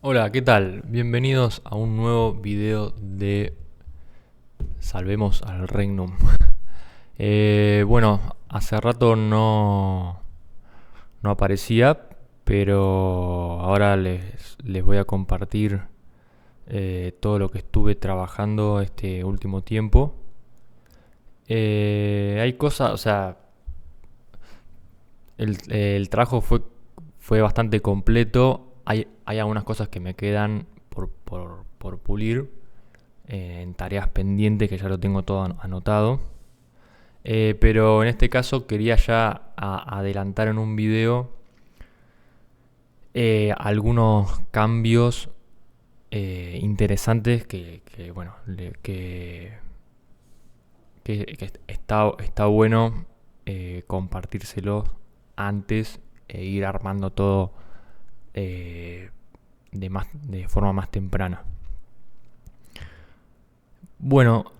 Hola, ¿qué tal? Bienvenidos a un nuevo video de Salvemos al Regnum. Bueno, hace rato no aparecía, pero ahora les voy a compartir todo lo que estuve trabajando este último tiempo. Hay cosas, o sea, el trabajo fue bastante completo. Hay algunas cosas que me quedan por pulir en tareas pendientes que ya lo tengo todo anotado. Pero en este caso quería ya adelantar en un video algunos cambios interesantes bueno, que está bueno compartírselos antes e ir armando todo de forma más temprana. Bueno,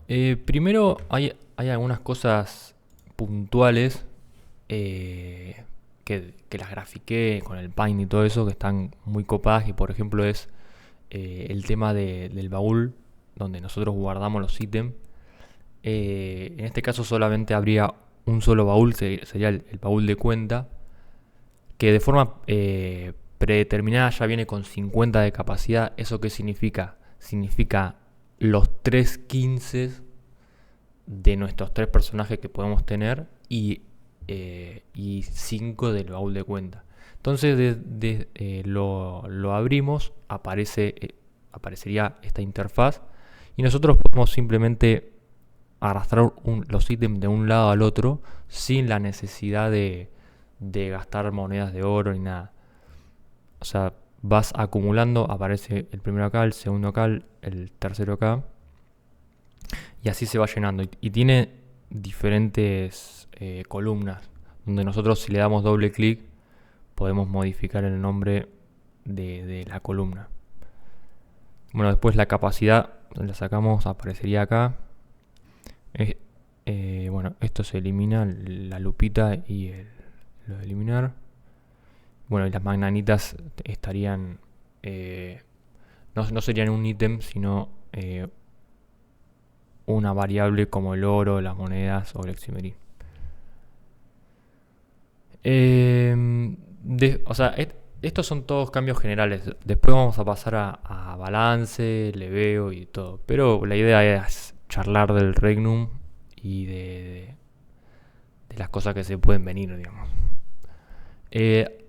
primero hay algunas cosas puntuales que las grafiqué con el Paint y todo eso que están muy copadas, y por ejemplo es el tema del baúl donde nosotros guardamos los ítems. En este caso solamente habría un solo baúl, sería el baúl de cuenta, que de forma predeterminada ya viene con 50 de capacidad. ¿Eso qué significa? Significa los 3 15 de nuestros 3 personajes que podemos tener y 5 del baúl de cuenta. Entonces lo abrimos, aparecería esta interfaz y nosotros podemos simplemente arrastrar los ítems de un lado al otro sin la necesidad de gastar monedas de oro ni nada. O sea, vas acumulando, aparece el primero acá, el segundo acá, el tercero acá, y así se va llenando. Y tiene diferentes columnas, donde nosotros, si le damos doble clic, podemos modificar el nombre de la columna. Bueno, después la capacidad la sacamos, aparecería acá. Bueno, esto se elimina, la lupita y lo de eliminar. Bueno, y las magnanitas estarían... no serían un ítem, sino una variable como el oro, las monedas o el eximerí. O sea, estos son todos cambios generales. Después vamos a pasar a balance, leveo y todo. Pero la idea es charlar del Regnum y de las cosas que se pueden venir, digamos.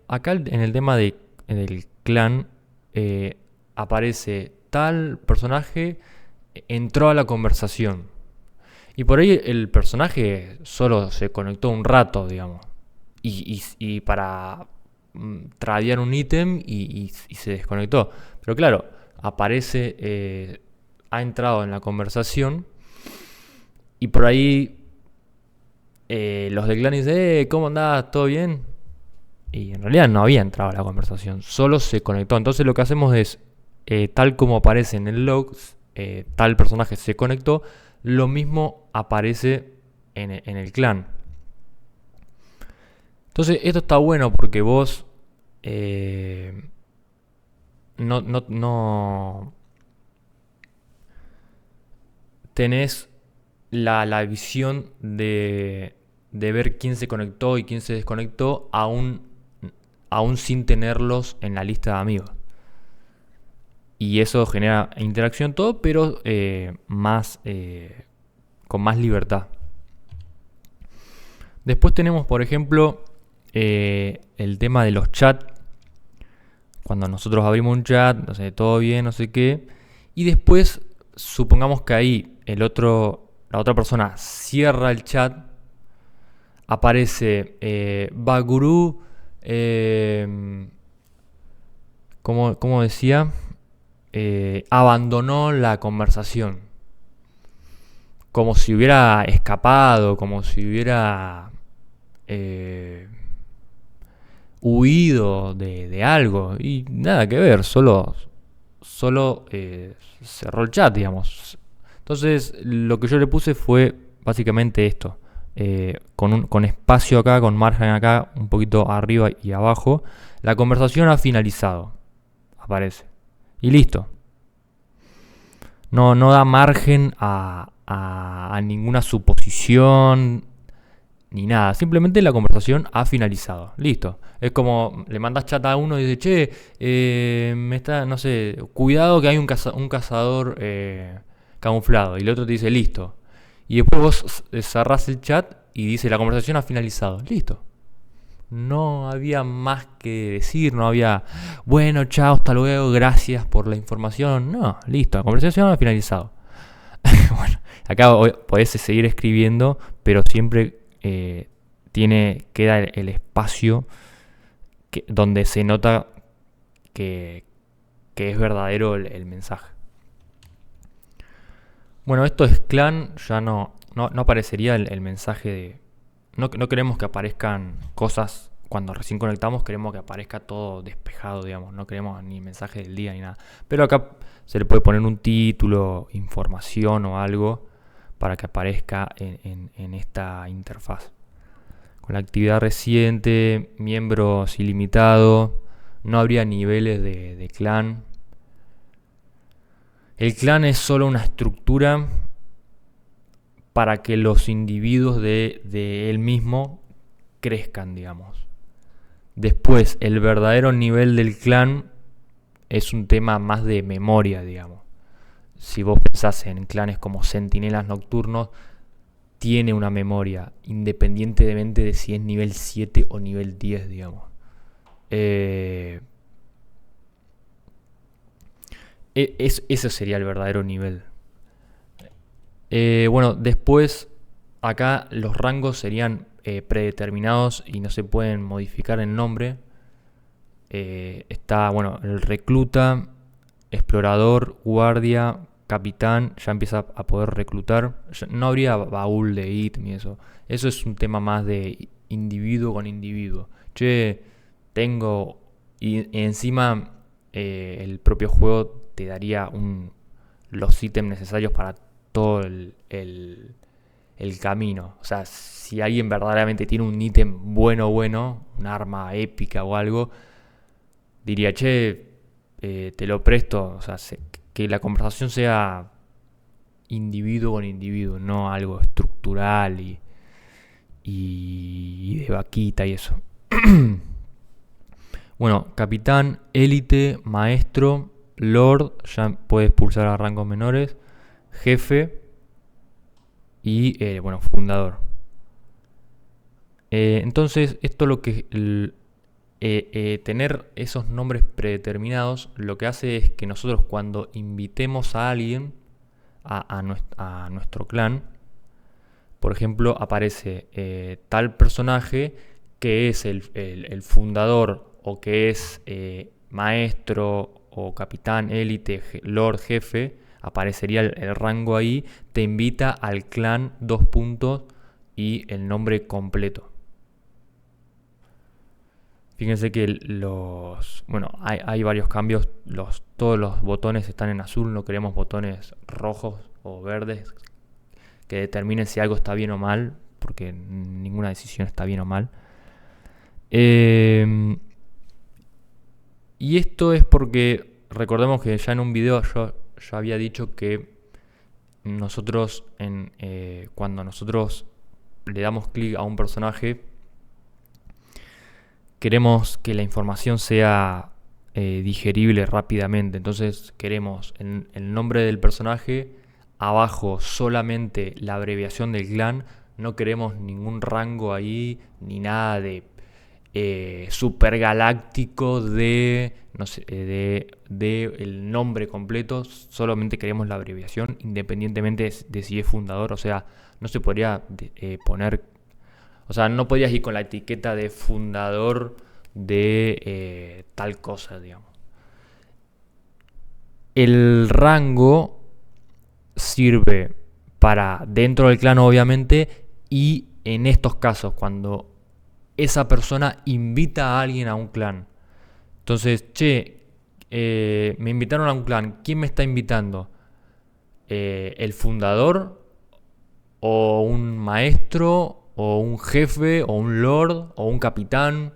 Acá en el tema del clan aparece tal personaje entró a la conversación. Y por ahí el personaje solo se conectó un rato, digamos. Y para tradear un ítem y se desconectó. Pero claro, aparece, ha entrado en la conversación y por ahí los de clan dicen, ¿cómo andás? ¿Todo bien? Y en realidad no había entrado a la conversación, solo se conectó. Entonces lo que hacemos es, tal como aparece en el log, tal personaje se conectó, lo mismo aparece en el clan. Entonces esto está bueno porque vos no tenés la visión de ver quién se conectó y quién se desconectó aún sin tenerlos en la lista de amigos. Y eso genera interacción todo, pero con más libertad. Después tenemos, por ejemplo, el tema de los chats. Cuando nosotros abrimos un chat, no sé, todo bien, no sé qué. Y después, supongamos que ahí la otra persona cierra el chat. Aparece Baguru. ¿Cómo decía? Abandonó la conversación. Como si hubiera escapado, como si hubiera huido de algo. Y nada que ver, solo cerró el chat, digamos. Entonces lo que yo le puse fue básicamente esto. Con espacio acá, con margen acá, un poquito arriba y abajo. La conversación ha finalizado. Aparece. Y listo. No da margen a ninguna suposición ni nada. Simplemente la conversación ha finalizado. Listo. Es como le mandas chat a uno y dice, che, no sé, cuidado que hay un cazador camuflado. Y el otro te dice, listo. Y después vos cerrás el chat y dice, la conversación ha finalizado. Listo. No había más que decir, no había, bueno, chao, hasta luego, gracias por la información. No, listo, la conversación ha finalizado. Bueno, acá podés seguir escribiendo, pero siempre queda el espacio donde se nota que es verdadero el mensaje. Bueno, esto es clan, ya no aparecería el mensaje de... No queremos que aparezcan cosas cuando recién conectamos, queremos que aparezca todo despejado, digamos. No queremos ni mensaje del día ni nada. Pero acá se le puede poner un título, información o algo para que aparezca en esta interfaz. Con la actividad reciente, miembros ilimitados, no habría niveles de clan. El clan es solo una estructura para que los individuos de él mismo crezcan, digamos. Después, el verdadero nivel del clan es un tema más de memoria, digamos. Si vos pensás en clanes como Centinelas Nocturnos, tiene una memoria, independientemente de si es nivel 7 o nivel 10, digamos. Ese sería el verdadero nivel. Bueno, después acá los rangos serían predeterminados y no se pueden modificar el nombre. Está, bueno, el recluta, explorador, guardia, capitán, ya empieza a poder reclutar. No habría baúl de ítem y eso. Eso es un tema más de individuo con individuo. Che, tengo... Y encima el propio juego te daría los ítems necesarios para todo el camino. O sea, si alguien verdaderamente tiene un ítem bueno, un arma épica o algo, diría, che, te lo presto. O sea, que la conversación sea individuo con individuo, no algo estructural y de vaquita y eso. Bueno, capitán, élite, maestro, lord, ya puedes pulsar a rangos menores, jefe y, bueno, fundador. Entonces, esto lo que... tener esos nombres predeterminados lo que hace es que nosotros cuando invitemos a alguien a nuestro clan, por ejemplo, aparece tal personaje que es el fundador o que es maestro o capitán, élite, lord, jefe, aparecería el rango ahí, te invita al clan, 2 puntos y el nombre completo. Fíjense que hay varios cambios. Todos los botones están en azul. No queremos botones rojos o verdes que determinen si algo está bien o mal, porque ninguna decisión está bien o mal. Y esto es porque recordemos que ya en un video yo ya había dicho que nosotros cuando nosotros le damos clic a un personaje, queremos que la información sea digerible rápidamente. Entonces queremos en el nombre del personaje, abajo solamente la abreviación del clan. No queremos ningún rango ahí, ni nada de super galáctico de el nombre completo. Solamente queremos la abreviación, independientemente de si es fundador. O sea, no se podría poner... O sea, no podías ir con la etiqueta de fundador de tal cosa, digamos. El rango sirve para dentro del clan, obviamente, y en estos casos, cuando esa persona invita a alguien a un clan. Entonces, che, me invitaron a un clan. ¿Quién me está invitando? ¿El fundador? ¿O un maestro? ¿O un jefe? ¿O un lord? ¿O un capitán?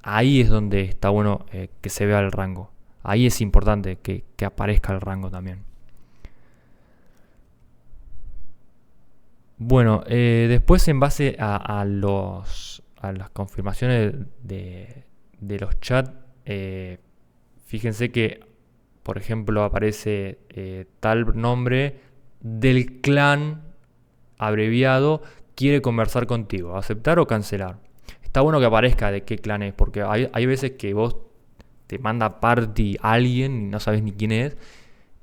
Ahí es donde está bueno que se vea el rango. Ahí es importante que aparezca el rango también. Bueno, después en base a las confirmaciones de los chats, fíjense que, por ejemplo, aparece tal nombre del clan abreviado quiere conversar contigo, aceptar o cancelar. Está bueno que aparezca de qué clan es, porque hay veces que vos te manda party a alguien y no sabes ni quién es,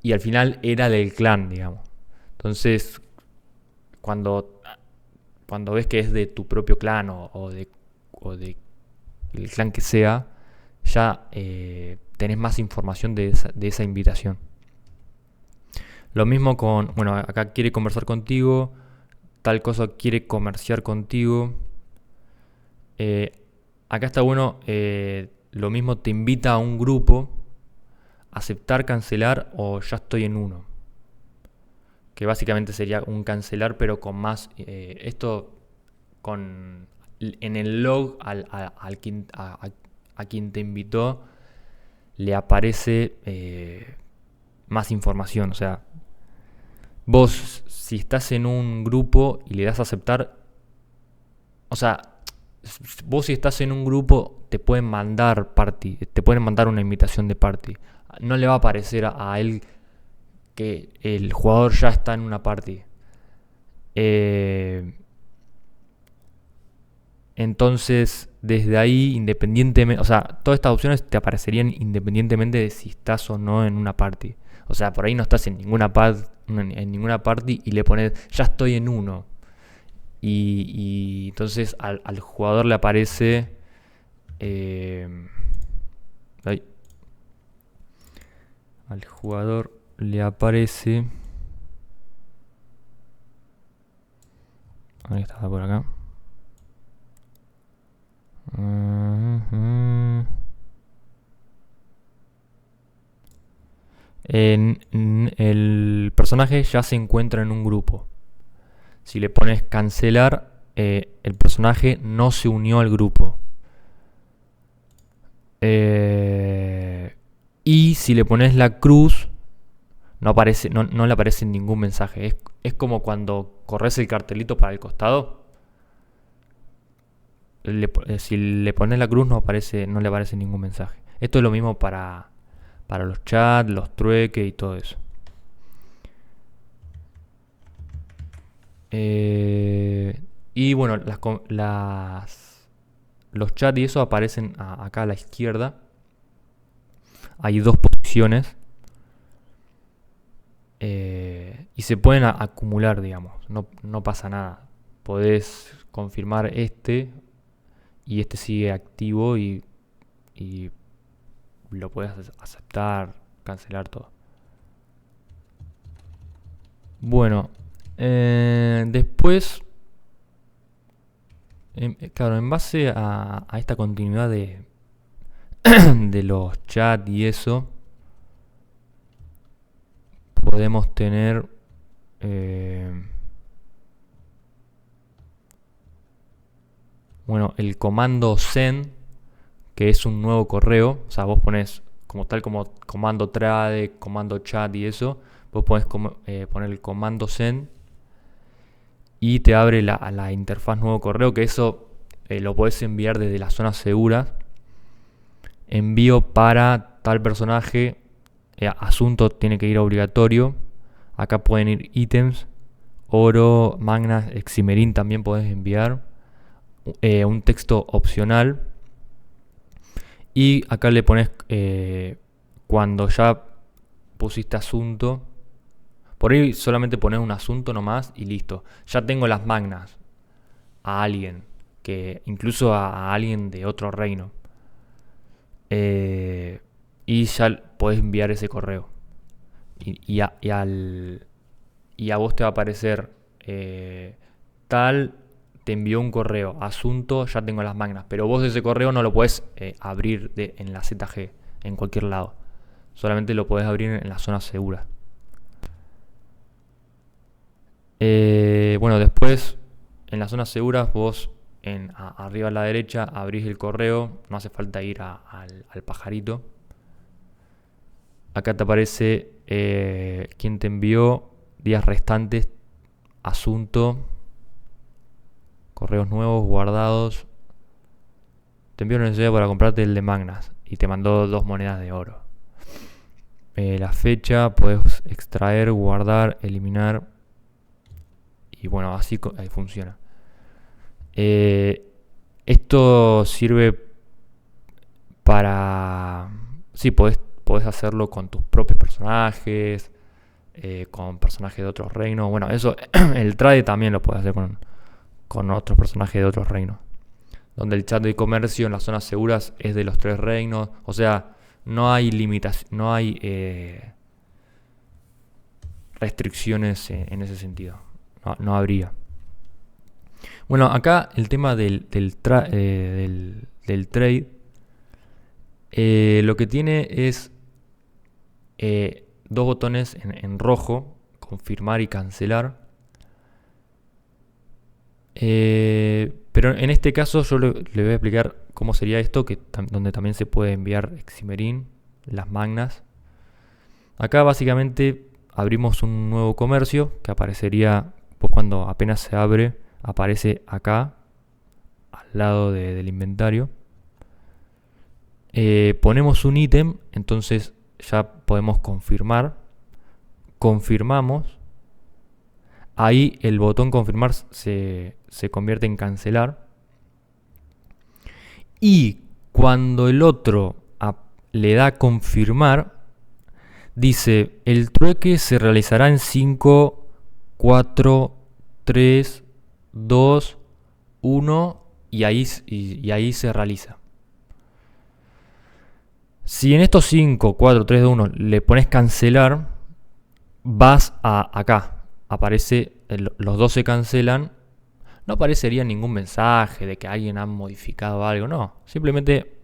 y al final era del clan, digamos. Entonces, cuando, cuando ves que es de tu propio clan o de el clan que sea, ya tenés más información de esa invitación. Lo mismo con, bueno, acá quiere conversar contigo, tal cosa quiere comerciar contigo. Eh, Acá está bueno, lo mismo te invita a un grupo, aceptar, cancelar o ya estoy en uno. Que básicamente sería un cancelar pero con más, esto con en el log a quien te invitó le aparece más información. O sea, vos si estás en un grupo y le das a aceptar, o sea, vos si estás en un grupo te pueden mandar party, te pueden mandar una invitación de party. No le va a aparecer a él que el jugador ya está en una party. Entonces, desde ahí, independientemente, o sea, todas estas opciones te aparecerían independientemente de si estás o no en una party. O sea, por ahí no estás en ninguna party y le pones, ya estoy en uno. Y entonces al jugador le aparece... eh, ay, al jugador le aparece... Ahí está, por acá. El personaje ya se encuentra en un grupo. Si le pones cancelar, el personaje no se unió al grupo. Y si le pones la cruz, no le aparece ningún mensaje. Es como cuando corres el cartelito para el costado. Si le pones la cruz no le aparece ningún mensaje. Esto es lo mismo para los chats, los trueques y todo eso. Y bueno, los chats y eso aparecen acá a la izquierda. Hay dos posiciones. Y se pueden acumular, digamos. No pasa nada. Podés confirmar y este sigue activo y lo puedes aceptar, cancelar todo. Bueno, después, claro, en base a esta continuidad de los chats y eso, podemos tener bueno, el comando send, que es un nuevo correo. O sea, vos pones como comando trade, comando chat y eso. Vos podés poner el comando send y te abre la interfaz nuevo correo, que eso lo podés enviar desde las zonas seguras. Envío para tal personaje, asunto tiene que ir obligatorio. Acá pueden ir ítems, oro, magnas, eximerín también podés enviar. Un texto opcional. Y acá le pones cuando ya pusiste asunto. Por ahí solamente pones un asunto nomás y listo. Ya tengo las magnas a alguien, que incluso a alguien de otro reino. Y ya podés enviar ese correo. Y a vos te va a aparecer tal, te envió un correo, asunto, ya tengo las magnas. Pero vos ese correo no lo podés abrir en la ZG, en cualquier lado. Solamente lo podés abrir en la zona segura. Bueno, después en las zonas seguras vos arriba a la derecha abrís el correo, no hace falta ir al pajarito. acá te aparece quién te envió, días restantes, asunto, correos nuevos, guardados. Te envió lo necesario para comprarte el de Magnas y te mandó 2 monedas de oro. La fecha, puedes extraer, guardar, eliminar. Y bueno, así funciona. Esto sirve para... Sí, podés hacerlo con tus propios personajes, con personajes de otros reinos. Bueno, eso el trade también lo puedes hacer con otros personajes de otros reinos. Donde el chat de comercio en las zonas seguras es de los 3 reinos. O sea, no hay limitación, no hay restricciones en ese sentido. No habría. Bueno, acá el tema del trade, lo que tiene es 2 botones en rojo, confirmar y cancelar. Pero en este caso yo le voy a explicar cómo sería esto, donde también se puede enviar Eximerín, las magnas. Acá básicamente abrimos un nuevo comercio que aparecería pues, cuando apenas se abre, aparece acá al lado del inventario. Ponemos un ítem, entonces ya podemos confirmar. Confirmamos. Ahí el botón confirmar se convierte en cancelar. Y cuando el otro le da confirmar, dice, el trueque se realizará en 5, 4, 3, 2, 1 y ahí se realiza. Si en estos 5, 4, 3, 2, 1 le pones cancelar, vas a acá. Aparece, los dos se cancelan. No aparecería ningún mensaje de que alguien ha modificado algo, no. Simplemente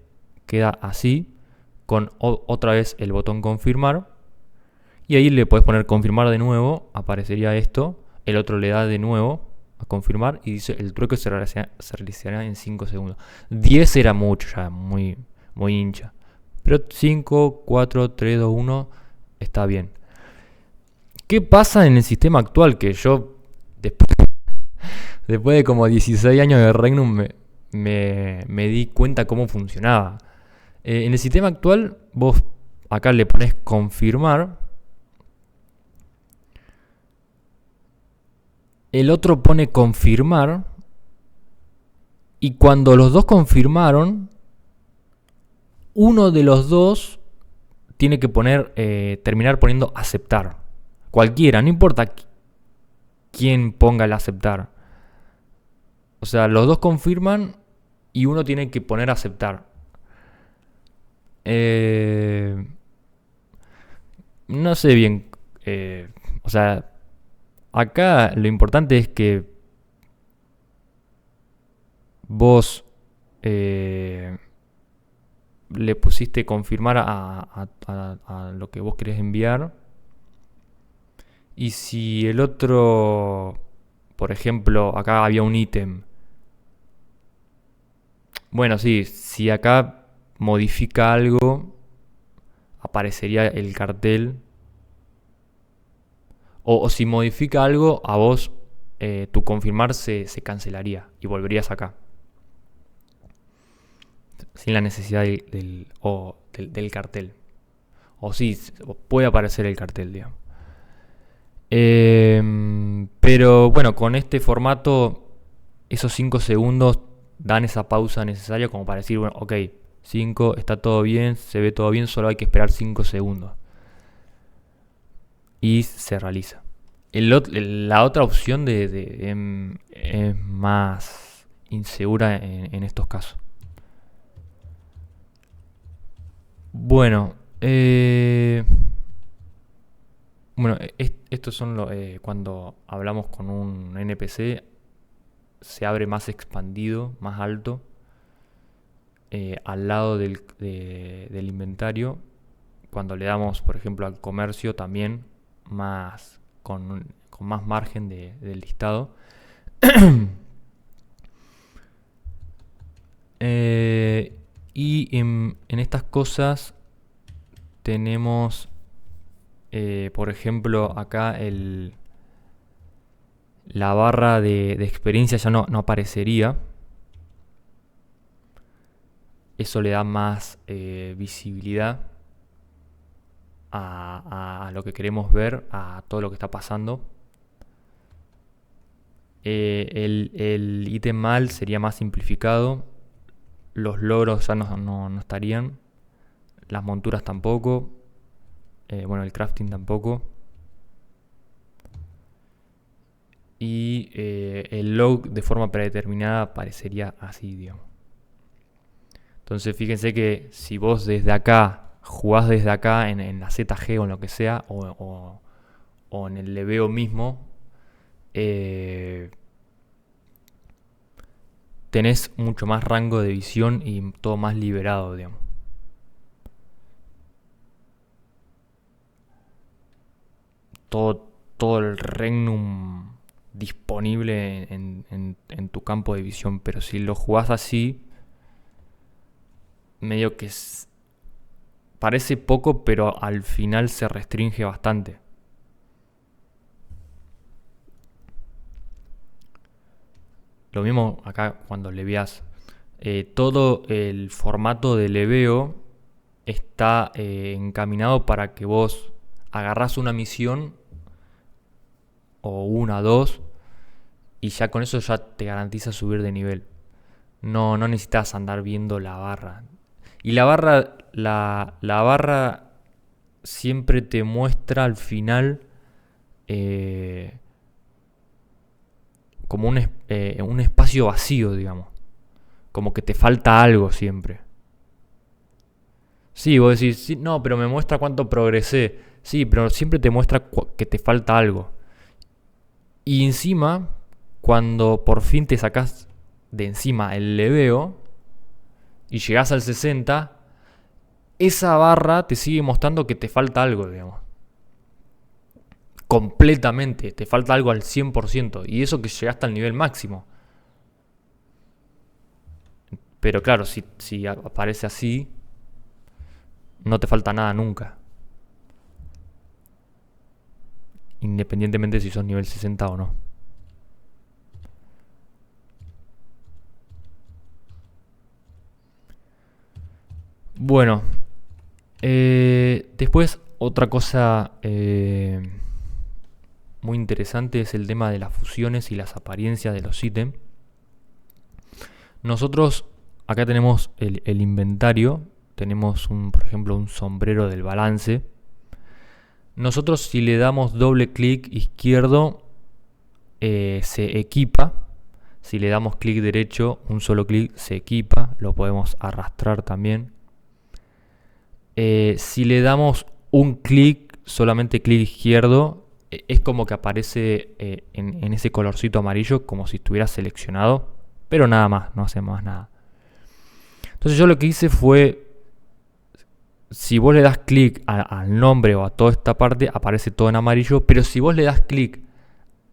queda así, con otra vez el botón confirmar. Y ahí le puedes poner confirmar de nuevo, aparecería esto. El otro le da de nuevo a confirmar y dice el trueque se realizará en 5 segundos. 10 era mucho ya, muy hincha. Pero 5, 4, 3, 2, 1 está bien. ¿Qué pasa en el sistema actual? Que yo, después de como 16 años de Regnum, me di cuenta cómo funcionaba. En el sistema actual, vos acá le pones confirmar. El otro pone confirmar. Y cuando los dos confirmaron, uno de los dos tiene que terminar poniendo aceptar. Cualquiera, no importa quién ponga el aceptar. O sea, los dos confirman y uno tiene que poner aceptar. No sé bien. O sea, acá lo importante es que vos le pusiste confirmar a lo que vos querés enviar. Y si el otro, por ejemplo, acá había un ítem. Bueno, sí, si acá modifica algo, aparecería el cartel. O si modifica algo, a vos tu confirmar se cancelaría y volverías acá. Sin la necesidad del cartel. O sí, puede aparecer el cartel, digamos. Pero bueno, con este formato, esos 5 segundos dan esa pausa necesaria como para decir, bueno, ok, 5, está todo bien, se ve todo bien, solo hay que esperar 5 segundos. Y se realiza. La otra opción es más insegura en estos casos. Bueno, estos son cuando hablamos con un NPC, se abre más expandido, más alto, al lado del inventario. Cuando le damos, por ejemplo, al comercio también, con más margen del listado. Y en estas cosas tenemos por ejemplo, acá la barra de experiencia ya no aparecería. Eso le da más visibilidad a lo que queremos ver, a todo lo que está pasando. El ítem mal sería más simplificado. Los logros ya no estarían. Las monturas tampoco. Bueno, el crafting tampoco. Y el log de forma predeterminada aparecería así, digamos. Entonces fíjense que si vos desde acá jugás desde acá en la ZG o en lo que sea, o en el leveo mismo, tenés mucho más rango de visión y todo más liberado, digamos. Todo el regnum disponible en tu campo de visión. Pero si lo jugás así, medio que parece poco, pero al final se restringe bastante. Lo mismo acá cuando leveás. Todo el formato de leveo está encaminado para que vos agarrás una misión o una, dos, y ya con eso ya te garantiza subir de nivel. No necesitas andar viendo la barra. Y la barra siempre te muestra al final como un espacio vacío, digamos. Como que te falta algo siempre. Sí, vos decís, sí, no, pero me muestra cuánto progresé. Sí, pero siempre te muestra que te falta algo. Y encima, cuando por fin te sacás de encima el leveo y llegás al 60, esa barra te sigue mostrando que te falta algo, digamos. Completamente, te falta algo al 100%. Y eso que llegaste al nivel máximo. Pero claro, si aparece así, no te falta nada nunca. Independientemente si sos nivel 60 o no. Bueno, después otra cosa muy interesante es el tema de las fusiones y las apariencias de los ítems. Nosotros acá tenemos el inventario. Tenemos por ejemplo un sombrero del balance. Nosotros si le damos doble clic izquierdo se equipa. Si le damos clic derecho, un solo clic se equipa. Lo podemos arrastrar también. Si le damos un clic, solamente clic izquierdo, es como que aparece en ese colorcito amarillo, como si estuviera seleccionado, pero nada más, no hacemos más nada. Entonces yo lo que hice fue, si vos le das clic al nombre o a toda esta parte, aparece todo en amarillo, pero si vos le das clic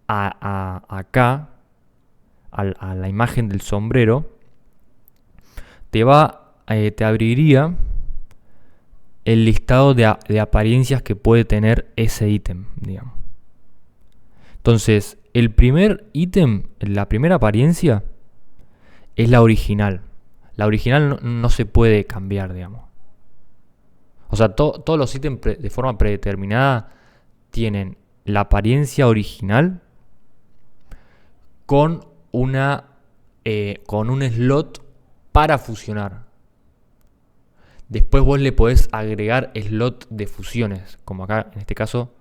acá, a la imagen del sombrero, te abriría el listado de apariencias que puede tener ese ítem, digamos. Entonces, el primer ítem, la primera apariencia, es la original. La original no se puede cambiar, digamos. O sea, todos los ítems de forma predeterminada tienen la apariencia original con con un slot para fusionar. Después vos le podés agregar slot de fusiones, como acá en este caso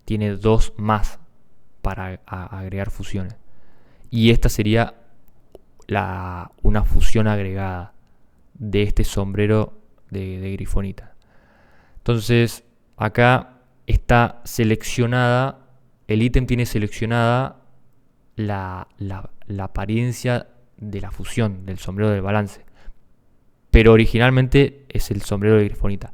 tiene 2 más para agregar fusiones. Y esta sería una fusión agregada de este sombrero de Grifonita. Entonces acá está seleccionada, el ítem tiene seleccionada la apariencia de la fusión del sombrero del balance. Pero originalmente es el sombrero de Grifonita.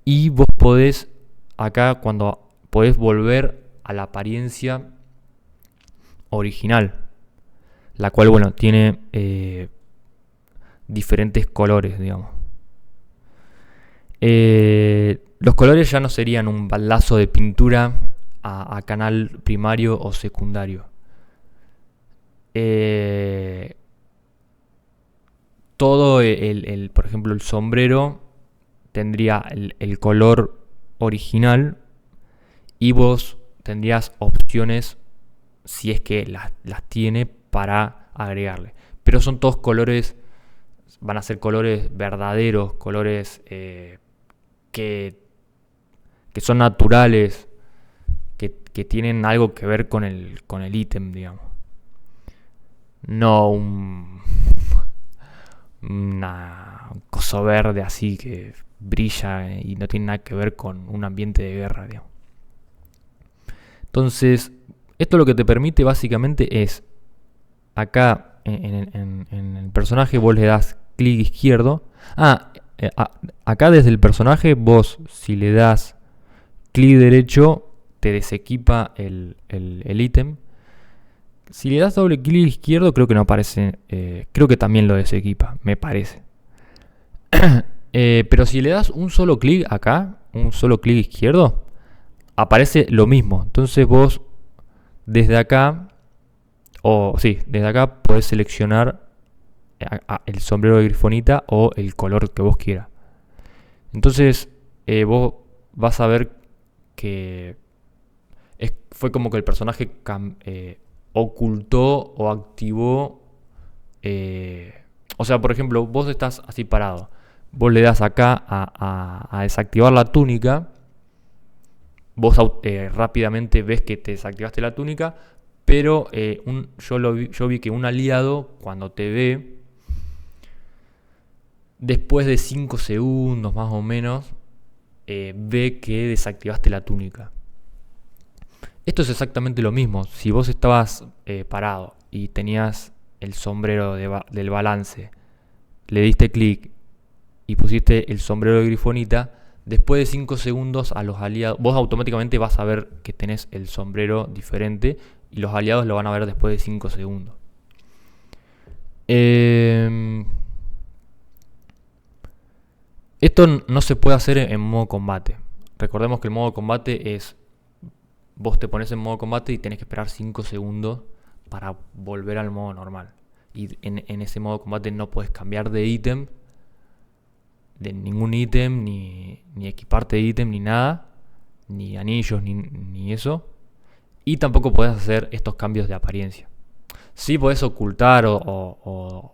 Y vos podés, acá cuando podés volver a la apariencia original, la cual, bueno, tiene diferentes colores, digamos. Los colores ya no serían un baldazo de pintura a canal primario o secundario. Eh, Todo por ejemplo, el sombrero tendría el color original y vos tendrías opciones, si es que las tiene, para agregarle. Pero son todos colores, van a ser colores verdaderos, colores que, que son naturales, que tienen algo que ver con el ítem, digamos. No un coso verde así que brilla y no tiene nada que ver con un ambiente de guerra, digamos. Entonces, esto lo que te permite básicamente es, acá en el personaje vos le das clic izquierdo. Acá desde el personaje vos, si le das clic derecho, te desequipa el ítem. Si le das doble clic izquierdo, creo que no aparece. Creo que también lo desequipa, me parece. Pero si le das un solo clic acá, un solo clic izquierdo, aparece lo mismo. Entonces vos desde acá, desde acá podés seleccionar el sombrero de Grifonita o el color que vos quieras. Entonces vos vas a ver que fue como que el personaje ocultó o activó. O sea, por ejemplo, vos estás así parado. Vos le das acá a desactivar la túnica. Vos rápidamente ves que te desactivaste la túnica. Pero yo vi que un aliado, cuando te ve, después de 5 segundos más o menos, ve que desactivaste la túnica. Esto es exactamente lo mismo. Si vos estabas parado y tenías el sombrero del balance, le diste clic y pusiste el sombrero de Grifonita, después de 5 segundos a los aliados, vos automáticamente vas a ver que tenés el sombrero diferente y los aliados lo van a ver después de 5 segundos. Esto no se puede hacer en modo combate. Recordemos que el modo combate es, vos te pones en modo combate y tenés que esperar 5 segundos para volver al modo normal. Y en ese modo combate no puedes cambiar de ítem, de ningún ítem, ni equiparte de ítem, ni nada, ni anillos, ni eso. Y tampoco podés hacer estos cambios de apariencia. Sí podés ocultar o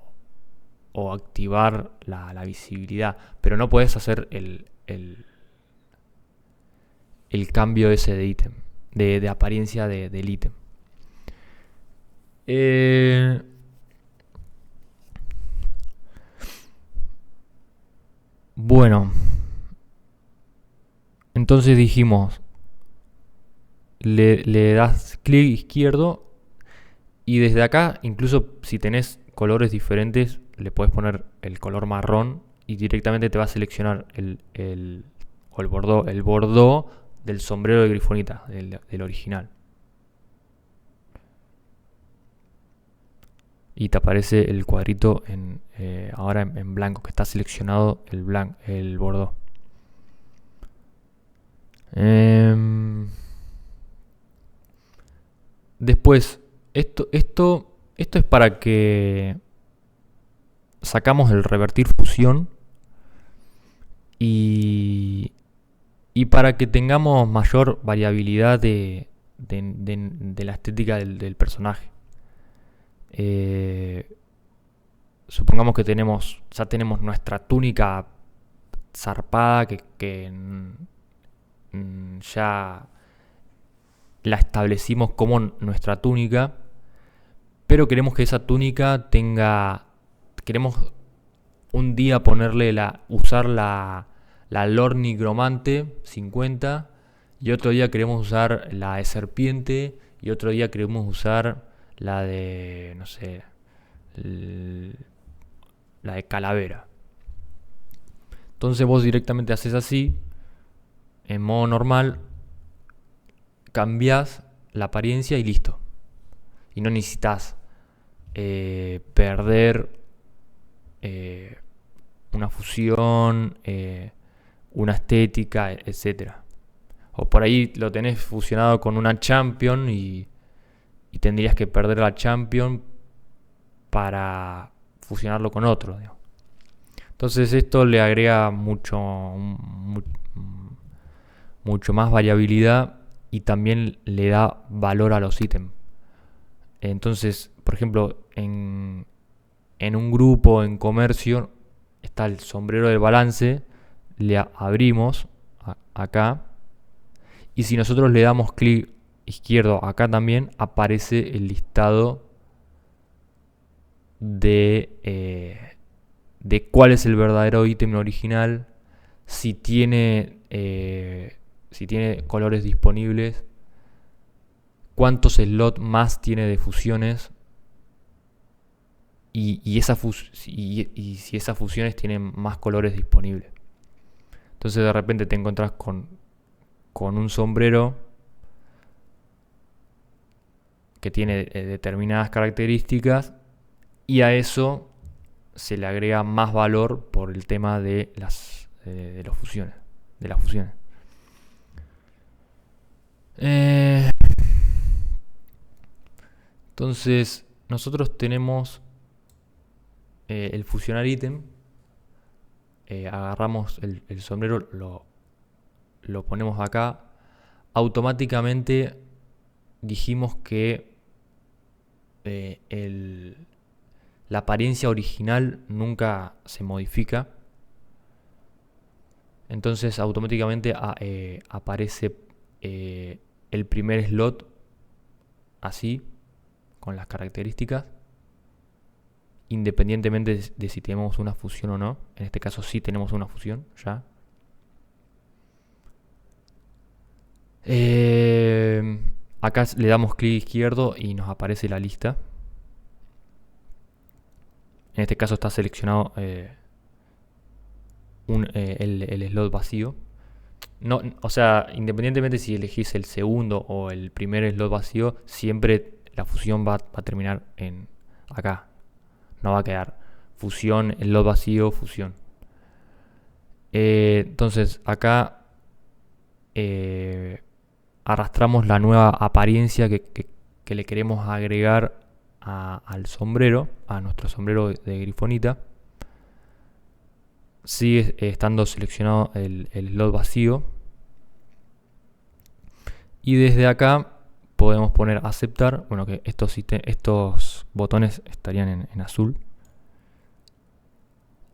activar la visibilidad, pero no podés hacer el cambio ese de ítem, de apariencia del ítem. Bueno, entonces dijimos, le das clic izquierdo y desde acá, incluso si tenés colores diferentes, le puedes poner el color marrón y directamente te va a seleccionar el bordó del sombrero de Grifonita, del original. Y te aparece el cuadrito ahora en blanco, que está seleccionado el bordó. Después, esto es para que sacamos el revertir fusión y para que tengamos mayor variabilidad de la estética del personaje. Supongamos que ya tenemos nuestra túnica zarpada que ya la establecimos como nuestra túnica, pero queremos que esa túnica queremos un día usar la Lord Nigromante 50 y otro día queremos usar la de serpiente y otro día queremos usar la de, no sé, la de calavera. Entonces vos directamente haces así, en modo normal, cambias la apariencia y listo. Y no necesitas perder una fusión una estética, etcétera. O por ahí lo tenés fusionado con una Champion y tendrías que perder la Champion para fusionarlo con otro, digamos. Entonces esto le agrega mucho más variabilidad y también le da valor a los ítems. Entonces, por ejemplo, en un grupo, en comercio, está el sombrero del balance, le abrimos acá, y si nosotros le damos clic izquierdo acá también, aparece el listado de cuál es el verdadero ítem original, si tiene colores disponibles, cuántos slots más tiene de fusiones y si esas fusiones tienen más colores disponibles. Entonces de repente te encontrás con un sombrero que tiene determinadas características y a eso se le agrega más valor por el tema de las fusiones. Entonces nosotros tenemos el fusionar ítem. Agarramos el sombrero, lo ponemos acá. Automáticamente dijimos que la apariencia original nunca se modifica. Entonces automáticamente aparece el primer slot así, con las características, independientemente de si tenemos una fusión o no. En este caso sí tenemos una fusión ya. Acá le damos clic izquierdo y nos aparece la lista. En este caso está seleccionado el slot vacío. No, o sea, independientemente si elegís el segundo o el primer slot vacío, siempre la fusión va a terminar acá. No va a quedar fusión, slot vacío, fusión. Entonces acá arrastramos la nueva apariencia que le queremos agregar al sombrero, a nuestro sombrero de Grifonita. Sigue estando seleccionado el slot vacío. Y desde acá podemos poner aceptar. Bueno, que estos botones estarían en azul.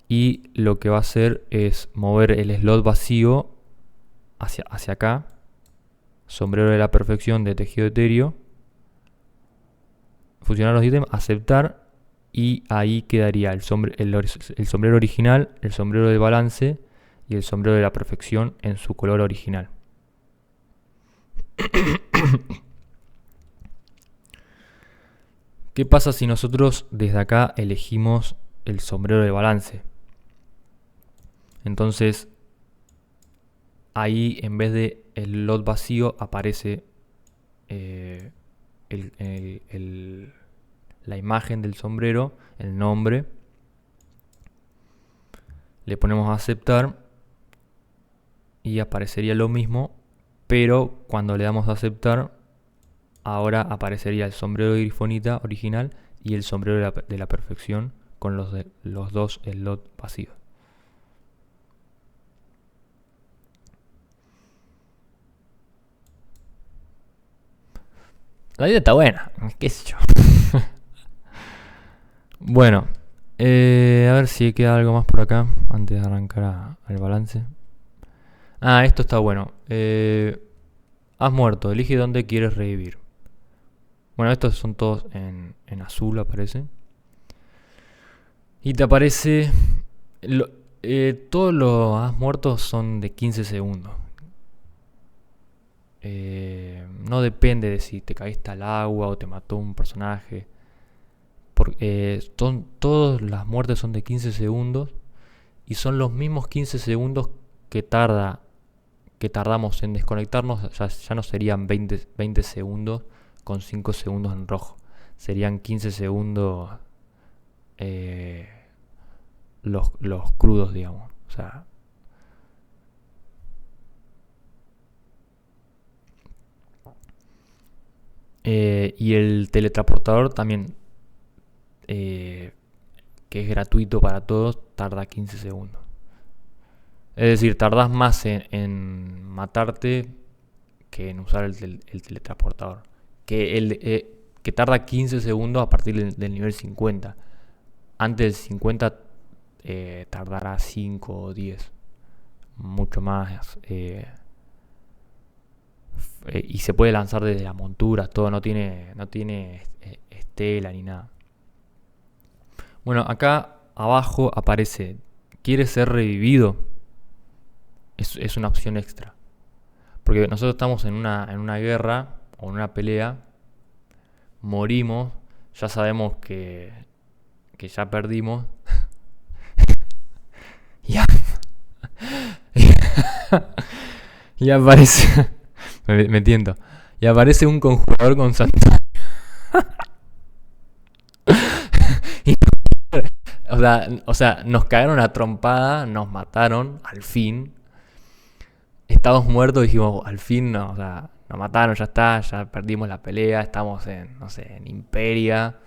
Y lo que va a hacer es mover el slot vacío hacia acá. Sombrero de la perfección de tejido etéreo. Fusionar los ítems, aceptar. Y ahí quedaría el sombrero original, el sombrero de balance y el sombrero de la perfección en su color original. ¿Qué pasa si nosotros desde acá elegimos el sombrero de balance? Entonces ahí en vez de el lot vacío aparece la imagen del sombrero, el nombre. Le ponemos a aceptar y aparecería lo mismo, pero cuando le damos a aceptar, ahora aparecería el sombrero de Grifonita original y el sombrero de la perfección con los dos slots vacíos. La idea está buena, qué sé yo. Bueno, a ver si queda algo más por acá antes de arrancar al balance. Esto está bueno. Has muerto, elige dónde quieres revivir. Bueno, estos son todos en azul, aparece. Y te aparece... todos los has muerto son de 15 segundos. No depende de si te caíste al agua o te mató un personaje. Todas las muertes son de 15 segundos. Y son los mismos 15 segundos que tardamos en desconectarnos. Ya no serían 20 segundos con 5 segundos en rojo. Serían 15 segundos los crudos, digamos. O sea, Y el teletransportador también, que es gratuito para todos, tarda 15 segundos. Es decir, tardás más en matarte que en usar el teletransportador. Que tarda 15 segundos a partir del nivel 50. Antes del 50 tardará 5 o 10. Mucho más. Y se puede lanzar desde la montura, todo, no tiene estela ni nada. Bueno, acá abajo aparece, ¿quieres ser revivido? Es una opción extra. Porque nosotros estamos en una guerra o en una pelea, morimos, ya sabemos que ya perdimos. Y, y aparece, me tiento, y aparece un conjurador con santuario. O sea, nos cagaron a trompada, nos mataron, al fin. Estamos muertos, dijimos, al fin, no, o sea, nos mataron, ya está, ya perdimos la pelea, estamos en, no sé, en Imperia.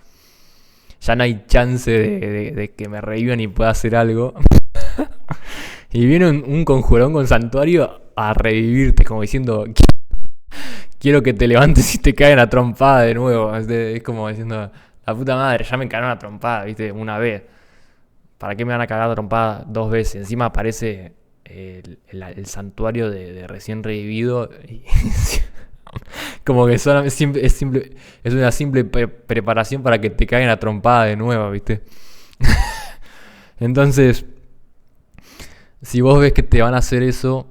Ya no hay chance de que me revivan y pueda hacer algo. Y viene un conjurón con santuario a revivirte, como diciendo, quiero que te levantes y te caen a trompada de nuevo. Es como diciendo, la puta madre, ya me cagaron a trompada, viste, una vez. ¿Para qué me van a cagar a trompada dos veces? Encima aparece el santuario de recién revivido. Como que es una simple preparación para que te caigan a trompada de nuevo, ¿viste? Entonces, si vos ves que te van a hacer eso,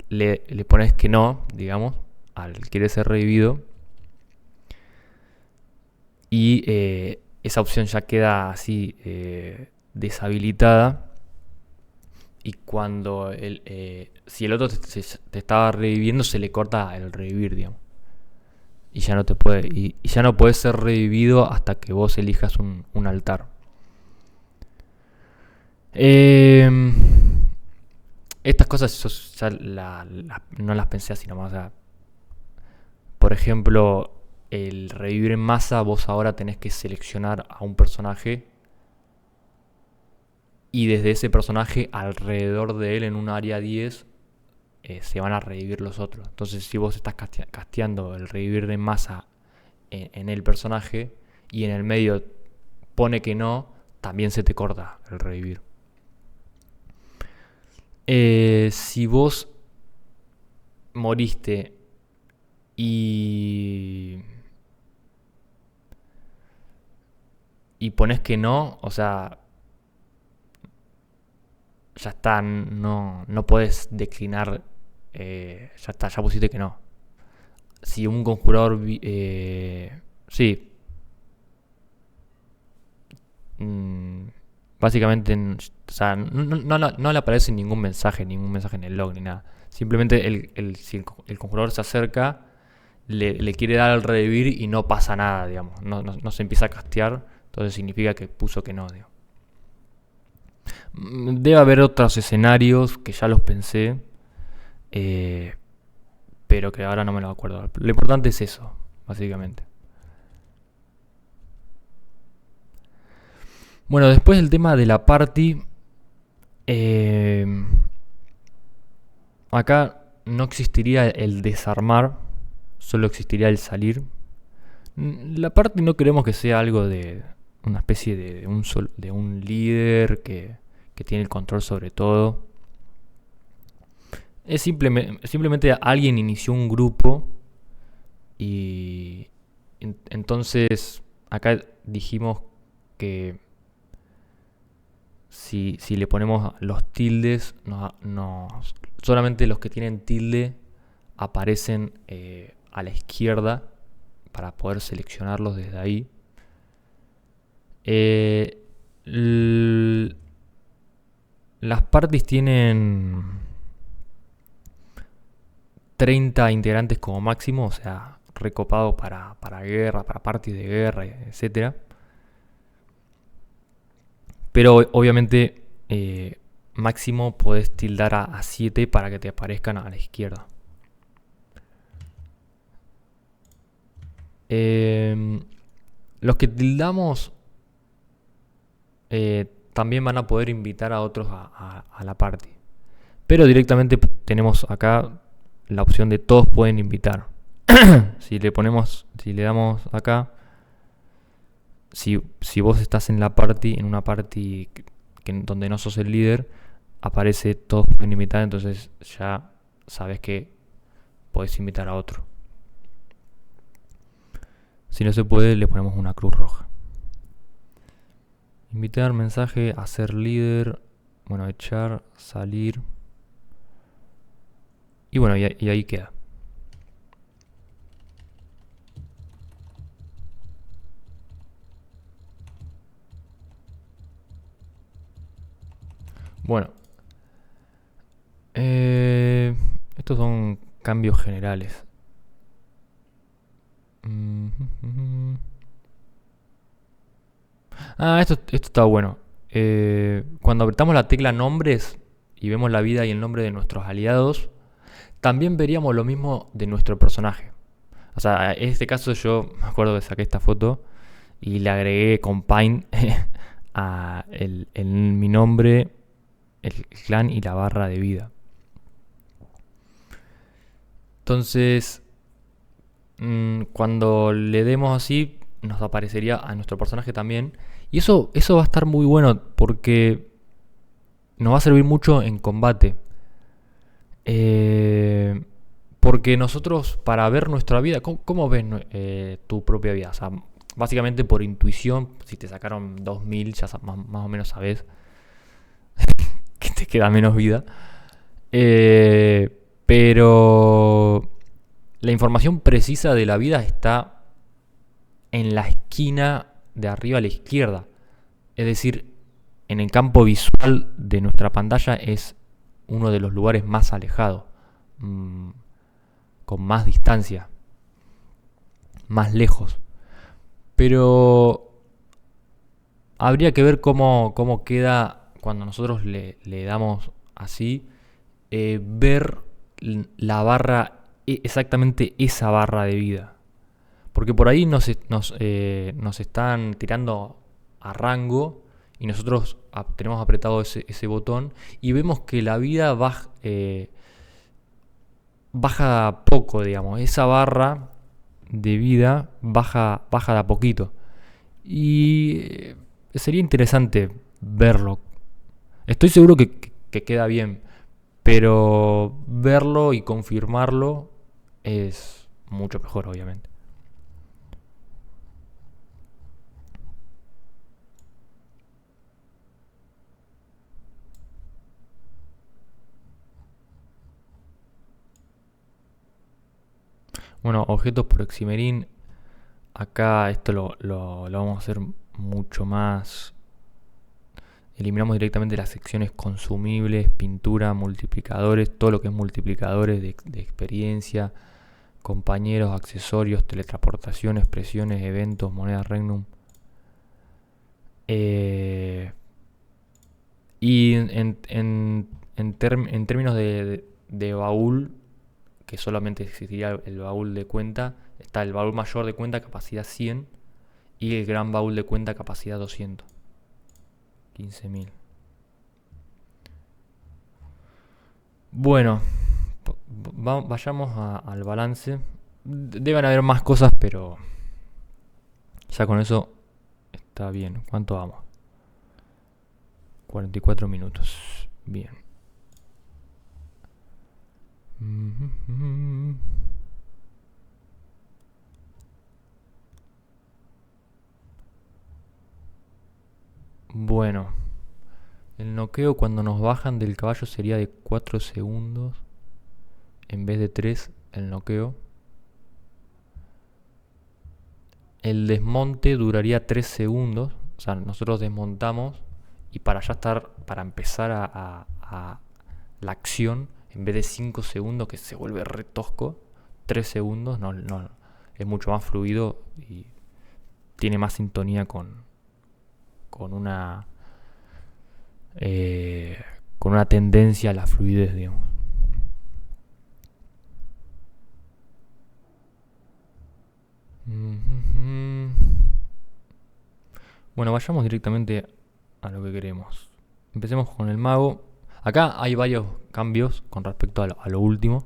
le pones que no, digamos, al quiere ser revivido. Y esa opción ya queda así deshabilitada. Y cuando si el otro te estaba reviviendo, se le corta el revivir, digamos. Y ya no te puede. Y ya no puedes ser revivido hasta que vos elijas un altar. Estas cosas yo ya no las pensé así nomás. O sea, por ejemplo, el revivir en masa, vos ahora tenés que seleccionar a un personaje. Y desde ese personaje, alrededor de él, en un área 10, se van a revivir los otros. Entonces, si vos estás casteando el revivir en masa en el personaje y en el medio pone que no, también se te corta el revivir. Si vos moriste y pones que no, o sea, ya está, no puedes declinar, ya está, ya pusiste que no. Si un conjurador, sí, básicamente, o sea, no le aparece ningún mensaje en el log ni nada. Simplemente si el conjurador se acerca, le quiere dar al revivir y no pasa nada, digamos. No se empieza a castear, entonces significa que puso que no, digamos. Debe haber otros escenarios que ya los pensé, pero que ahora no me lo acuerdo. Lo importante es eso, básicamente. Bueno, después del tema de la party, acá no existiría el desarmar, solo existiría el salir. La party no queremos que sea algo de una especie de un líder que tiene el control sobre todo. Es simplemente alguien inició un grupo y entonces acá dijimos que si le ponemos los tildes, solamente los que tienen tilde aparecen a la izquierda para poder seleccionarlos desde ahí. Las parties tienen 30 integrantes como máximo, o sea, recopado para guerra, para parties de guerra, etc. Pero obviamente máximo podés tildar a 7 para que te aparezcan a la izquierda. Eh, los que tildamos también van a poder invitar a otros a la party. Pero directamente tenemos acá la opción de todos pueden invitar. Si le damos acá, si vos estás en la party, en una party donde no sos el líder, aparece todos pueden invitar, entonces ya sabes que podés invitar a otro. Si no se puede, le ponemos una cruz roja. Invitar, mensaje, hacer líder, bueno, echar, salir. Y bueno, y ahí queda. Bueno, estos son cambios generales. Esto está bueno. Cuando apretamos la tecla nombres y vemos la vida y el nombre de nuestros aliados, también veríamos lo mismo de nuestro personaje. O sea, en este caso yo me acuerdo que saqué esta foto y le agregué con Paint a mi nombre, el clan y la barra de vida. Entonces, cuando le demos así, nos aparecería a nuestro personaje también. Y eso va a estar muy bueno porque nos va a servir mucho en combate. Porque nosotros, para ver nuestra vida, ¿cómo ves tu propia vida? O sea, básicamente por intuición, si te sacaron 2000, ya más o menos sabes que te queda menos vida. Pero la información precisa de la vida está en la esquina de arriba a la izquierda. Es decir, en el campo visual de nuestra pantalla es uno de los lugares más alejados, con más distancia, más lejos. Pero habría que ver cómo queda cuando nosotros le damos así, ver la barra, exactamente esa barra de vida. Porque por ahí nos están tirando a rango y nosotros tenemos apretado ese botón y vemos que la vida baja poco, digamos. Esa barra de vida baja de a poquito. Y sería interesante verlo. Estoy seguro que queda bien, pero verlo y confirmarlo es mucho mejor, obviamente. Bueno, objetos por Eximerín. Acá esto lo vamos a hacer mucho más. Eliminamos directamente las secciones consumibles, pintura, multiplicadores, todo lo que es multiplicadores de experiencia, compañeros, accesorios, teletransportaciones, presiones, eventos, moneda regnum. Y en términos de baúl, que solamente existiría el baúl de cuenta, está el baúl mayor de cuenta, capacidad 100, y el gran baúl de cuenta, capacidad 200. 15.000. Bueno, vayamos al balance. Deben haber más cosas, pero ya con eso está bien. ¿Cuánto vamos? 44 minutos. Bien. Bueno, el noqueo cuando nos bajan del caballo sería de 4 segundos en vez de 3 el noqueo. El desmonte duraría 3 segundos. O sea, nosotros desmontamos y para ya estar, para empezar a la acción, en vez de 5 segundos, que se vuelve re tosco, 3 segundos no, es mucho más fluido y tiene más sintonía con una con una tendencia a la fluidez, digamos. Bueno, vayamos directamente a lo que queremos. Empecemos con el mago. Acá hay varios cambios con respecto a lo último.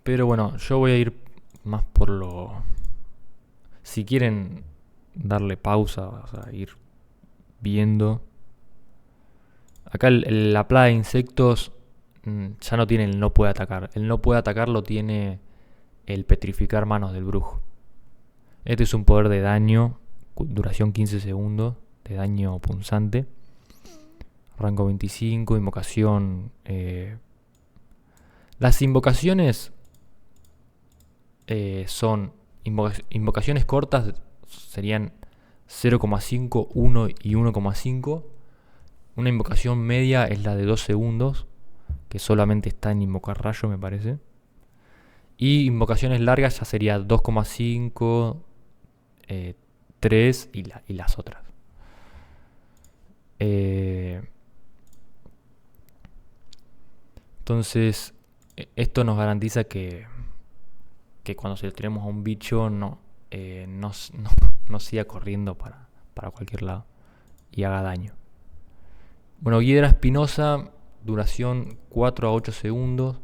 Pero bueno, yo voy a ir más por lo... Si quieren darle pausa, o sea, ir viendo. Acá la plaga de insectos ya no tiene el no puede atacar. El no puede atacar lo tiene el petrificar manos del brujo. Este es un poder de daño, duración 15 segundos, de daño punzante. Rango 25, invocación. Las invocaciones son invocaciones cortas, serían 0,5, 1 y 1,5. Una invocación media es la de 2 segundos, que solamente está en invocar rayo, me parece. Y invocaciones largas ya sería 2,5, 3 y las otras. Entonces, esto nos garantiza que cuando seleccionemos a un bicho no siga corriendo para cualquier lado y haga daño. Bueno, Hiedra Espinosa, duración 4 a 8 segundos,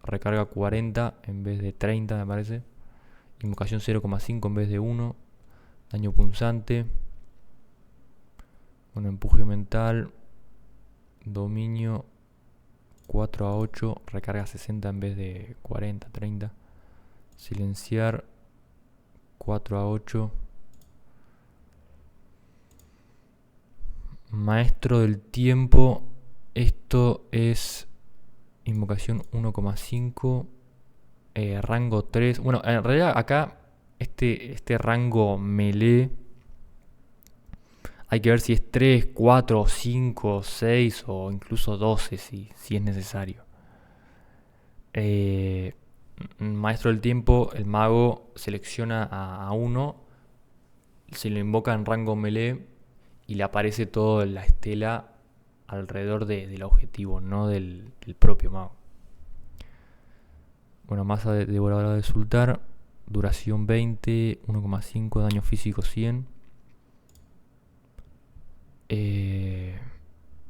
recarga 40 en vez de 30 me parece. Invocación 0,5 en vez de 1, daño punzante. Bueno, empuje mental, dominio 4 a 8, recarga 60 en vez de 40, 30. Silenciar 4 a 8. Maestro del tiempo. Esto es invocación 1,5. Rango 3. Bueno, en realidad acá este rango melee hay que ver si es 3, 4, 5, 6 o incluso 12 si es necesario. Maestro del tiempo, el mago selecciona a uno, se lo invoca en rango melee y le aparece toda la estela alrededor del objetivo, no del propio mago. Bueno, masa devoradora de Sultar, duración 20, 1,5, daño físico 100.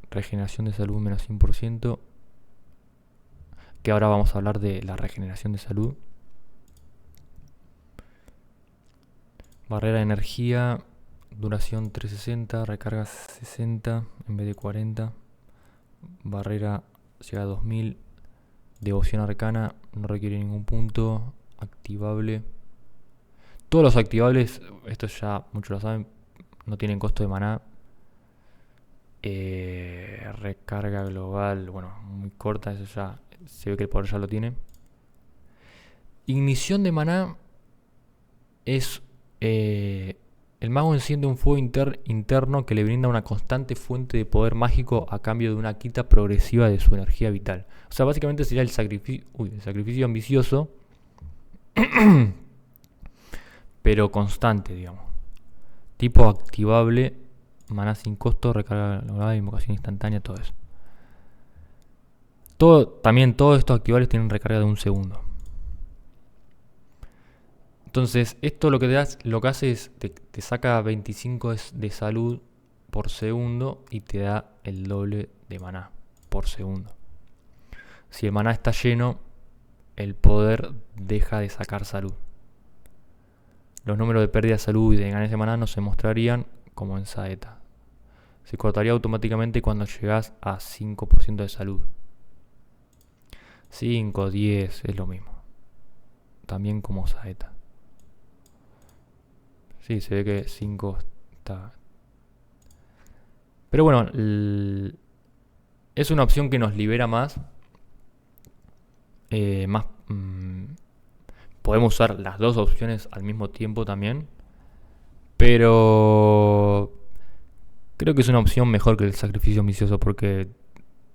Regeneración de salud menos 100%. Que ahora vamos a hablar de la regeneración de salud. Barrera de energía, duración 360, recarga 60 en vez de 40. Barrera llega a 2000. Devoción arcana, no requiere ningún punto. Activable. Todos los activables, esto ya muchos lo saben, no tienen costo de maná. Recarga global, bueno, muy corta, eso ya se ve que el poder ya lo tiene. Ignición de maná es... el mago enciende un fuego interno que le brinda una constante fuente de poder mágico a cambio de una quita progresiva de su energía vital. O sea, básicamente sería el sacrificio ambicioso, pero constante, digamos. Tipo activable, maná sin costo, recarga global, invocación instantánea, todo eso. También todos estos activables tienen recarga de 1 segundo. Entonces, esto lo que hace es te saca 25 de salud por segundo y te da el doble de maná por segundo. Si el maná está lleno, el poder deja de sacar salud. Los números de pérdida de salud y de ganancia de maná no se mostrarían como en saeta. Se cortaría automáticamente cuando llegas a 5% de salud. 5, 10, es lo mismo. También como saeta. Sí, se ve que 5 está... Pero bueno, es una opción que nos libera más. Podemos usar las dos opciones al mismo tiempo también. Pero creo que es una opción mejor que el sacrificio ambicioso porque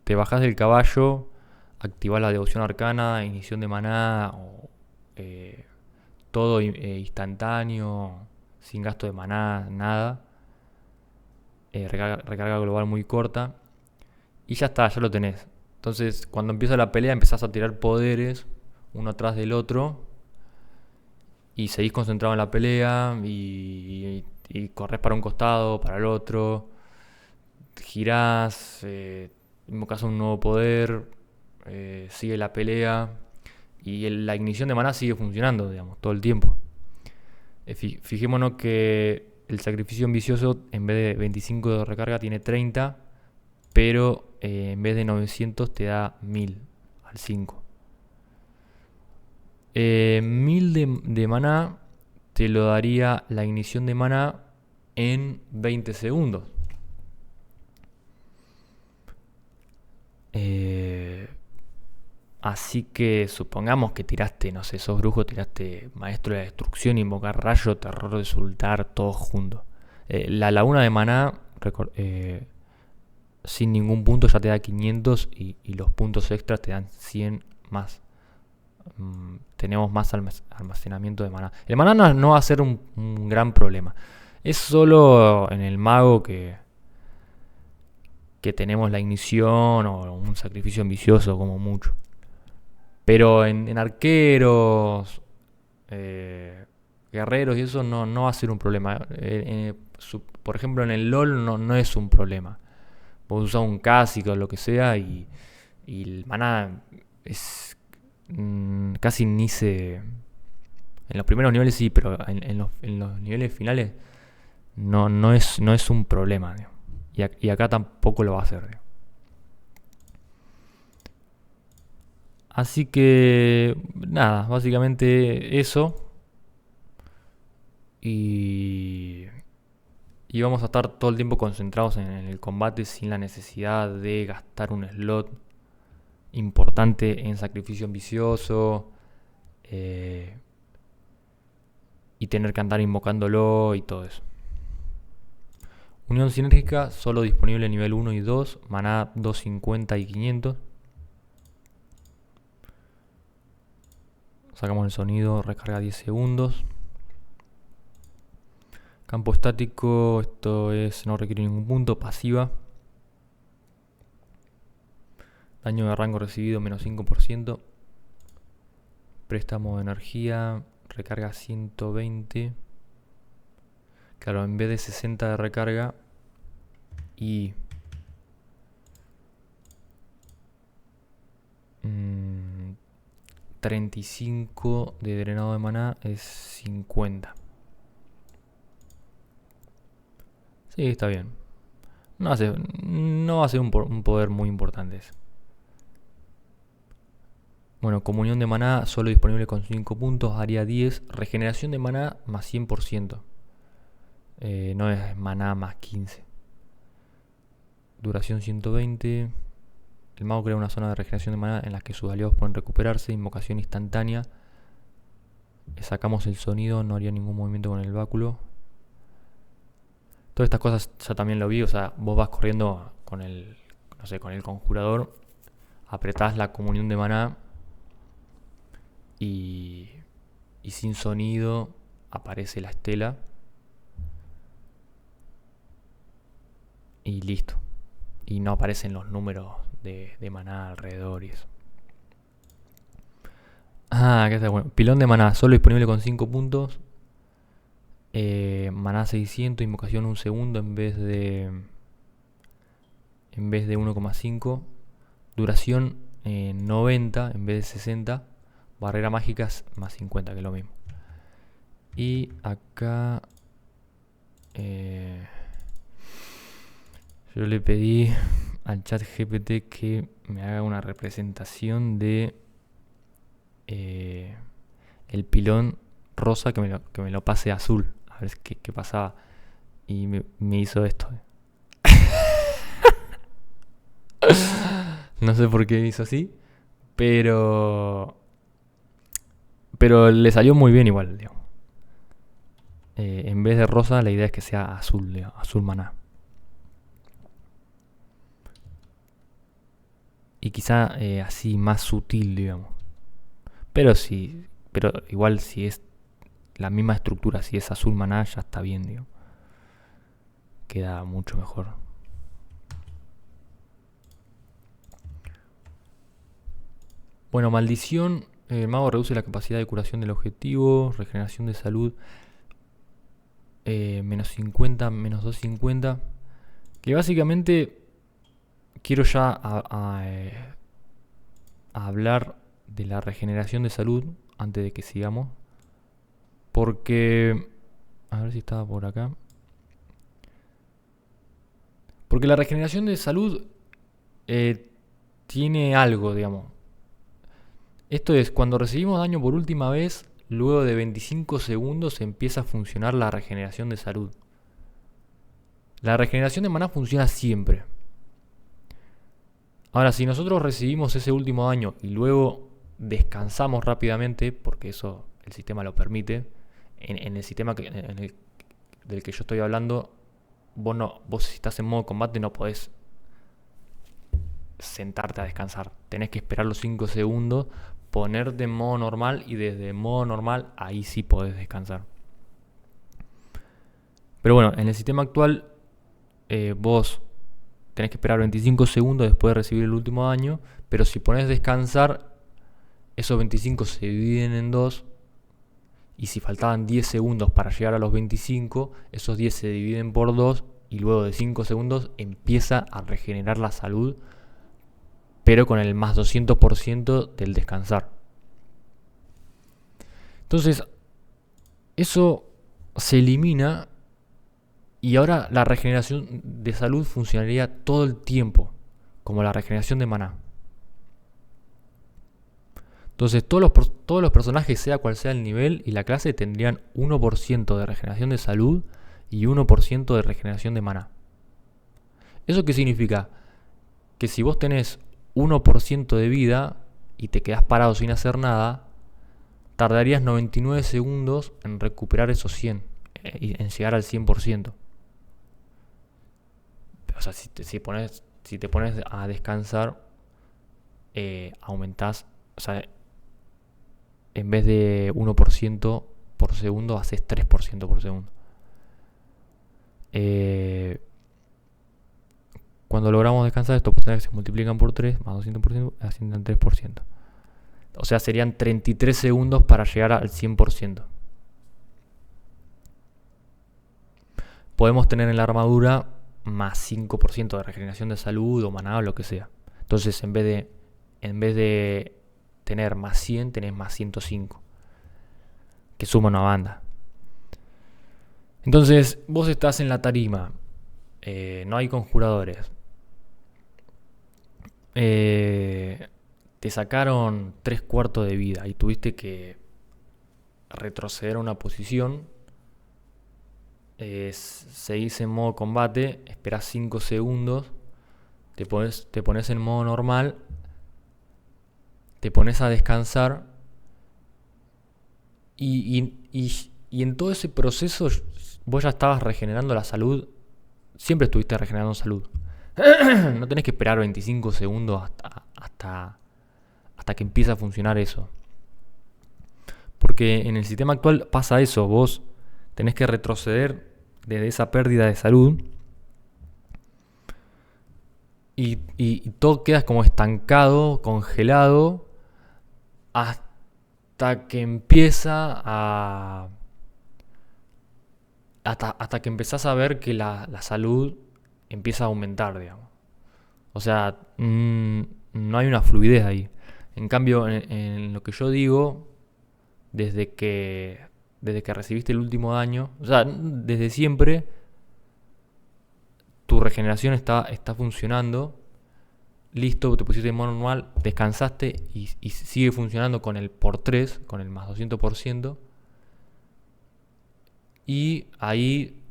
te bajás del caballo, activás la devoción arcana, ignición de maná, todo instantáneo, sin gasto de maná, nada. Recarga global muy corta. y ya está, ya lo tenés. Entonces, cuando empieza la pelea, empezás a tirar poderes uno atrás del otro y seguís concentrado en la pelea y corres para un costado, para el otro, girás, invocás un nuevo poder, sigue la pelea y la ignición de maná sigue funcionando, digamos, todo el tiempo. Fijémonos que el sacrificio ambicioso en vez de 25 de recarga tiene 30, pero en vez de 900 te da 1000 al 5. 1000 de maná te lo daría la ignición de maná en 20 segundos. Así que supongamos que tiraste, no sé, sos brujo, tiraste maestro de la destrucción, invocar rayo, terror de sultar, todos juntos. La laguna de maná, sin ningún punto ya te da 500 y los puntos extras te dan 100 más. Tenemos más almacenamiento de maná. El maná no va a ser un gran problema. Es solo en el mago que tenemos la ignición o un sacrificio ambicioso como mucho. Pero en arqueros, guerreros y eso no va a ser un problema. Por ejemplo, en el LOL no es un problema. Vos usás un Kha'Zix o lo que sea y el maná es casi ni se... En los primeros niveles sí, pero en los niveles finales no es un problema. Y acá tampoco lo va a hacer. Así que nada, básicamente eso. Y vamos a estar todo el tiempo concentrados en el combate sin la necesidad de gastar un slot importante en sacrificio ambicioso y tener que andar invocándolo y todo eso. Unión sinérgica solo disponible nivel 1 y 2, maná 250 y 500. Sacamos el sonido, recarga 10 segundos. Campo estático, esto no requiere ningún punto, pasiva. Daño de rango recibido menos 5%. Préstamo de energía, recarga 120. Claro, en vez de 60 de recarga y 35 de drenado de maná es 50. Sí, está bien. No va a ser un poder muy importante ese. Bueno, comunión de maná solo disponible con 5 puntos, área 10. Regeneración de maná más 100%. No es maná más 15. Duración 120. El mago crea una zona de regeneración de maná en la que sus aliados pueden recuperarse. Invocación instantánea. Sacamos el sonido, no haría ningún movimiento con el báculo. Todas estas cosas ya también lo vi, o sea, vos vas corriendo con el, no sé, con el conjurador, apretás la comunión de maná y sin sonido aparece la estela y listo. Y no aparecen los números de maná alrededor y eso. Acá está bueno. Pilón de maná, solo disponible con 5 puntos. Maná 600, invocación 1 segundo en vez de 1,5. Duración 90 en vez de 60. Barrera mágica más 50, que es lo mismo. Y acá yo le pedí al chat GPT que me haga una representación de el pilón rosa, que me lo pase azul, a ver qué pasaba. Y me hizo esto. No sé por qué hizo así, pero le salió muy bien igual, digamos. En vez de rosa, la idea es que sea azul, digamos, azul maná. Y quizá así más sutil, digamos. Pero igual si es la misma estructura, si es azul maná, ya está bien, digamos. Queda mucho mejor. Bueno, maldición. El mago reduce la capacidad de curación del objetivo. Regeneración de salud. Menos 50, menos 250. Que básicamente quiero ya a hablar de la regeneración de salud antes de que sigamos. Porque... A ver si estaba por acá. Porque la regeneración de salud tiene algo, digamos. Esto es, cuando recibimos daño por última vez, luego de 25 segundos empieza a funcionar la regeneración de salud. La regeneración de maná funciona siempre. Ahora, si nosotros recibimos ese último daño y luego descansamos rápidamente, porque eso el sistema lo permite, en el sistema del que yo estoy hablando, vos si estás en modo combate no podés sentarte a descansar. Tenés que esperar los 5 segundos, ponerte en modo normal y desde modo normal ahí sí podés descansar. Pero bueno, en el sistema actual vos tenés que esperar 25 segundos después de recibir el último daño, pero si pones descansar, esos 25 se dividen en dos, y si faltaban 10 segundos para llegar a los 25, esos 10 se dividen por 2 y luego de 5 segundos empieza a regenerar la salud, pero con el más 200% del descansar. Entonces, eso se elimina y ahora la regeneración de salud funcionaría todo el tiempo, como la regeneración de maná. Entonces todos los personajes, sea cual sea el nivel y la clase, tendrían 1% de regeneración de salud y 1% de regeneración de maná. ¿Eso qué significa? Que si vos tenés 1% de vida y te quedás parado sin hacer nada, tardarías 99 segundos en recuperar esos 100, en llegar al 100%. O sea, si te pones a descansar, aumentás, o sea, en vez de 1% por segundo, haces 3% por segundo. Cuando logramos descansar, estos porcentajes se multiplican por 3, más 200%, ascienden al 3%. O sea, serían 33 segundos para llegar al 100%. Podemos tener en la armadura más 5% de regeneración de salud o maná o lo que sea. Entonces, en vez de tener más 100, tenés más 105, que suma una banda. Entonces, vos estás en la tarima, no hay conjuradores, te sacaron 3/4 de vida y tuviste que retroceder a una posición. Seguís en modo combate, esperás 5 segundos, te pones en modo normal, te pones a descansar y en todo ese proceso vos ya estabas regenerando la salud. Siempre estuviste regenerando salud. No tenés que esperar 25 segundos hasta que empiece a funcionar eso. Porque en el sistema actual pasa eso. Vos tenés que retroceder desde esa pérdida de salud y todo queda como estancado, congelado, hasta que empieza a... Hasta que empezás a ver que la salud empieza a aumentar, digamos. O sea, no hay una fluidez ahí. En cambio, en lo que yo digo, desde que recibiste el último daño, o sea, desde siempre, tu regeneración está funcionando. Listo, te pusiste en modo normal, descansaste y sigue funcionando con el por 3, con el más 200%. Y ahí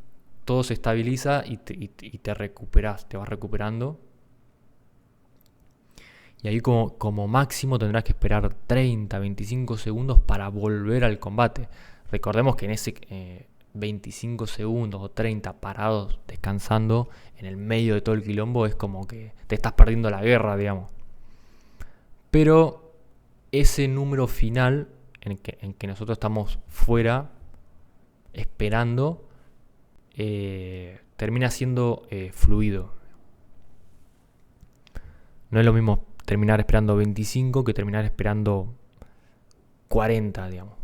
todo se estabiliza y te recuperas, te vas recuperando. Y ahí como máximo tendrás que esperar 30, 25 segundos para volver al combate. Recordemos que en ese 25 segundos o 30 parados descansando en el medio de todo el quilombo es como que te estás perdiendo la guerra, digamos. Pero ese número final en que nosotros estamos fuera esperando termina siendo fluido. No es lo mismo terminar esperando 25 que terminar esperando 40, digamos.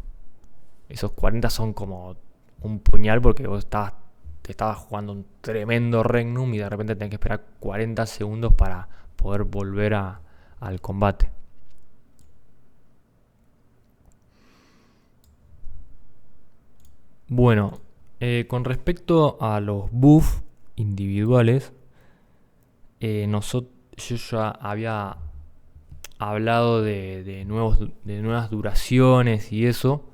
Esos 40 son como un puñal porque vos te estabas jugando un tremendo Regnum y de repente tenés que esperar 40 segundos para poder volver al combate. Bueno, con respecto a los buffs individuales, yo ya había hablado de nuevas duraciones y eso.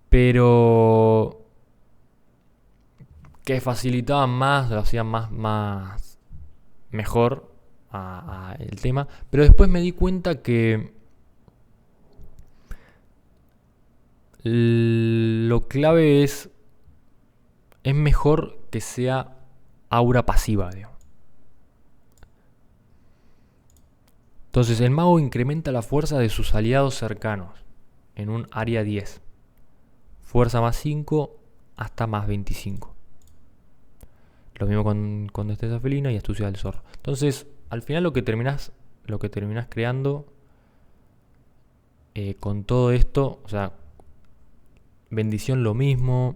Pero que facilitaban más, lo hacían más mejor a el tema. Pero después me di cuenta que lo clave es mejor que sea aura pasiva, digamos. Entonces el mago incrementa la fuerza de sus aliados cercanos en un área 10. Fuerza más 5 hasta más 25. Lo mismo con destreza felina y astucia del zorro. Entonces, al final lo que terminás creando con todo esto, o sea, bendición lo mismo,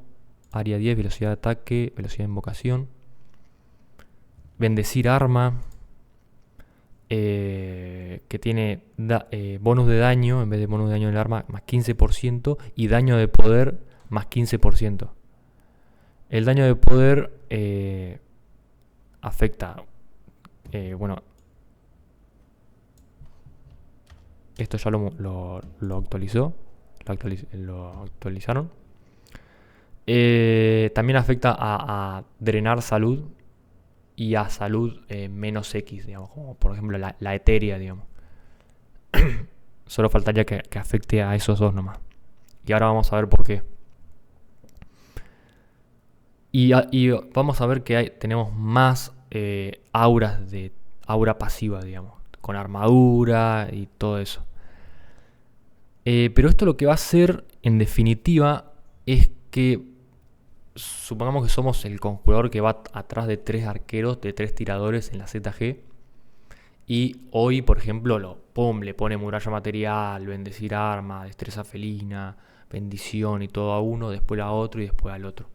área 10, velocidad de ataque, velocidad de invocación, bendecir arma, que tiene bonus de daño, en vez de bonus de daño del arma, más 15%, y daño de poder, más 15%. El daño de poder afecta, bueno, esto ya lo actualizaron. También afecta a drenar salud y a salud menos X, digamos, como por ejemplo la etérea, digamos. Solo faltaría que afecte a esos dos nomás. Y ahora vamos a ver por qué. Y vamos a ver que tenemos más auras de aura pasiva, digamos, con armadura y todo eso. Pero esto lo que va a hacer, en definitiva, es que supongamos que somos el conjurador que va atrás de 3 arqueros, de 3 tiradores en la ZG. Y hoy, por ejemplo, le pone muralla material, bendecir arma, destreza felina, bendición y todo a uno, después a otro y después al otro.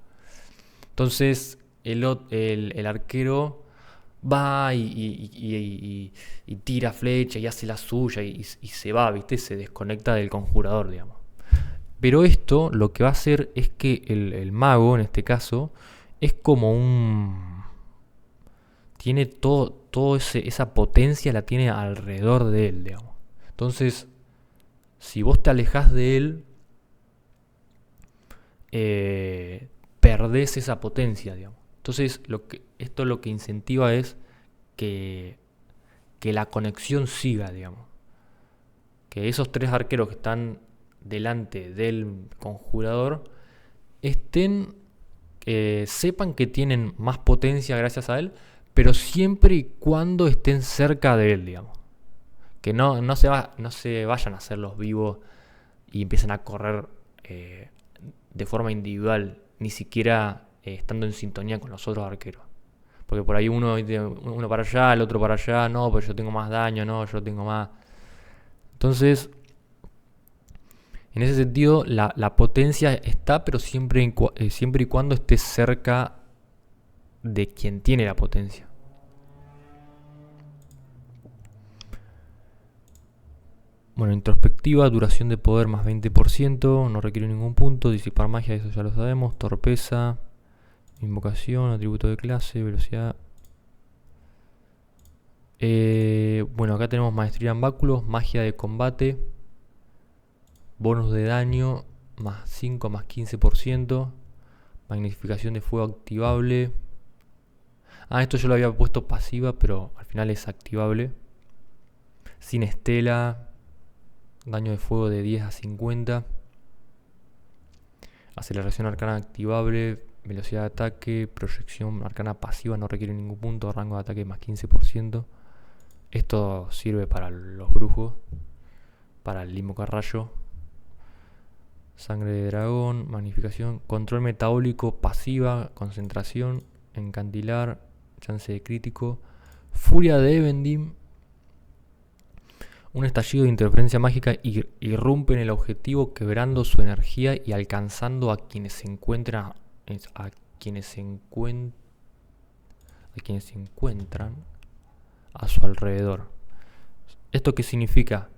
Entonces el arquero va y tira flecha y hace la suya y se va, ¿viste? Se desconecta del conjurador, digamos. Pero esto lo que va a hacer es que el mago, en este caso, es como tiene todo esa potencia la tiene alrededor de él, digamos. Entonces, si vos te alejás de él, perdés esa potencia, digamos. Entonces, esto lo que incentiva es que la conexión siga, digamos. Que esos 3 arqueros que están delante del conjurador sepan que tienen más potencia gracias a él, pero siempre y cuando estén cerca de él, digamos. Que no se vayan a hacer los vivos y empiecen a correr de forma individual, ni siquiera estando en sintonía con los otros arqueros. Porque por ahí uno para allá, el otro para allá, no, pero yo tengo más daño, no, yo tengo más. Entonces, en ese sentido, la potencia está, pero siempre y cuando esté cerca de quien tiene la potencia. Bueno, introspectiva, duración de poder más 20%, no requiere ningún punto, disipar magia, eso ya lo sabemos, torpeza, invocación, atributo de clase, velocidad. Bueno, acá tenemos maestría en báculos, magia de combate, bonus de daño, más 5, más 15%, magnificación de fuego activable. Esto yo lo había puesto pasiva, pero al final es activable. Sin estela, daño de fuego de 10 a 50. Aceleración arcana activable, velocidad de ataque, proyección arcana pasiva, no requiere ningún punto, rango de ataque más 15%. Esto sirve para los brujos, para el invocar rayo. Sangre de dragón, magnificación, control metabólico pasiva, concentración, encandilar, chance de crítico. Furia de Evendim. Un estallido de interferencia mágica irrumpe en el objetivo, quebrando su energía y alcanzando a quienes se encuentran a su alrededor. ¿Esto qué significa?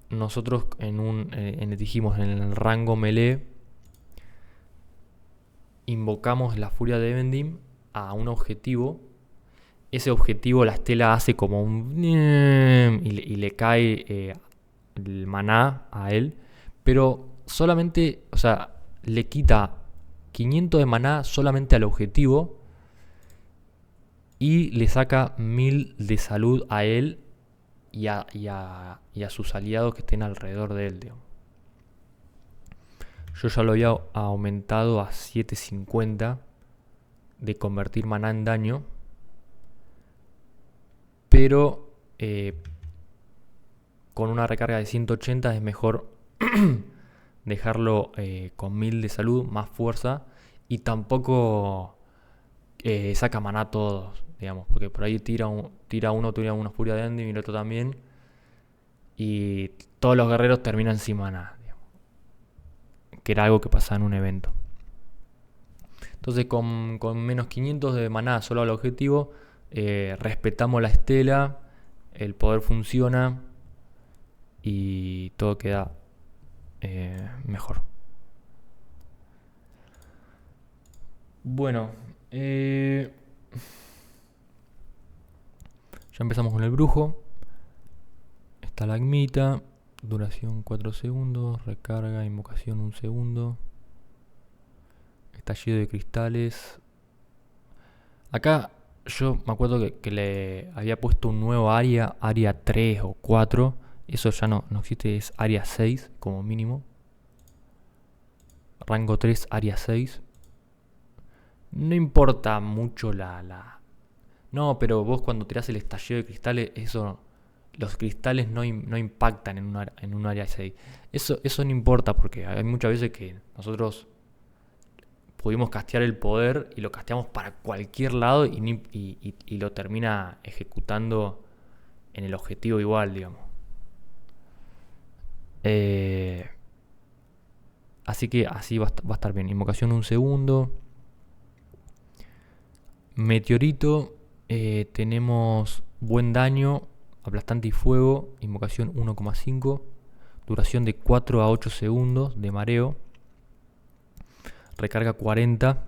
Nosotros dijimos en el rango melee invocamos la furia de Evendim a un objetivo. Ese objetivo la estela hace como un y le cae el maná a él, pero solamente, o sea, le quita 500 de maná solamente al objetivo y le saca 1000 de salud a él y a sus aliados que estén alrededor de él, digamos. Yo ya lo había aumentado a 750 de convertir maná en daño, pero con una recarga de 180 es mejor dejarlo con 1000 de salud, más fuerza, y tampoco saca maná todos, digamos, porque por ahí tira una furia de Evendim y el otro también, y todos los guerreros terminan sin maná, digamos, que era algo que pasaba en un evento. Entonces con menos 500 de maná solo al objetivo, respetamos la estela, el poder funciona y todo queda mejor. Bueno, ya empezamos con el brujo. Estalagmita, duración 4 segundos, recarga, invocación 1 segundo. Estallido de cristales. Acá yo me acuerdo que le había puesto un nuevo área 3 o 4. Eso ya no existe, es área 6 como mínimo. Rango 3, área 6. No importa mucho No, pero vos cuando tirás el estallido de cristales, los cristales no impactan en un área 6. Eso no importa porque hay muchas veces que nosotros pudimos castear el poder y lo casteamos para cualquier lado y lo termina ejecutando en el objetivo igual, digamos. Así que así va a estar bien. Invocación 1 segundo. Meteorito. Tenemos buen daño, aplastante y fuego. Invocación 1,5. Duración de 4 a 8 segundos de mareo. Recarga 40.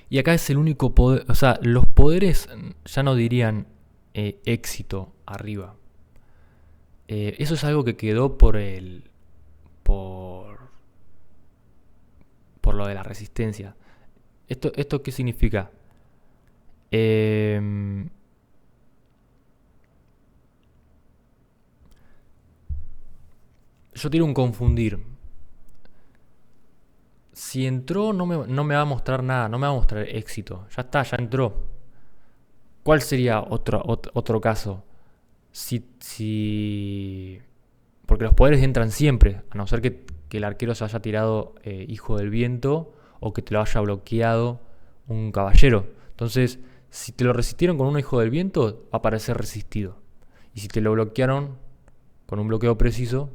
Y acá es el único poder. O sea, los poderes ya no dirían éxito arriba. Eso es algo que quedó por lo de la resistencia. ¿Esto qué significa? Yo tiro un confundir. Si entró, no me va a mostrar nada, no me va a mostrar éxito. Ya está, ya entró. ¿Cuál sería otro caso? Porque los poderes entran siempre, a no ser que el arquero se haya tirado Hijo del Viento o que te lo haya bloqueado un caballero. Entonces, si te lo resistieron con un Hijo del Viento, va a aparecer resistido. Y si te lo bloquearon con un bloqueo preciso,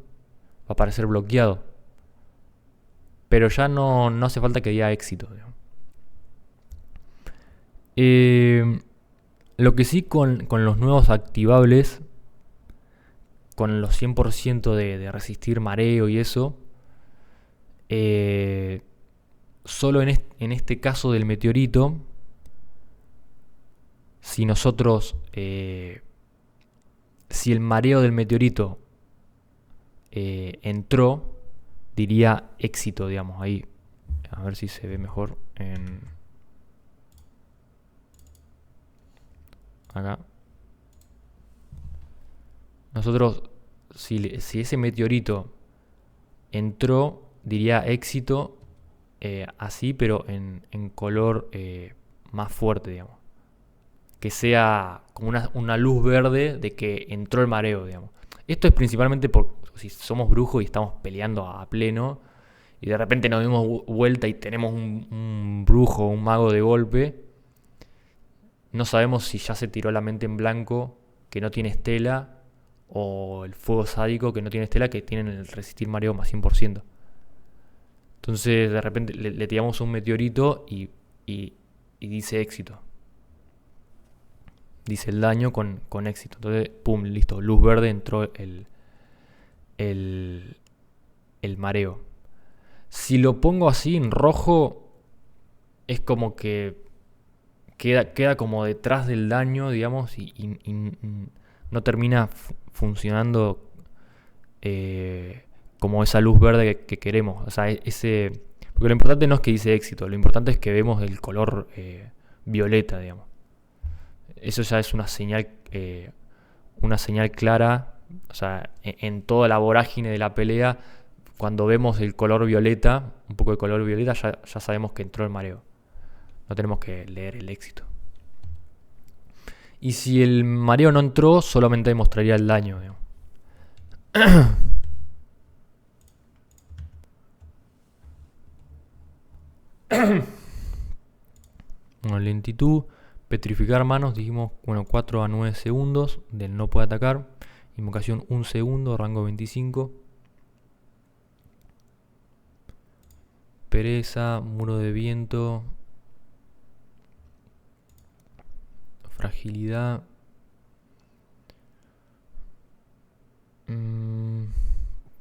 va a aparecer bloqueado. Pero ya no hace falta que diga éxito. Lo que sí con los nuevos activables, con los 100% de resistir mareo y eso, solo en este caso del meteorito, si nosotros, si el mareo del meteorito entró, diría éxito, digamos, ahí. A ver si se ve mejor acá. Nosotros, si ese meteorito entró, diría éxito así, pero en color más fuerte, digamos. Que sea como una luz verde de que entró el mareo, digamos. Esto es principalmente por si somos brujos y estamos peleando a pleno y de repente nos dimos vuelta y tenemos un brujo, un mago de golpe, no sabemos si ya se tiró la mente en blanco que no tiene estela o el fuego sádico que no tiene estela que tienen el resistir mareo más 100%. Entonces de repente le tiramos un meteorito y dice éxito. Dice el daño con éxito. Entonces, pum, listo, luz verde, entró el mareo. Si lo pongo así en rojo, es como que queda como detrás del daño, digamos, y no termina funcionando como esa luz verde que queremos. O sea, porque lo importante no es que dice éxito, lo importante es que vemos el color violeta, digamos. Eso ya es una señal clara. O sea, en toda la vorágine de la pelea, cuando vemos el color violeta, un poco de color violeta, ya sabemos que entró el mareo. No tenemos que leer el éxito. Y si el mareo no entró, solamente mostraría el daño, digamos. Bueno, lentitud, petrificar manos, dijimos, 4 a 9 segundos, del no puede atacar. Invocación 1 segundo, rango 25. Pereza, muro de viento. Fragilidad.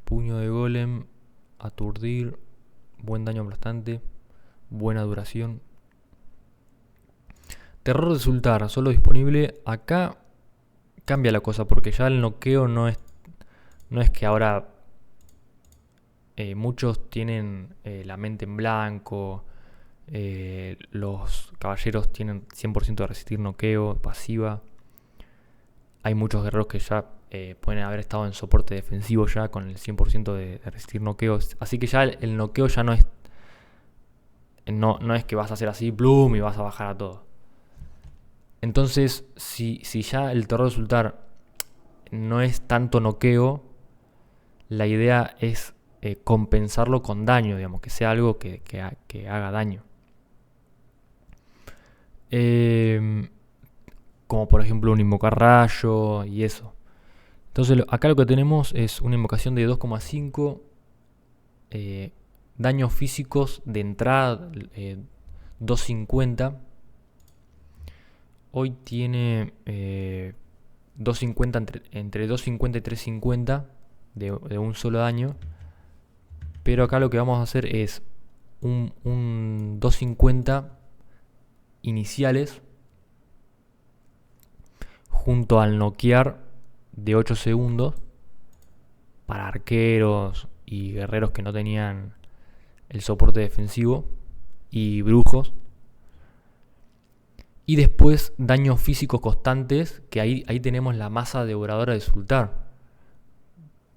Puño de golem. Aturdir. Buen daño aplastante. Buena duración. Terror de sultar, solo disponible. Acá cambia la cosa porque ya el noqueo no es que ahora muchos tienen la mente en blanco. Los caballeros tienen 100% de resistir noqueo, pasiva. Hay muchos guerreros que ya pueden haber estado en soporte defensivo ya con el 100% de resistir noqueos. Así que ya el noqueo ya no es que vas a hacer así, bloom, y vas a bajar a todo. Entonces, si ya el terror de sultar no es tanto noqueo, la idea es compensarlo con daño, digamos, que sea algo que haga daño. Como por ejemplo un invocar rayo y eso. Entonces acá lo que tenemos es una invocación de 2,5 daños físicos de entrada 250. Hoy tiene 250 entre 250 y 350 de un solo daño. Pero acá lo que vamos a hacer es un 250 iniciales junto al noquear de 8 segundos para arqueros y guerreros que no tenían el soporte defensivo y brujos. Y después daños físicos constantes, que ahí tenemos la masa devoradora de sultar,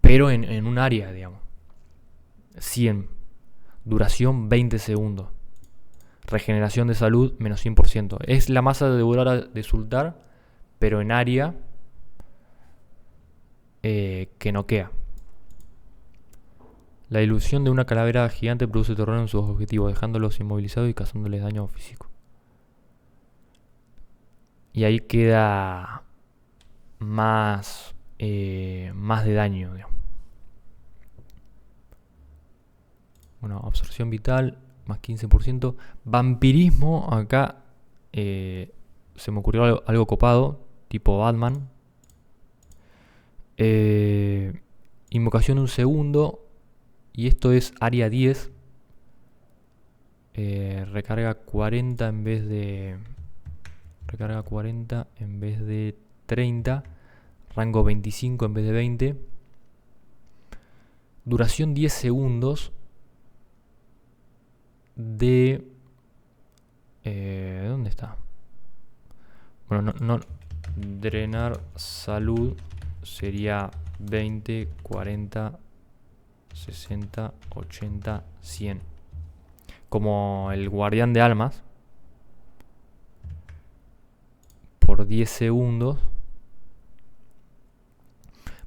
pero en un área, digamos. 100. Duración 20 segundos. Regeneración de salud menos 100%. Es la masa devoradora de sultar, pero en área que noquea. La ilusión de una calavera gigante produce terror en sus objetivos, dejándolos inmovilizados y causándoles daño físico. Y ahí queda más de daño, digamos. Bueno, absorción vital, más 15%. Vampirismo, acá se me ocurrió algo copado, tipo Batman. Invocación 1 segundo. Y esto es área 10. Recarga 40 en vez de... Recarga 40 en vez de 30. Rango 25 en vez de 20. Duración 10 segundos. De... ¿dónde está? Bueno, no. Drenar salud sería 20, 40, 60, 80, 100. Como el guardián de almas. Por 10 segundos.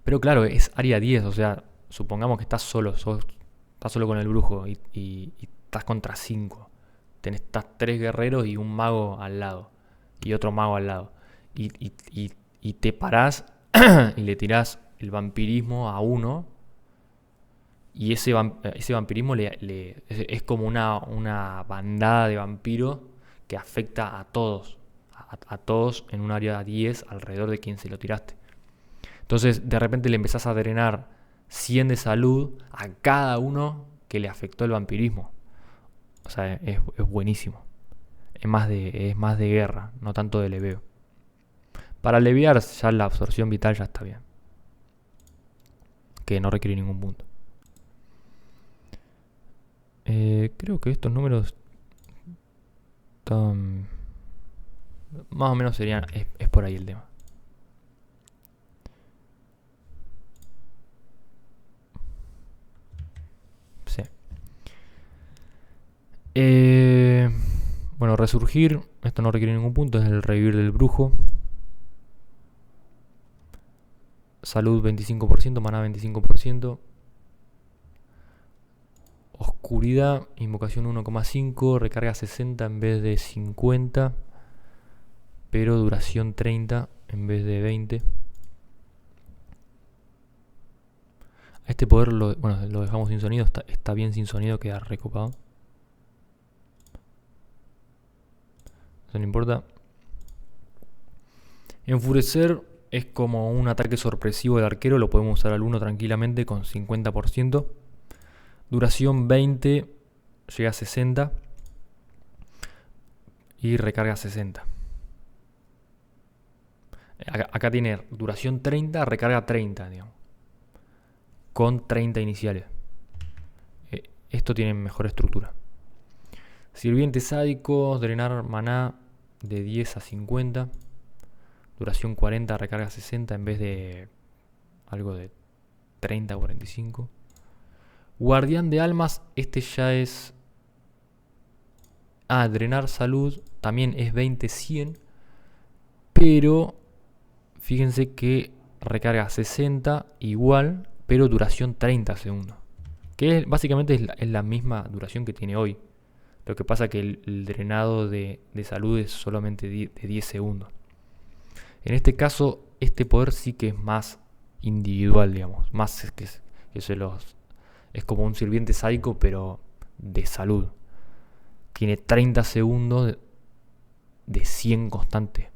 Pero claro, es área 10, o sea, supongamos que estás solo, sos Estás solo con el brujo y estás contra 5. Estás 3 guerreros y un mago al lado. Y otro mago al lado. Y te parás y le tirás el vampirismo a uno. Y ese vampirismo es como una bandada de vampiros que afecta a todos. A todos en un área 10 alrededor de quien se lo tiraste. Entonces de repente le empezás a drenar 100 de salud a cada uno que le afectó el vampirismo. O sea, es buenísimo. Es más de guerra, no tanto de leveo. Para leviar ya la absorción vital ya está bien. Que no requiere ningún punto. Creo que estos números están... Más o menos serían... Es por ahí el tema. Sí. Bueno, resurgir. Esto no requiere ningún punto. Es el revivir del brujo. Salud 25%, maná 25%. Oscuridad, invocación 1,5, recarga 60 en vez de 50, pero duración 30 en vez de 20. A este poder lo dejamos sin sonido, está bien sin sonido, queda recopado. Eso no importa. Enfurecer es como un ataque sorpresivo del arquero, lo podemos usar al 1 tranquilamente con 50%. Duración 20, llega a 60 y recarga 60. Acá tiene duración 30, recarga 30, digamos, con 30 iniciales. Esto tiene mejor estructura. Sirvientes sádicos, drenar maná de 10 a 50. Duración 40, recarga 60 en vez de algo de 30 a 45. Guardián de almas, este ya es... drenar salud también es 20-100. Pero fíjense que recarga 60 igual, pero duración 30 segundos. Que básicamente es la misma duración que tiene hoy. Lo que pasa que el drenado de salud es solamente de 10 segundos. En este caso, este poder sí que es más individual, digamos. Más que es como un sirviente sádico, pero de salud. Tiene 30 segundos de 100 constante.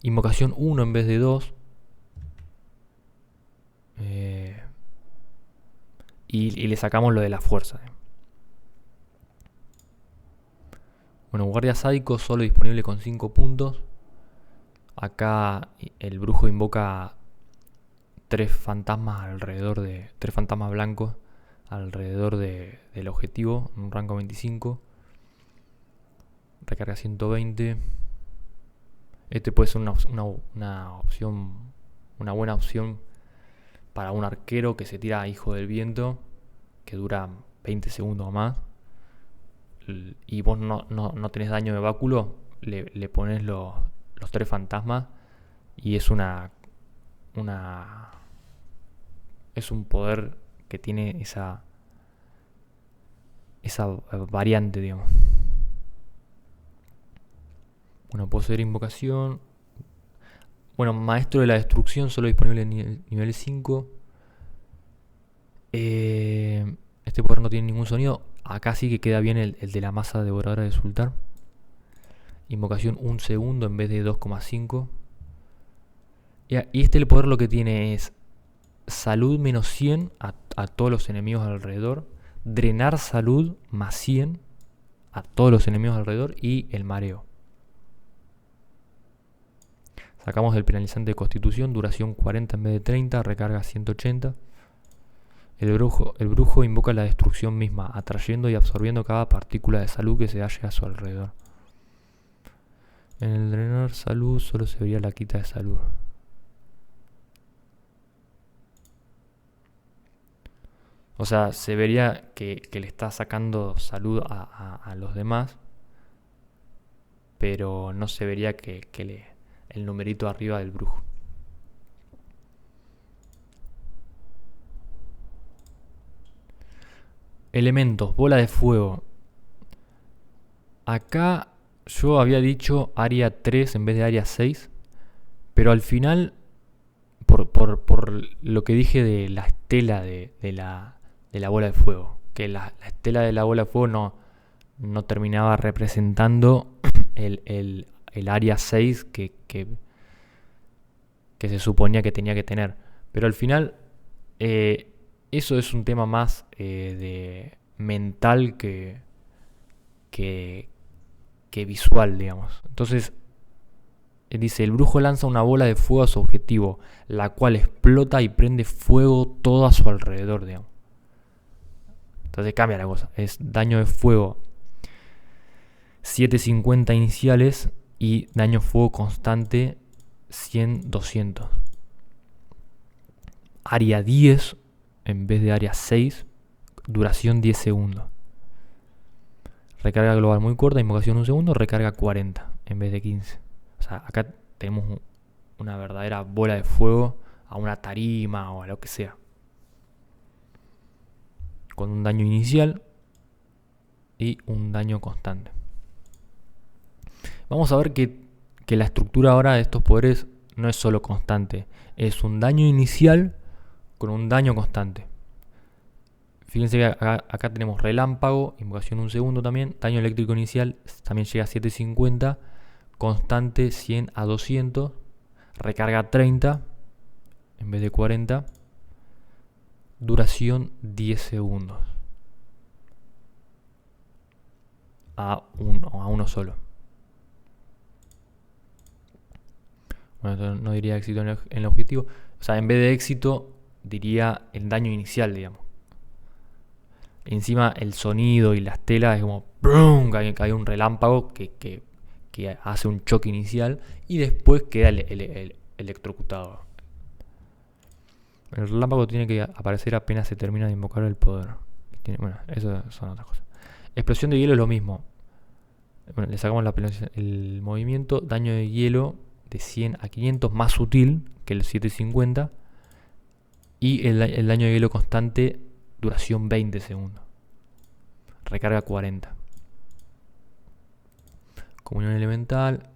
Invocación 1 en vez de 2. Y le sacamos lo de la fuerza. Bueno, guardia sádico solo disponible con 5 puntos. Acá el brujo invoca 3 fantasmas alrededor de... 3 fantasmas blancos alrededor del objetivo, en un rango 25. Recarga 120. Este puede ser una opción, una buena opción para un arquero que se tira a Hijo del Viento, que dura 20 segundos o más, y vos no tenés daño de báculo, le pones los 3 fantasmas y es es un poder que tiene esa variante, digamos. Bueno, poseer invocación. Bueno, maestro de la destrucción, solo disponible en nivel 5. Este poder no tiene ningún sonido. Acá sí que queda bien el de la masa devoradora de Sultar. Invocación 1 segundo en vez de 2,5. Y este el poder lo que tiene es salud menos 100 a todos los enemigos alrededor. Drenar salud más 100 a todos los enemigos alrededor. Y el mareo. Sacamos el penalizante de constitución, duración 40 en vez de 30, recarga 180. El brujo invoca la destrucción misma, atrayendo y absorbiendo cada partícula de salud que se halle a su alrededor. En el drenar salud solo se vería la quita de salud. O sea, se vería que le está sacando salud a los demás, pero no se vería el numerito arriba del brujo. Elementos, bola de fuego. Acá yo había dicho área 3 en vez de área 6. Pero al final, por lo que dije de la estela de la bola de fuego, que la estela de la bola de fuego no terminaba representando el área 6 que se suponía que tenía que tener. Pero al final, eso es un tema más de mental que, que visual, digamos. Entonces, dice, el brujo lanza una bola de fuego a su objetivo, la cual explota y prende fuego todo a su alrededor, digamos. Entonces cambia la cosa. Es daño de fuego 750 iniciales y daño de fuego constante 100, 200. Área 10 en vez de área 6, duración 10 segundos. Recarga global muy corta, invocación 1 segundo, recarga 40 en vez de 15. O sea, acá tenemos una verdadera bola de fuego a una tarima o a lo que sea. Con un daño inicial y un daño constante. Vamos a ver que la estructura ahora de estos poderes no es solo constante. Es un daño inicial con un daño constante. Fíjense que acá tenemos relámpago, invocación 1 segundo también. Daño eléctrico inicial también llega a 750. Constante 100 a 200, recarga 30 en vez de 40, duración 10 segundos a uno solo. Bueno, no diría éxito en el objetivo, o sea, en vez de éxito diría el daño inicial, digamos. Encima el sonido y las telas es como ¡brum! Cae un relámpago que hace un choque inicial y después queda el electrocutado. El relámpago tiene que aparecer apenas se termina de invocar el poder. Bueno, eso son otras cosas. Explosión de hielo es lo mismo. Bueno, le sacamos el movimiento. Daño de hielo de 100 a 500, más sutil que el 750. Y el daño de hielo constante, duración 20 segundos. Recarga 40. Comunión elemental,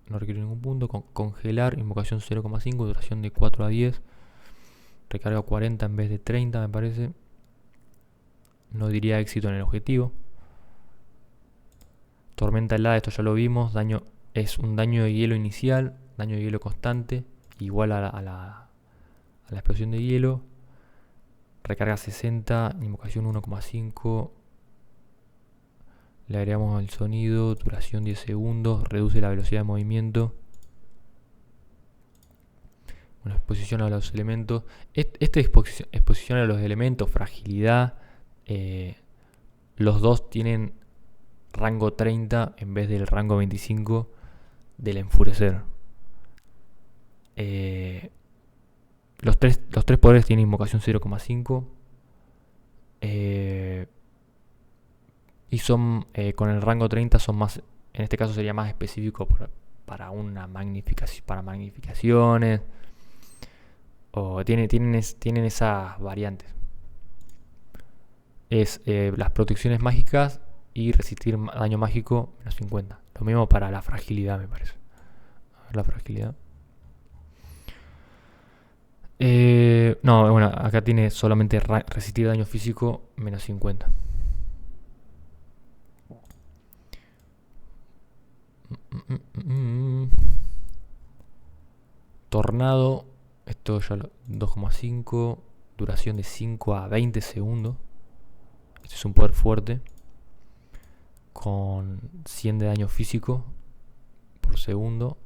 no requiere ningún punto. Congelar, invocación 0,5, duración de 4 a 10. Recarga 40 en vez de 30, me parece. No diría éxito en el objetivo. Tormenta helada, esto ya lo vimos. Es un daño de hielo inicial, daño de hielo constante, igual a la explosión de hielo. Recarga 60, invocación 1,5. Le agregamos el sonido, duración 10 segundos, reduce la velocidad de movimiento. Bueno, exposición a los elementos. Esta exposición a los elementos, fragilidad, los dos tienen rango 30 en vez del rango 25 del enfurecer. Los tres poderes tienen invocación 0,5. Y son con el rango 30 son más, en este caso sería más específico para magnificaciones, o tienen esas variantes. Es las protecciones mágicas y resistir daño mágico menos 50. Lo mismo para la fragilidad, me parece. A ver la fragilidad. No, bueno, acá tiene solamente resistir daño físico menos 50. Tornado, esto ya 2,5, duración de 5 a 20 segundos. Este es un poder fuerte con 100 de daño físico por segundo.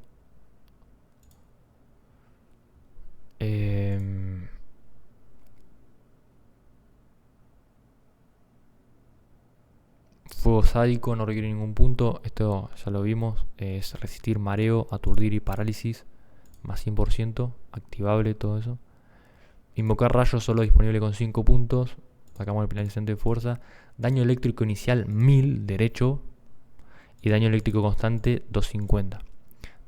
Fuego sádico, no requiere ningún punto. Esto ya lo vimos. Es resistir mareo, aturdir y parálisis. Más 100%. Activable todo eso. Invocar rayos solo disponible con 5 puntos. Sacamos el penalizante de fuerza. Daño eléctrico inicial 1000 derecho. Y daño eléctrico constante 250.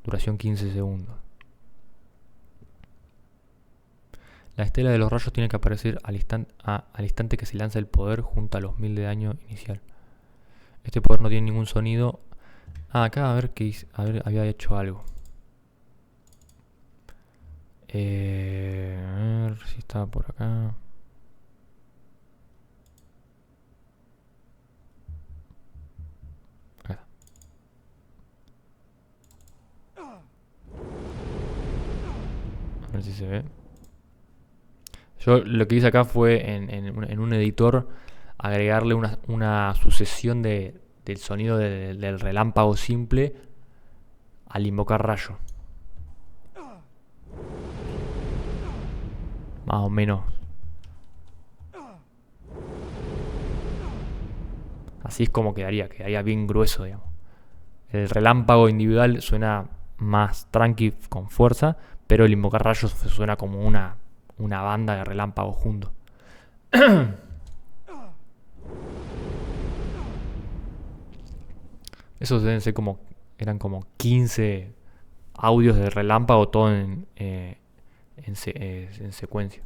Duración 15 segundos. La estela de los rayos tiene que aparecer al instante que se lanza el poder junto a los 1000 de daño inicial. Este poder no tiene ningún sonido. Acá a ver qué hice. A ver, había hecho algo. A ver si estaba por acá. Acá. A ver si se ve. Yo lo que hice acá fue en un editor agregarle una sucesión del sonido del relámpago simple al invocar rayo. Más o menos. Así es como quedaría bien grueso, digamos. El relámpago individual suena más tranqui, con fuerza, pero el invocar rayos suena como una banda de relámpagos juntos. Esos deben ser eran como 15 audios de relámpago, todo en secuencia.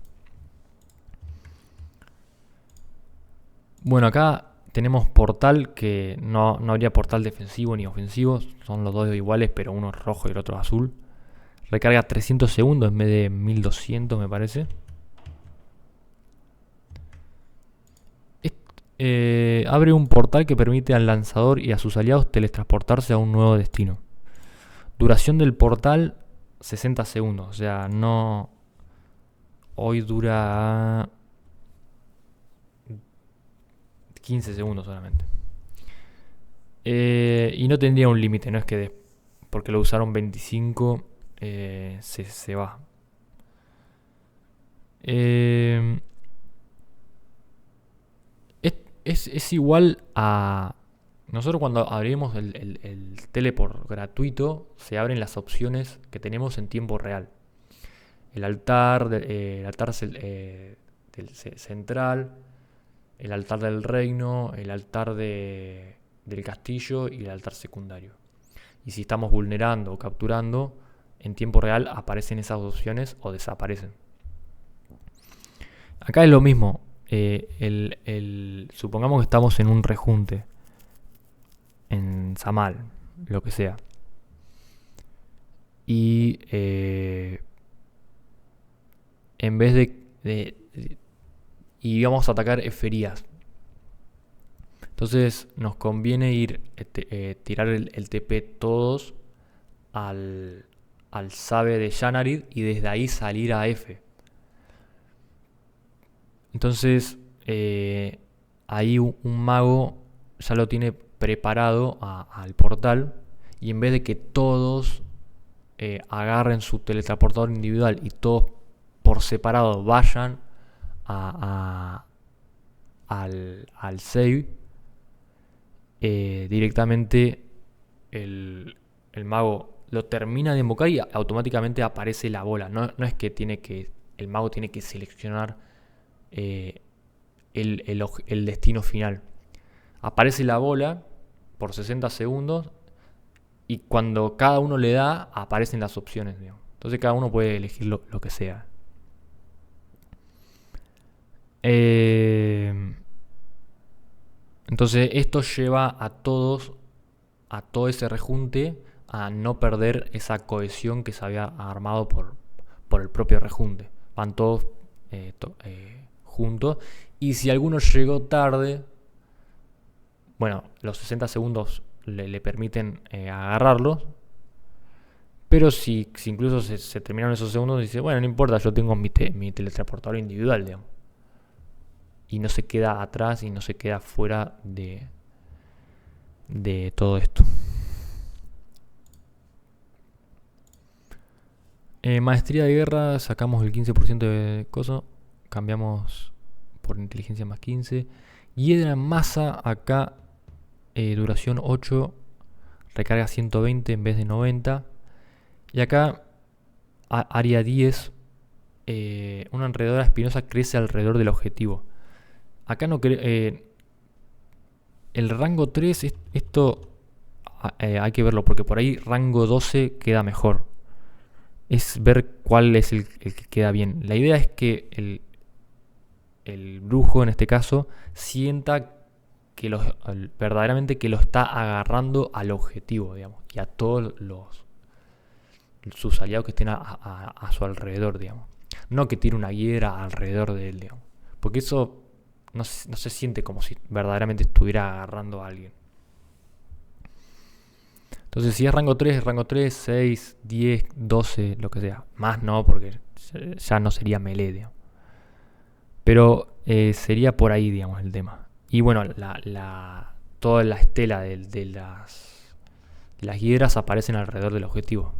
Bueno, acá tenemos portal, que no habría portal defensivo ni ofensivo, son los dos iguales, pero uno es rojo y el otro es azul. Recarga 300 segundos en vez de 1200, me parece. Abre un portal que permite al lanzador y a sus aliados teletransportarse a un nuevo destino. Duración del portal 60 segundos, o sea, no... Hoy dura 15 segundos solamente. Y no tendría un límite, no es que porque lo usaron 25 se va. Es igual a... Nosotros cuando abrimos el teleport gratuito, se abren las opciones que tenemos en tiempo real. El altar central, el altar del reino, el altar del castillo y el altar secundario. Y si estamos vulnerando o capturando, en tiempo real aparecen esas opciones o desaparecen. Acá es lo mismo. Supongamos que estamos en un rejunte, en Zamal, lo que sea. Y en vez y vamos a atacar Eferías. Entonces nos conviene ir tirar el TP todos al Sabe de Yanarid y desde ahí salir a F. Entonces ahí un mago ya lo tiene preparado al portal, y en vez de que todos agarren su teletransportador individual y todos por separado vayan al save, directamente el mago lo termina de invocar y automáticamente aparece la bola. No es que el mago tiene que seleccionar el destino final. Aparece la bola por 60 segundos y cuando cada uno le da, aparecen las opciones, digamos. Entonces cada uno puede elegir lo que sea. Entonces esto lleva a todo ese rejunte a no perder esa cohesión que se había armado por el propio rejunte. Van todos juntos. Y si alguno llegó tarde, bueno, los 60 segundos le permiten agarrarlos. Pero si incluso se terminaron esos segundos, dice, bueno, no importa, yo tengo mi teletransportador individual, digamos. Y no se queda atrás y no se queda fuera de todo esto. Maestría de guerra, sacamos el 15% de coso, cambiamos por inteligencia más 15. Hiedra en masa, acá duración 8, recarga 120 en vez de 90. Y acá área 10, una enredadora espinosa crece alrededor del objetivo. Acá no el rango 3, esto hay que verlo, porque por ahí rango 12 queda mejor. es ver cuál es el que queda bien. La idea es que el brujo, en este caso, sienta que verdaderamente que lo está agarrando al objetivo, digamos, y a todos sus aliados que estén a su alrededor, digamos. No que tire una hiedra alrededor de él, digamos. Porque eso no se siente como si verdaderamente estuviera agarrando a alguien. Entonces, si es rango 3, 6, 10, 12, lo que sea. Más no, porque ya no sería melee, digamos. Pero sería por ahí, digamos, el tema. Y bueno, toda la estela de las hiedras aparecen alrededor del objetivo.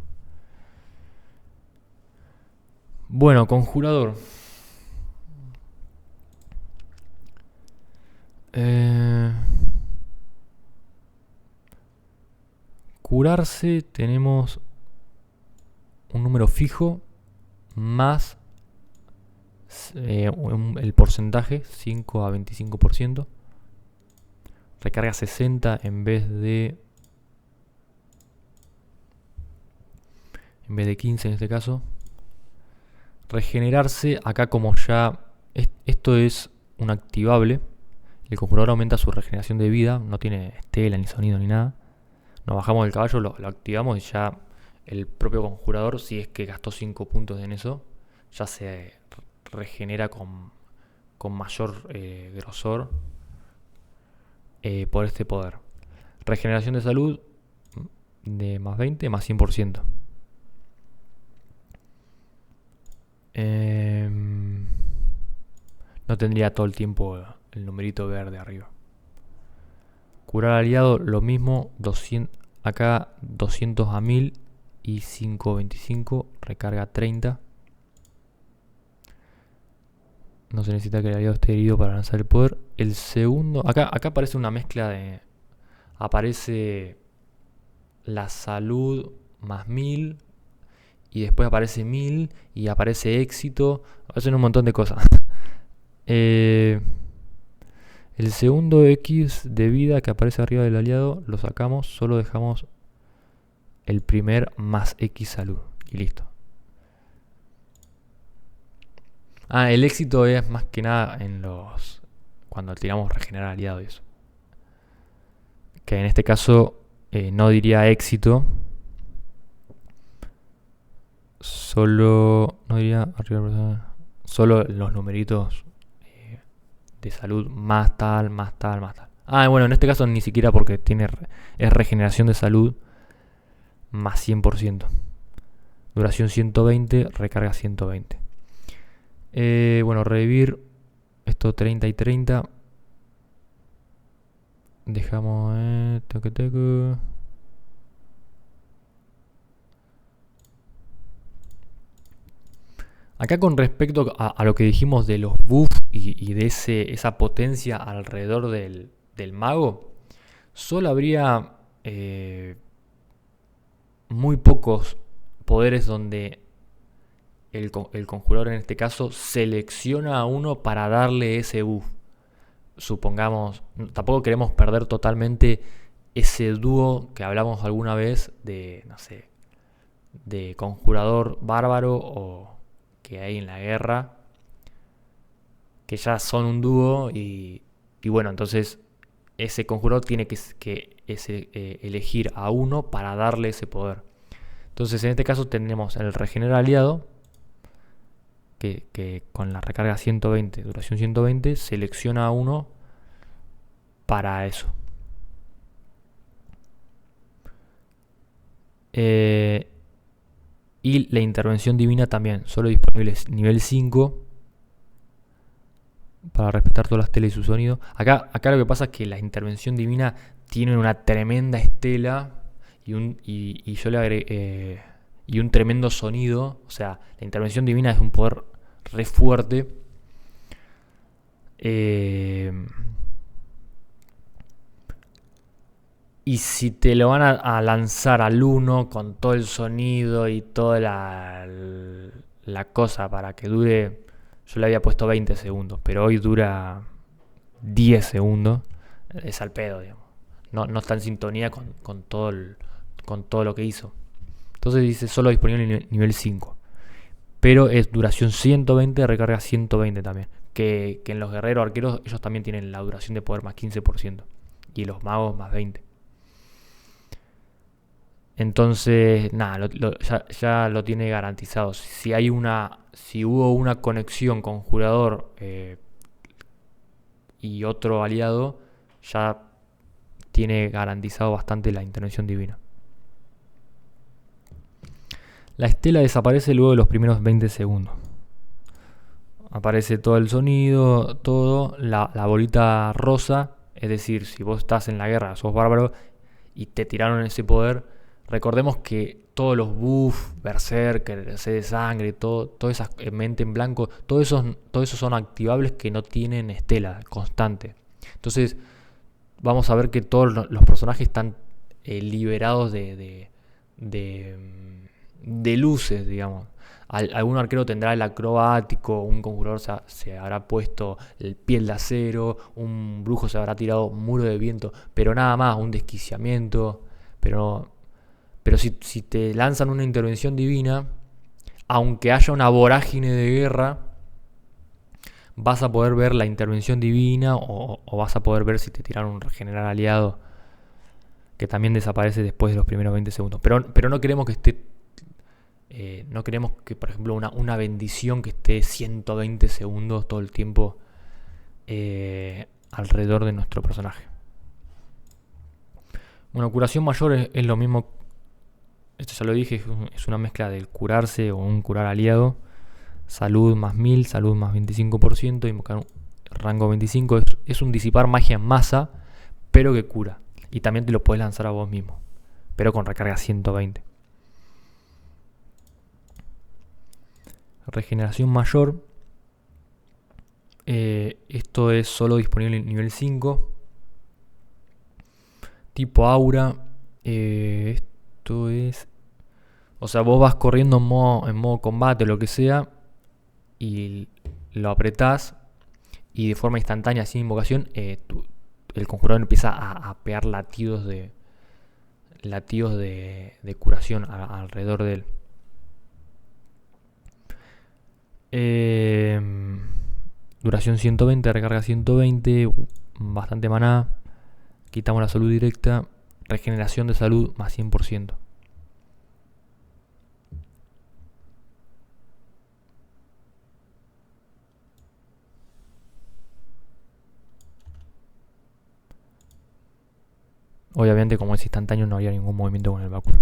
Bueno, conjurador. Curarse tenemos un número fijo más el porcentaje, 5 a 25%. Recarga 60 en vez de 15 en este caso. Regenerarse, acá como ya esto es un activable, el conjurador aumenta su regeneración de vida, no tiene estela ni sonido ni nada. Nos bajamos del caballo, lo activamos y ya el propio conjurador, si es que gastó 5 puntos en eso, ya se regenera con mayor grosor por este poder. Regeneración de salud de más 20, más 100%. No tendría todo el tiempo el numerito verde arriba. Curar aliado, lo mismo, 200, acá 200 a 1000 y 525, recarga 30. No se necesita que el aliado esté herido para lanzar el poder. El segundo, acá aparece una mezcla de... Aparece la salud más 1000 y después aparece 1000 y aparece éxito. Hacen un montón de cosas. El segundo X de vida que aparece arriba del aliado lo sacamos, solo dejamos el primer más X salud y listo. El éxito es más que nada cuando tiramos regenerar aliado y eso. Que en este caso no diría éxito. Solo los numeritos de salud más tal. Bueno, en este caso ni siquiera porque es regeneración de salud más 100%. Duración 120, recarga 120. Bueno, revivir. Esto 30 y 30. Dejamos... Acá con respecto a lo que dijimos de los buffs y de esa potencia alrededor del mago, solo habría muy pocos poderes donde el conjurador en este caso selecciona a uno para darle ese buff. Supongamos, tampoco queremos perder totalmente ese dúo que hablamos alguna vez de, no sé, de conjurador bárbaro o que hay en la guerra, que ya son un dúo y bueno, entonces ese conjurador tiene que elegir a uno para darle ese poder. Entonces en este caso tenemos el regenera aliado, que con la recarga 120, duración 120, selecciona a uno para eso. Y la intervención divina también, solo disponible nivel 5 para respetar todas las telas y su sonido. Acá lo que pasa es que la intervención divina tiene una tremenda estela y yo le agregué y un tremendo sonido. O sea, la intervención divina es un poder re fuerte. Y si te lo van a lanzar al 1 con todo el sonido y toda la cosa para que dure... Yo le había puesto 20 segundos, pero hoy dura 10 segundos. Es al pedo, digamos. No está en sintonía con todo lo que hizo. Entonces dice solo disponible nivel 5. Pero es duración 120, recarga 120 también. Que en los guerreros arqueros ellos también tienen la duración de poder más 15%. Y los magos más 20%. Entonces, nada, ya lo tiene garantizado. Si hubo una conexión conjurador y otro aliado, ya tiene garantizado bastante la intervención divina. La estela desaparece luego de los primeros 20 segundos. Aparece todo el sonido, todo, la bolita rosa. Es decir, si vos estás en la guerra, sos bárbaro y te tiraron ese poder, recordemos que todos los buffs, berserker, sed de sangre, toda esa mente en blanco, todo eso son activables que no tienen estela constante. Entonces vamos a ver que todos los personajes están liberados de luces, digamos. Algún arquero tendrá el acrobático, un conjurador se habrá puesto el piel de acero, un brujo se habrá tirado muro de viento, pero nada más, un desquiciamiento. Pero si te lanzan una intervención divina, aunque haya una vorágine de guerra, vas a poder ver la intervención divina o vas a poder ver si te tiraron un regenerar aliado, que también desaparece después de los primeros 20 segundos. Pero no queremos que esté... no queremos que, por ejemplo, una bendición que esté 120 segundos todo el tiempo alrededor de nuestro personaje. Bueno, curación mayor es lo mismo. Esto ya lo dije, es una mezcla del curarse o un curar aliado. Salud más 1000, salud más 25%, invocar un rango 25. Es un disipar magia en masa, pero que cura. Y también te lo puedes lanzar a vos mismo, pero con recarga 120. Regeneración mayor. Esto es solo disponible en nivel 5. Tipo aura. Esto es... O sea, vos vas corriendo en modo combate o lo que sea, y lo apretás, y de forma instantánea, sin invocación, el conjurador empieza a pegar latidos de curación alrededor de él. Duración 120, recarga 120, bastante maná. Quitamos la salud directa. Regeneración de salud más 100%. Obviamente, como es instantáneo, no habría ningún movimiento con el báculo.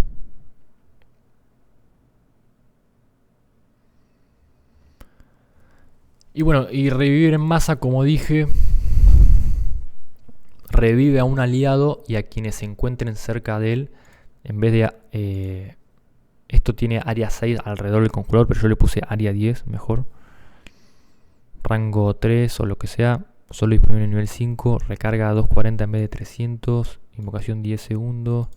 Y bueno, y revivir en masa, como dije, revive a un aliado y a quienes se encuentren cerca de él. En vez de... esto tiene área 6 alrededor del conjurador, pero yo le puse área 10 mejor. Rango 3 o lo que sea. Solo disponible en nivel 5. Recarga 240 en vez de 300. Invocación 10 segundos.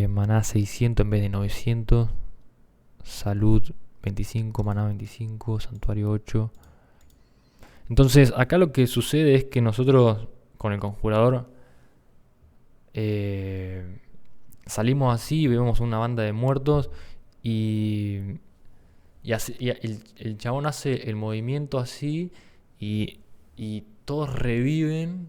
Maná 600 en vez de 900. Salud 25, maná 25, santuario 8. Entonces acá lo que sucede es que nosotros con el conjurador salimos así, vemos una banda de muertos y el chabón hace el movimiento así y todos reviven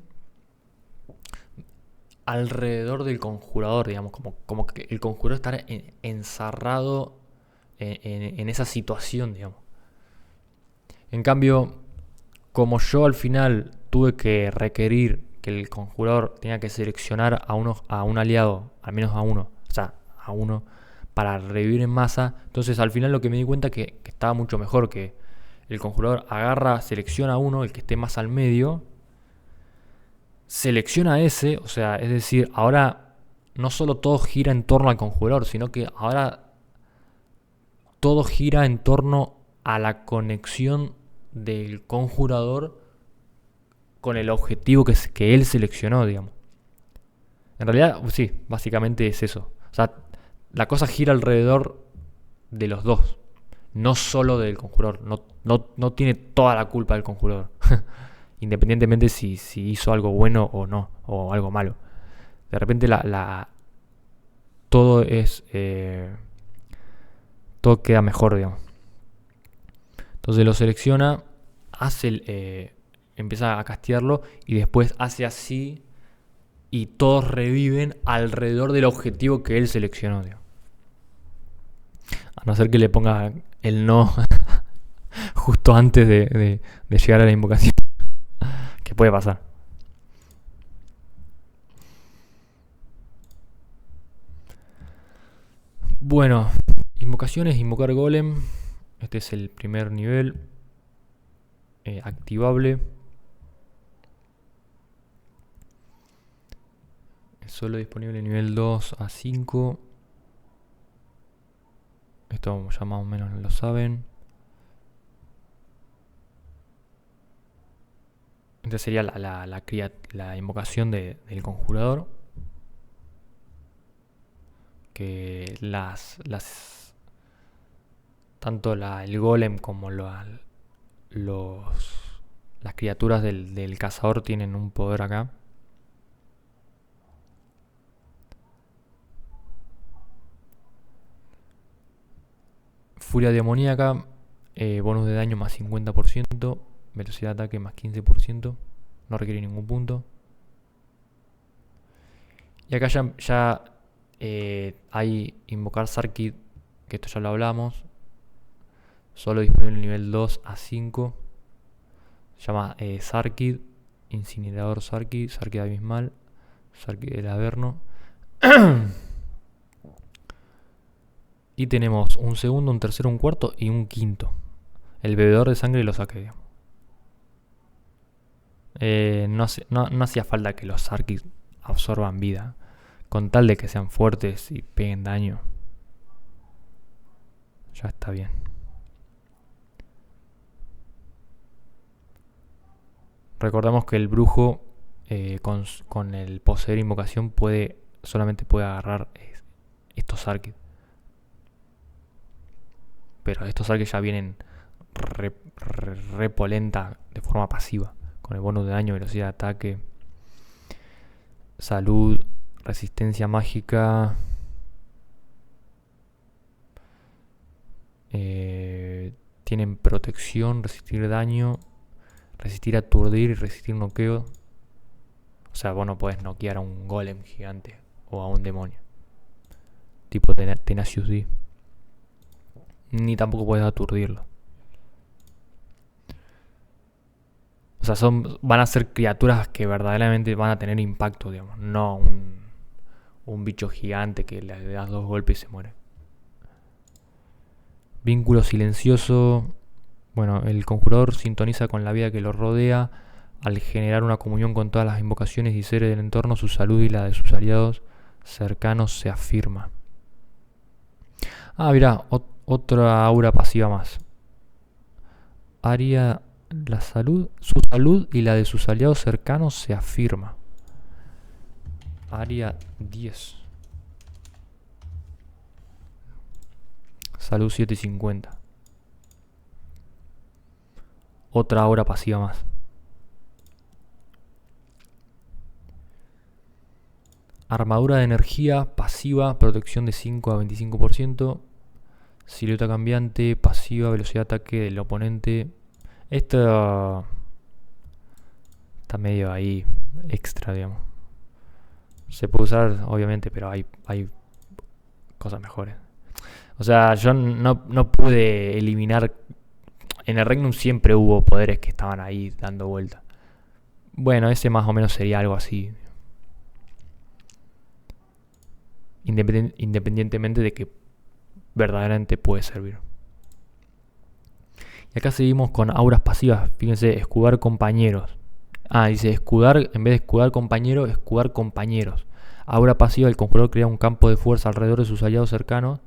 alrededor del conjurador, digamos, como que el conjurador está encerrado en esa situación, digamos. En cambio, como yo al final tuve que requerir que el conjurador tenía que seleccionar a un aliado, al menos a uno, para revivir en masa, entonces al final lo que me di cuenta que estaba mucho mejor, que el conjurador selecciona a uno, el que esté más al medio, selecciona a ese, o sea, es decir, ahora no solo todo gira en torno al conjurador, sino que ahora todo gira en torno a la conexión del conjurador con el objetivo que él seleccionó, digamos. En realidad, sí, básicamente es eso. O sea, la cosa gira alrededor de los dos, no solo del conjurador. No tiene toda la culpa del conjurador, independientemente si hizo algo bueno o no, o algo malo. De repente todo todo queda mejor, digamos. Entonces lo selecciona, empieza a castearlo y después hace así y todos reviven alrededor del objetivo que él seleccionó, digamos. A no ser que le ponga el no justo antes de llegar a la invocación, que puede pasar. Bueno, invocaciones, invocar golem. Este es el primer nivel activable. Es solo disponible nivel 2 a 5. Esto ya más o menos lo saben. Esta sería la invocación del conjurador. Que tanto el golem como las criaturas del cazador tienen un poder acá. Furia demoníaca, bonus de daño más 50%, velocidad de ataque más 15%, no requiere ningún punto. Y acá ya hay invocar Sarkid, que esto ya lo hablamos, solo disponible nivel 2 a 5. Se llama Sarkid, Incinerador Sarkid, Sarkid Abismal, Sarkid del Averno. Y tenemos un segundo, un tercero, un cuarto y un quinto. El bebedor de sangre lo saqué. No hacía falta que los Sarkid absorban vida. Con tal de que sean fuertes y peguen daño, ya está bien. Recordamos que el brujo con el poseer invocación solamente puede agarrar estos Sarkid. Pero estos Sarkid ya vienen repolenta de forma pasiva. Con el bonus de daño, velocidad de ataque, salud, resistencia mágica. Tienen protección, resistir daño, resistir aturdir y resistir noqueo. O sea, vos no podés noquear a un golem gigante o a un demonio tipo Tenacious D. Ni tampoco podés aturdirlo. O sea, van a ser criaturas que verdaderamente van a tener impacto, digamos. No un bicho gigante que le das 2 golpes y se muere. Vínculo silencioso. Bueno, el conjurador sintoniza con la vida que lo rodea. Al generar una comunión con todas las invocaciones y seres del entorno, su salud y la de sus aliados cercanos se afirma. Ah, mirá, otra aura pasiva más. Su salud y la de sus aliados cercanos se afirma. Área 10. Salud 750. Otra aura pasiva más. Armadura de energía pasiva, protección de 5 a 25%. Silueta cambiante, pasiva, velocidad de ataque del oponente. Esto está medio ahí extra, digamos. Se puede usar, obviamente, pero hay cosas mejores. O sea, yo no pude eliminar. En el Regnum siempre hubo poderes que estaban ahí dando vuelta. Bueno, ese más o menos sería algo así. Independientemente de que verdaderamente puede servir. Y acá seguimos con auras pasivas. Fíjense, escudar compañeros. Dice escudar, en vez de escudar compañeros, escudar compañeros. Aura pasiva, el conjurador crea un campo de fuerza alrededor de sus aliados cercanos.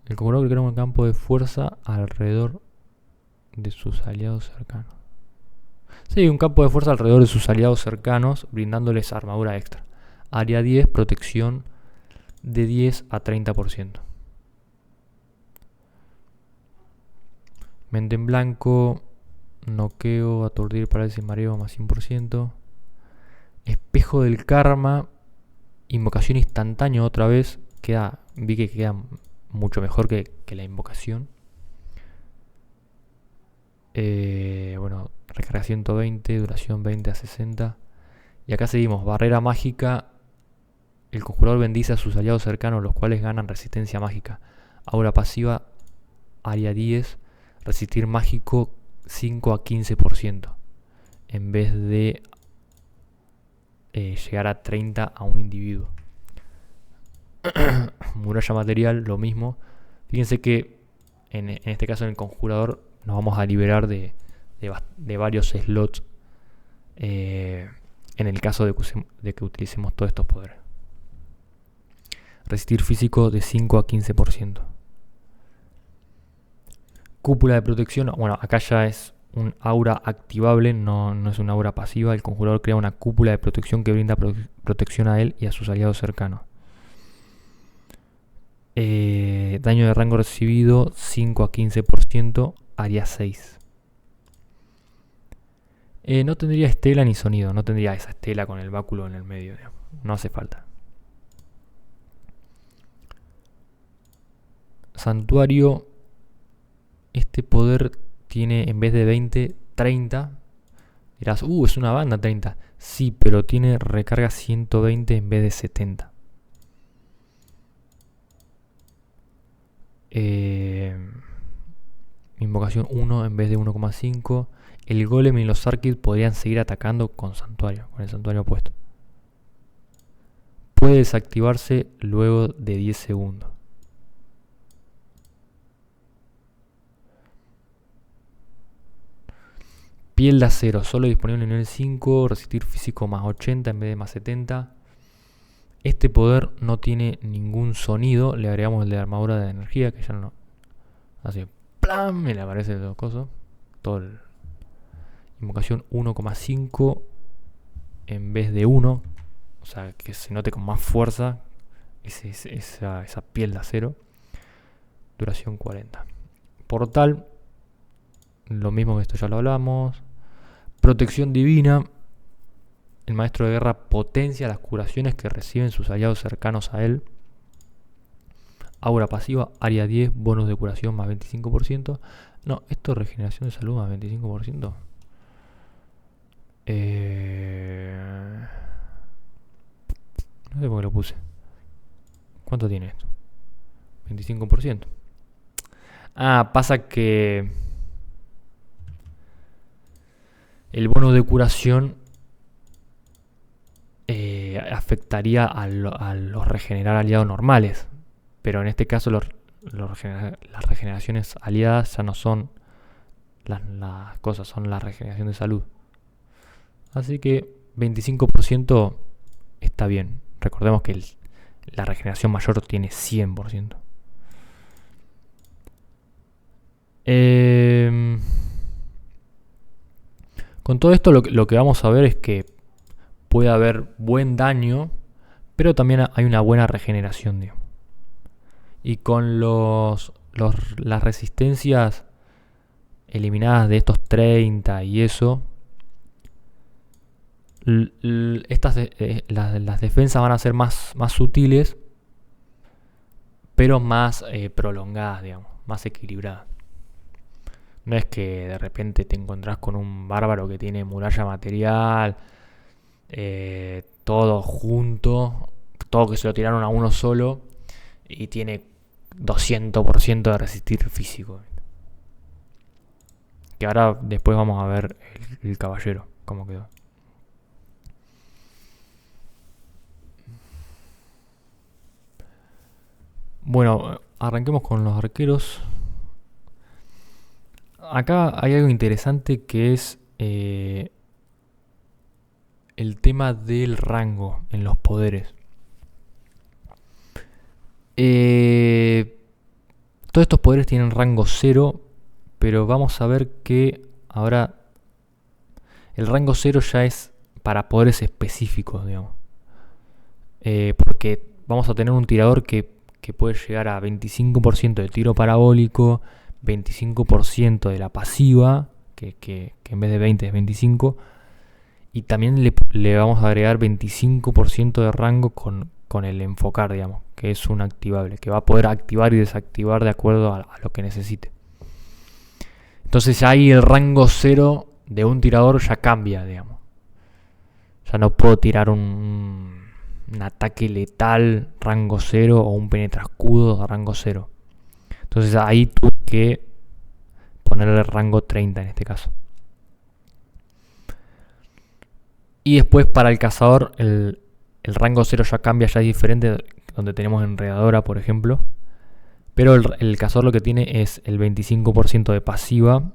El conjurador crea un campo de fuerza alrededor de sus aliados cercanos. Sí, un campo de fuerza alrededor de sus aliados cercanos, brindándoles armadura extra. Área 10, protección de 10 a 30%. Mente en blanco, noqueo, aturdir, parálisis, mareo más 100%. Espejo del Karma, invocación instantánea otra vez. Vi que queda mucho mejor que la invocación. Bueno, recarga 120, duración 20 a 60. Y acá seguimos, barrera mágica. El conjurador bendice a sus aliados cercanos, los cuales ganan resistencia mágica. Aura pasiva, área 10, resistir mágico 5 a 15%. En vez de llegar a 30 a un individuo. Muralla material, lo mismo. Fíjense que en este caso en el conjurador nos vamos a liberar de varios slots en el caso de que utilicemos todos estos poderes. Resistir físico de 5 a 15%. Cúpula de protección. Bueno, acá ya es un aura activable, no es una aura pasiva. El conjurador crea una cúpula de protección que brinda protección a él y a sus aliados cercanos. Daño de rango recibido 5 a 15%, área 6. No tendría estela ni sonido, no tendría esa estela con el báculo en el medio, digamos. No hace falta. Santuario. Este poder tiene en vez de 20, 30. Dirás, es una banda 30. Sí, pero tiene recarga 120 en vez de 70. Invocación 1 en vez de 1,5. El golem y los Archid podrían seguir atacando con santuario, con el santuario puesto. Puede desactivarse luego de 10 segundos. Piel de acero, solo disponible en nivel 5, resistir físico más 80 en vez de más 70. Este poder no tiene ningún sonido, le agregamos el de armadura de energía, que ya no... Así, ¡plam! Me le aparece todo coso. Invocación 1,5 en vez de 1. O sea, que se note con más fuerza esa piel de acero. Duración 40. Portal, lo mismo que esto ya lo hablamos. Protección divina. El maestro de guerra potencia las curaciones que reciben sus aliados cercanos a él. Aura pasiva, área 10, bonus de curación más 25%. No, esto es regeneración de salud más 25%. No sé por qué lo puse. ¿Cuánto tiene esto? 25%. Pasa que el bono de curación afectaría a los regenerar aliados normales. Pero en este caso las regeneraciones aliadas ya no son las cosas, son la regeneración de salud. Así que 25% está bien. Recordemos que la regeneración mayor tiene 100%. Con todo esto lo que vamos a ver es que puede haber buen daño, pero también hay una buena regeneración, digamos. Y con las resistencias eliminadas de estos 30 y eso, las defensas van a ser más sutiles, pero más prolongadas, digamos, más equilibradas. No es que de repente te encontrás con un bárbaro que tiene muralla material, todo junto, todo que se lo tiraron a uno solo y tiene 200% de resistir físico. Que ahora después vamos a ver el caballero, cómo quedó. Bueno, arranquemos con los arqueros. Acá hay algo interesante que es el tema del rango en los poderes. Todos estos poderes tienen rango 0, pero vamos a ver que ahora el rango 0 ya es para poderes específicos, digamos. Porque vamos a tener un tirador que puede llegar a 25% de tiro parabólico, 25% de la pasiva, que en vez de 20 es 25, Y también le vamos a agregar 25% de rango con el enfocar, digamos, que es un activable, que va a poder activar y desactivar de acuerdo a lo que necesite. Entonces ahí el rango 0 de un tirador ya cambia, digamos. Ya no puedo tirar un ataque letal rango 0 o un penetra escudo rango 0. Entonces ahí tuve que ponerle rango 30 en este caso. Y después para el cazador el rango 0 ya cambia, ya es diferente, donde tenemos enredadora por ejemplo. Pero el cazador lo que tiene es el 25% de pasiva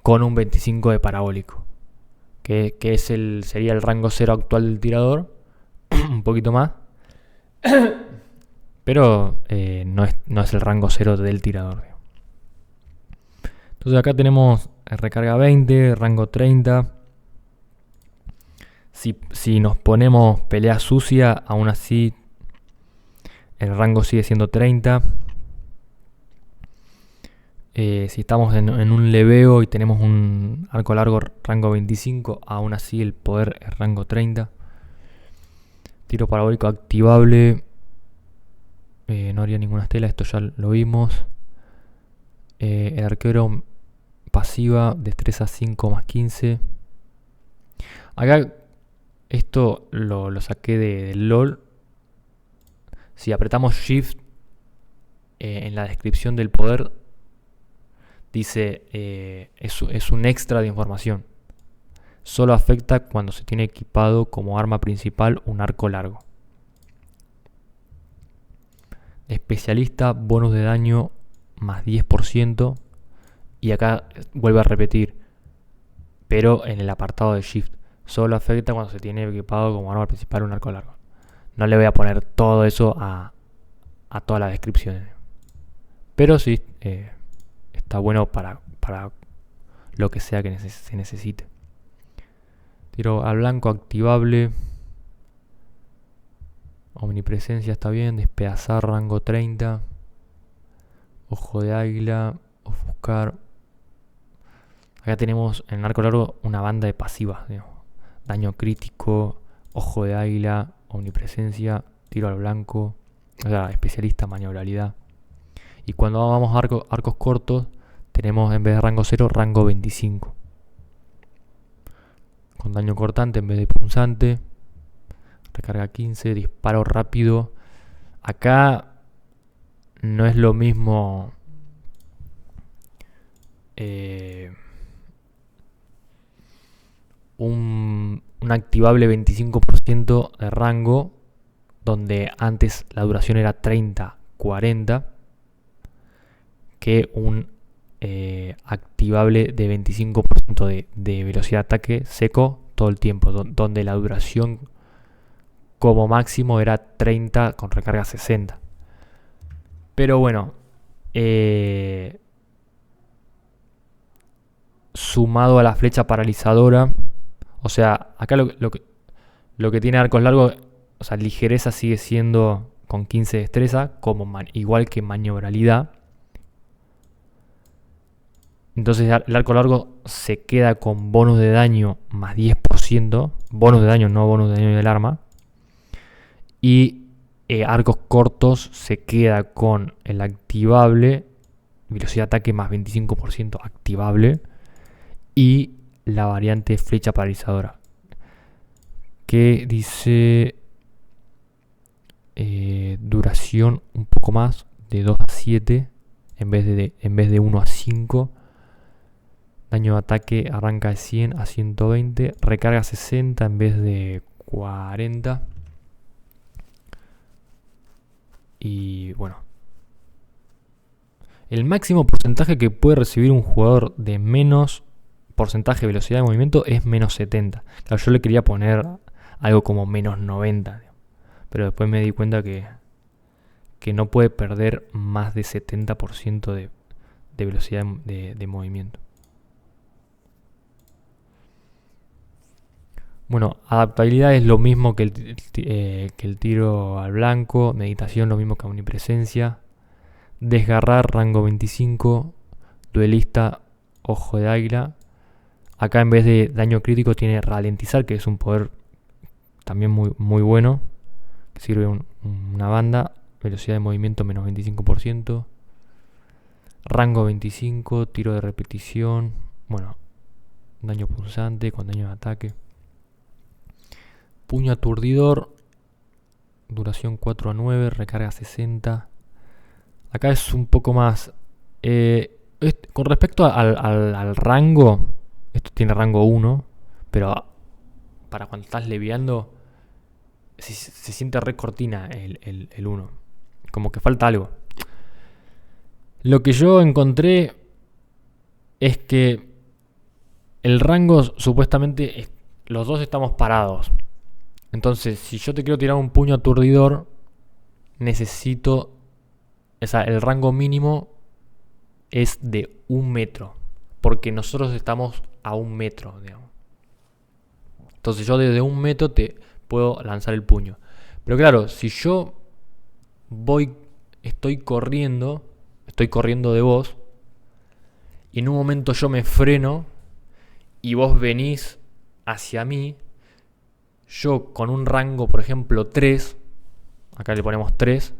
con un 25% de parabólico. Que sería el rango 0 actual del tirador. Un poquito más. Pero no es el rango 0 del tirador. Entonces acá tenemos recarga 20, rango 30. Si nos ponemos pelea sucia, aún así el rango sigue siendo 30. Si estamos en un leveo y tenemos un arco largo rango 25, aún así el poder es rango 30. Tiro parabólico activable. No haría ninguna estela, esto ya lo vimos. El arquero pasiva, destreza 5 más 15. Acá esto lo saqué del LOL. Si apretamos Shift en la descripción del poder dice es un extra de información. Solo afecta cuando se tiene equipado como arma principal un arco largo. Especialista, bonus de daño más 10%. Y acá vuelve a repetir, pero en el apartado de Shift. Solo afecta cuando se tiene equipado como arma principal un arco largo. No le voy a poner todo eso a todas las descripciones. Pero sí, está bueno para lo que sea que se necesite. Tiro al blanco activable. Omnipresencia está bien. Despedazar rango 30. Ojo de águila. Ofuscar. Acá tenemos en el arco largo una banda de pasivas. Digamos. Daño crítico. Ojo de águila. Omnipresencia. Tiro al blanco. O sea, especialista, maniobrabilidad. Y cuando vamos a arcos cortos, tenemos en vez de rango 0, rango 25. Con daño cortante en vez de punzante. Recarga 15, disparo rápido. Acá no es lo mismo un activable 25% de rango, donde antes la duración era 30-40, que un activable de 25% de velocidad de ataque seco todo el tiempo, donde la duración como máximo era 30 con recarga 60. Pero bueno, sumado a la flecha paralizadora, o sea, acá lo que tiene arcos largos, o sea, ligereza sigue siendo con 15 de destreza, igual que maniobrabilidad. Entonces el arco largo se queda con bonus de daño más 10%. Bonus de daño, no bonus de daño del arma. Y arcos cortos se queda con el activable. Velocidad de ataque más 25% activable. Y la variante flecha paralizadora. Que dice duración un poco más. De 2 a 7. En vez de 1 a 5. Daño de ataque arranca de 100 a 120. Recarga 60 en vez de 40. Y bueno. El máximo porcentaje que puede recibir un jugador de menos porcentaje de velocidad de movimiento es menos 70. Claro, yo le quería poner algo como menos 90. Pero después me di cuenta que no puede perder más de 70% de velocidad de movimiento. Bueno, adaptabilidad es lo mismo que el tiro al blanco. Meditación lo mismo que omnipresencia. Desgarrar rango 25. Duelista, ojo de águila. Acá en vez de daño crítico tiene ralentizar, que es un poder también muy bueno, que sirve una banda. Velocidad de movimiento menos 25%. Rango 25, tiro de repetición. Bueno, daño punzante con daño de ataque. Puño aturdidor. Duración 4 a 9, recarga 60. Acá es un poco más... con respecto al rango, esto tiene rango 1, pero para cuando estás leviando se siente re cortina el 1. Como que falta algo. Lo que yo encontré es que el rango supuestamente los dos estamos parados. Entonces, si yo te quiero tirar un puño aturdidor, necesito... O sea, el rango mínimo es de 1 metro. Porque nosotros estamos a 1 metro, digamos. Entonces yo desde 1 metro te puedo lanzar el puño. Pero claro, si yo estoy corriendo de vos, y en un momento yo me freno, y vos venís hacia mí, yo con un rango, por ejemplo, 3, acá le ponemos 3,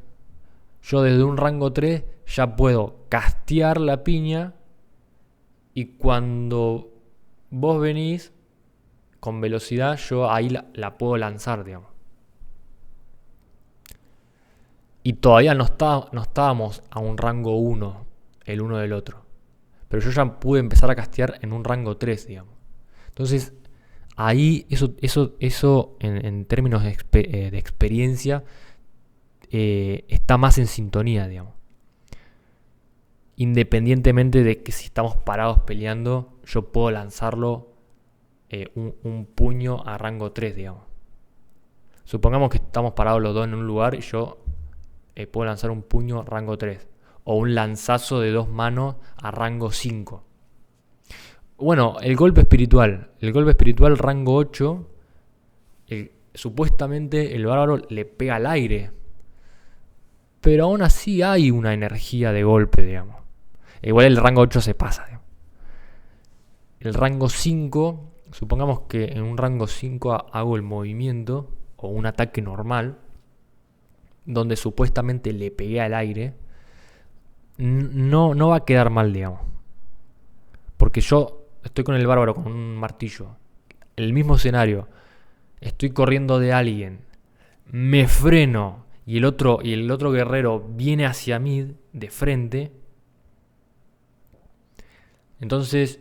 yo desde un rango 3 ya puedo castear la piña, y cuando vos venís con velocidad, yo ahí la puedo lanzar, digamos. Y todavía no estábamos a un rango 1, el uno del otro. Pero yo ya pude empezar a castear en un rango 3, digamos. Entonces, ahí eso en términos de experiencia, está más en sintonía, digamos. Independientemente de que si estamos parados peleando, yo puedo lanzarlo un puño a rango 3, digamos. Supongamos que estamos parados los dos en un lugar y yo puedo lanzar un puño a rango 3. O un lanzazo de 2 manos a rango 5. Bueno, el golpe espiritual. El golpe espiritual rango 8. Supuestamente el bárbaro le pega al aire. Pero aún así hay una energía de golpe, digamos. Igual el rango 8 se pasa, digamos. El rango 5, supongamos que en un rango 5 hago el movimiento o un ataque normal, donde supuestamente le pegué al aire, no va a quedar mal, digamos. Porque yo estoy con el bárbaro con un martillo, el mismo escenario, estoy corriendo de alguien, me freno y el otro guerrero viene hacia mí de frente. Entonces,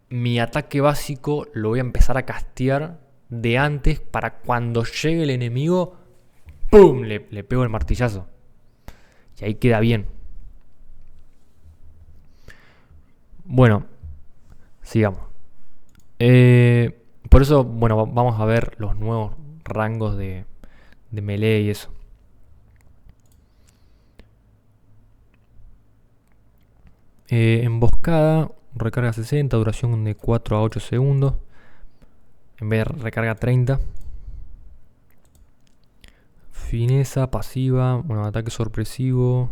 mi ataque básico lo voy a empezar a castear de antes para cuando llegue el enemigo, ¡pum! Le pego el martillazo. Y ahí queda bien. Bueno, sigamos. Por eso, bueno, vamos a ver los nuevos rangos de melee y eso. Emboscada, recarga 60, duración de 4 a 8 segundos. En vez de recarga 30. Fineza, pasiva, bueno, ataque sorpresivo.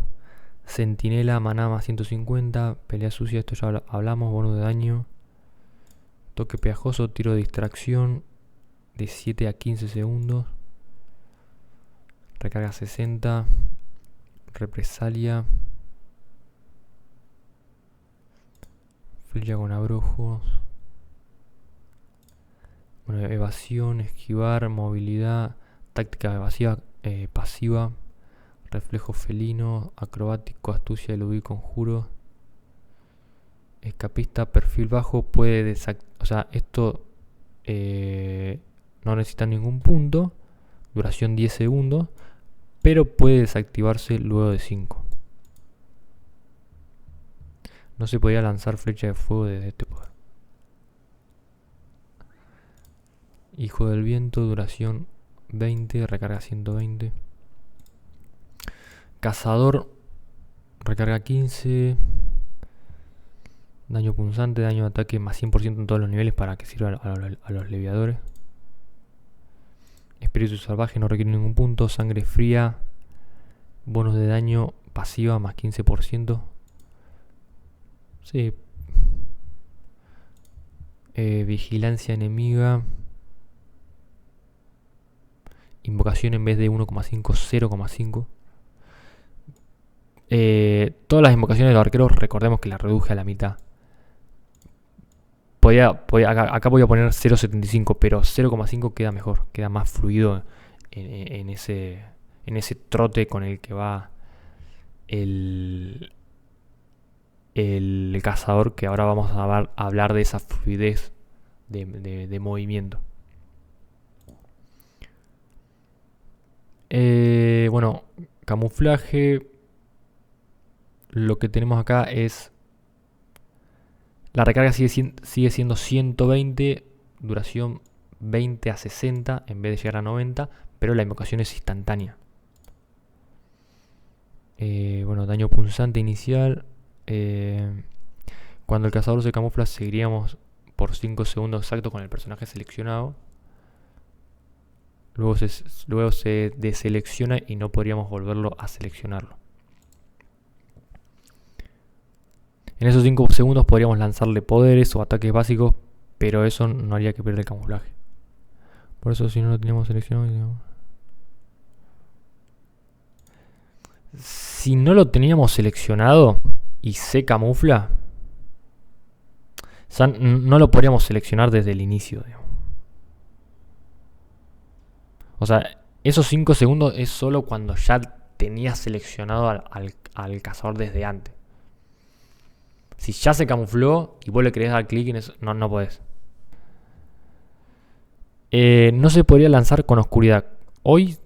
Centinela, maná más 150. Pelea sucia, esto ya hablamos, bonus de daño. Toque pegajoso, tiro de distracción de 7 a 15 segundos. Recarga 60. Represalia. Flecha con abrojos. Bueno, evasión, esquivar, movilidad, táctica evasiva, pasiva, reflejo felino, acrobático, astucia, eludir conjuros. Escapista, perfil bajo, puede desactivar. O sea, esto no necesita ningún punto. Duración 10 segundos. Pero puede desactivarse luego de 5. No se podía lanzar flecha de fuego desde este poder. Hijo del viento, duración 20, recarga 120. Cazador, recarga 15. Daño punzante, daño de ataque más 100% en todos los niveles para que sirva a los leviadores. Espíritu salvaje, no requiere ningún punto. Sangre fría, bonus de daño pasiva más 15%. Sí. Vigilancia enemiga. Invocación en vez de 1,5, 0,5. Todas las invocaciones de los arqueros, recordemos que las reduje a la mitad. Acá voy a poner 0,75, pero 0,5 queda mejor, queda más fluido en ese trote con el que va el cazador, que ahora vamos a hablar de esa fluidez de movimiento. Bueno, camuflaje. Lo que tenemos acá es... La recarga sigue siendo 120, duración 20 a 60 en vez de llegar a 90, pero la invocación es instantánea. Bueno, daño punzante inicial. Cuando el cazador se camufla, seguiríamos por 5 segundos exactos con el personaje seleccionado. Luego se deselecciona y no podríamos volverlo a seleccionarlo. En esos 5 segundos podríamos lanzarle poderes o ataques básicos, pero eso no haría que pierda el camuflaje. Por eso, si no lo teníamos seleccionado... Si no lo teníamos seleccionado y se camufla, no lo podríamos seleccionar desde el inicio, digamos. O sea, esos 5 segundos es solo cuando ya tenías seleccionado al cazador desde antes. Si ya se camufló y vos le querés dar clic en eso, no podés. No se podría lanzar con oscuridad. Hoy,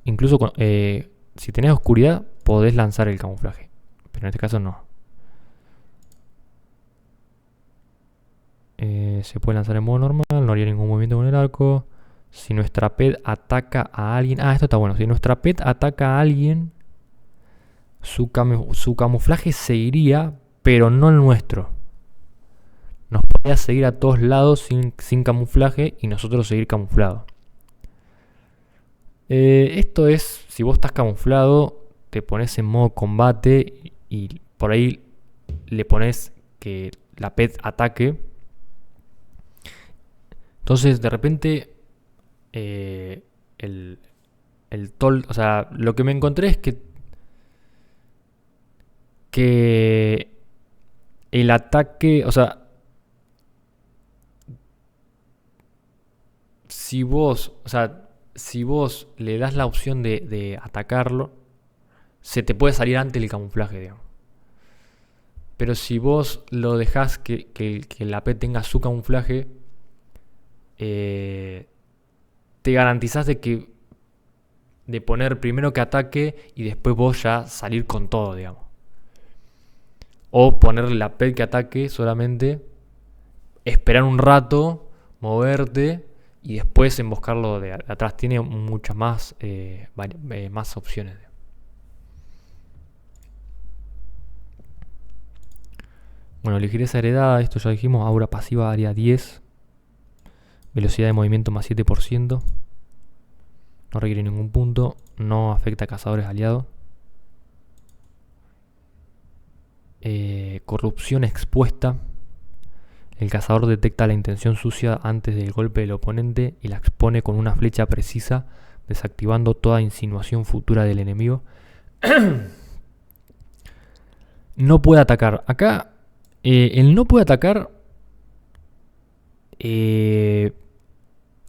incluso si tenés oscuridad, podés lanzar el camuflaje. Pero en este caso no. Se puede lanzar en modo normal, no haría ningún movimiento con el arco. Si nuestra pet ataca a alguien... esto está bueno. Si nuestra pet ataca a alguien, su camuflaje seguiría, pero no el nuestro. Nos podría seguir a todos lados sin camuflaje y nosotros seguir camuflados. Esto es, si vos estás camuflado, te pones en modo combate y por ahí le pones que la pet ataque. Entonces de repente o sea, lo que me encontré es que el ataque, o sea, si vos le das la opción de atacarlo, se te puede salir antes el camuflaje, digamos. Pero si vos lo dejás que la pet tenga su camuflaje, te garantizás de poner primero que ataque y después vos ya salir con todo, digamos. O ponerle la pet que ataque solamente, esperar un rato, moverte y después emboscarlo de atrás. Tiene muchas más, más opciones. Bueno, ligereza heredada, esto ya dijimos. Aura pasiva, área 10. Velocidad de movimiento más 7%. No requiere ningún punto. No afecta a cazadores aliados. Corrupción expuesta. El cazador detecta la intención sucia antes del golpe del oponente y la expone con una flecha precisa, desactivando toda insinuación futura del enemigo. No puede atacar. Acá, el no puede atacar...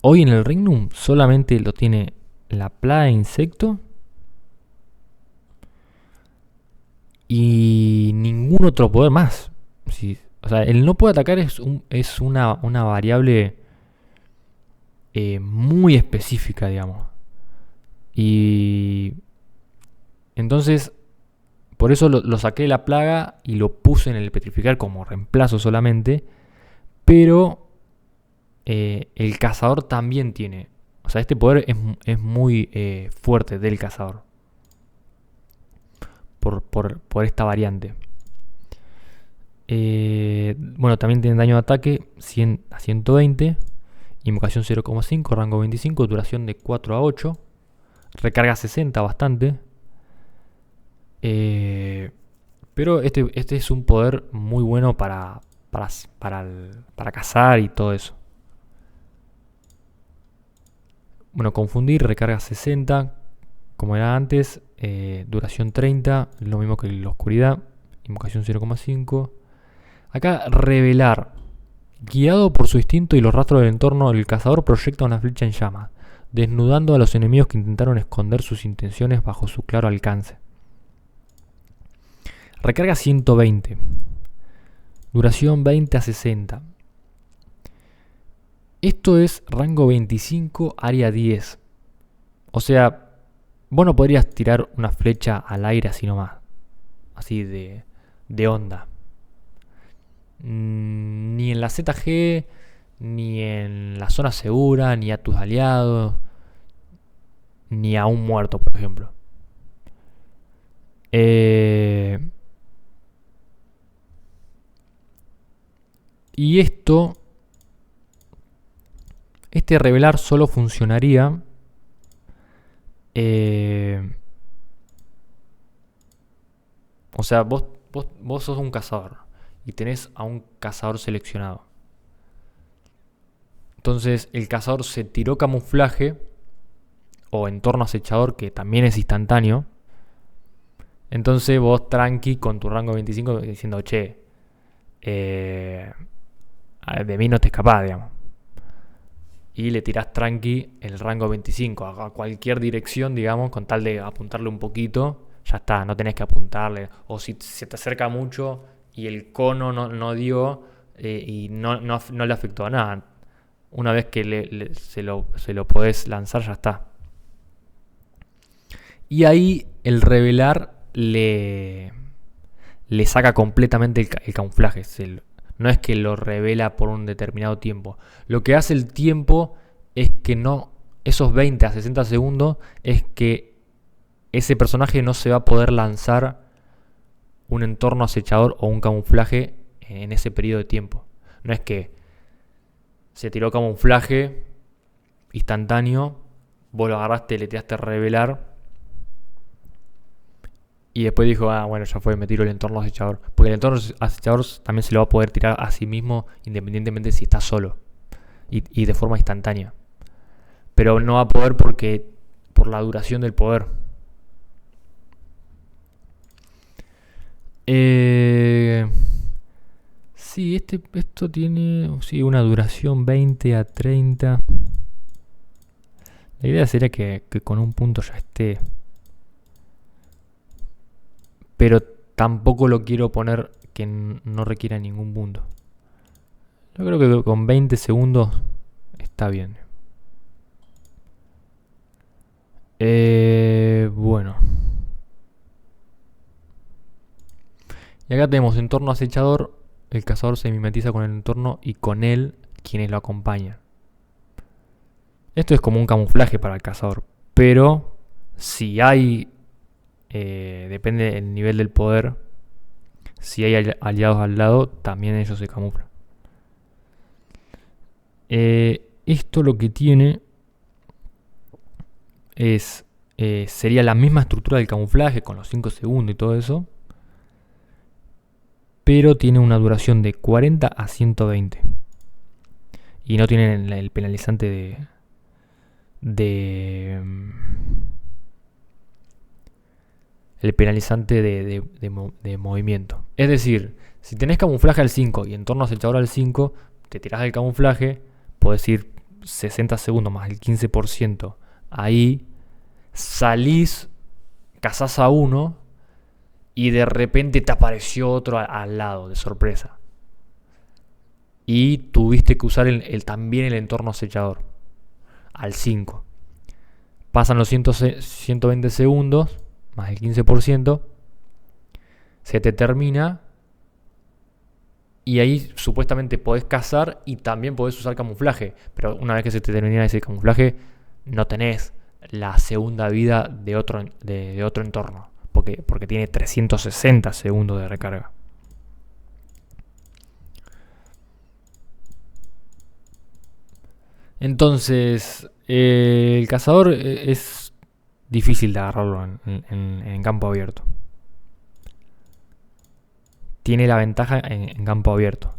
hoy en el Regnum solamente lo tiene la plaga de insecto y ningún otro poder más. Sí, o sea, el no puede atacar es una variable muy específica, digamos. Y entonces, por eso lo saqué de la plaga y lo puse en el petrificar como reemplazo solamente. Pero el cazador también tiene. O sea, este poder es muy fuerte del cazador. Por esta variante. Bueno, también tiene daño de ataque 100 a 120. Invocación 0,5, rango 25, duración de 4 a 8. Recarga 60, bastante. Pero este es un poder muy bueno para para cazar y todo eso. Bueno, confundir, recarga 60, como era antes, duración 30, lo mismo que la oscuridad, invocación 0,5. Acá, revelar. Guiado por su instinto y los rastros del entorno, el cazador proyecta una flecha en llamas, desnudando a los enemigos que intentaron esconder sus intenciones bajo su claro alcance. Recarga 120. Duración 20 a 60. Esto es rango 25, área 10. O sea, vos no podrías tirar una flecha al aire así nomás. Así de onda. Ni en la ZG, ni en la zona segura, ni a tus aliados, ni a un muerto, por ejemplo. Y este revelar solo funcionaría o sea, vos sos un cazador y tenés a un cazador seleccionado. Entonces el cazador se tiró camuflaje o entorno acechador, que también es instantáneo. Entonces vos tranqui con tu rango 25 diciendo, che, de mí no te escapás, digamos. Y le tirás tranqui el rango 25 a cualquier dirección, digamos, con tal de apuntarle un poquito. Ya está, no tenés que apuntarle. O si se te acerca mucho y el cono no dio y no le afectó a nada. Una vez que se lo podés lanzar, ya está. Y ahí el revelar le saca completamente el camuflaje. No es que lo revela por un determinado tiempo. Lo que hace el tiempo es que esos 20 a 60 segundos es que ese personaje no se va a poder lanzar un entorno acechador o un camuflaje en ese periodo de tiempo. No es que se tiró camuflaje instantáneo, vos lo agarraste, le tiraste a revelar y después dijo, bueno, ya fue, me tiro el entorno acechador. Porque el entorno acechador también se lo va a poder tirar a sí mismo independientemente si está solo y de forma instantánea. Pero no va a poder por la duración del poder. Sí, esto tiene una duración 20 a 30. La idea sería que con un punto ya esté. Pero tampoco lo quiero poner que no requiera ningún punto. Yo creo que con 20 segundos está bien. Bueno. Y acá tenemos entorno acechador. El cazador se mimetiza con el entorno y con él quienes lo acompañan. Esto es como un camuflaje para el cazador. Pero si hay... depende del nivel del poder. Si hay aliados al lado, también ellos se camuflan. Esto lo que tiene sería la misma estructura del camuflaje con los 5 segundos y todo eso, pero tiene una duración de 40 a 120 y no tiene el penalizante el penalizante de movimiento. Es decir, si tenés camuflaje al 5 y entorno acechador al 5, te tirás del camuflaje, podés ir 60 segundos más el 15% ahí, salís, cazás a uno y de repente te apareció otro al lado de sorpresa. Y tuviste que usar también el entorno acechador al 5. Pasan los 120 segundos más el 15%, se te termina y ahí supuestamente podés cazar y también podés usar camuflaje, pero una vez que se te termina ese camuflaje no tenés la segunda vida de otro entorno, porque tiene 360 segundos de recarga. Entonces el cazador es difícil de agarrarlo en campo abierto. Tiene la ventaja en campo abierto.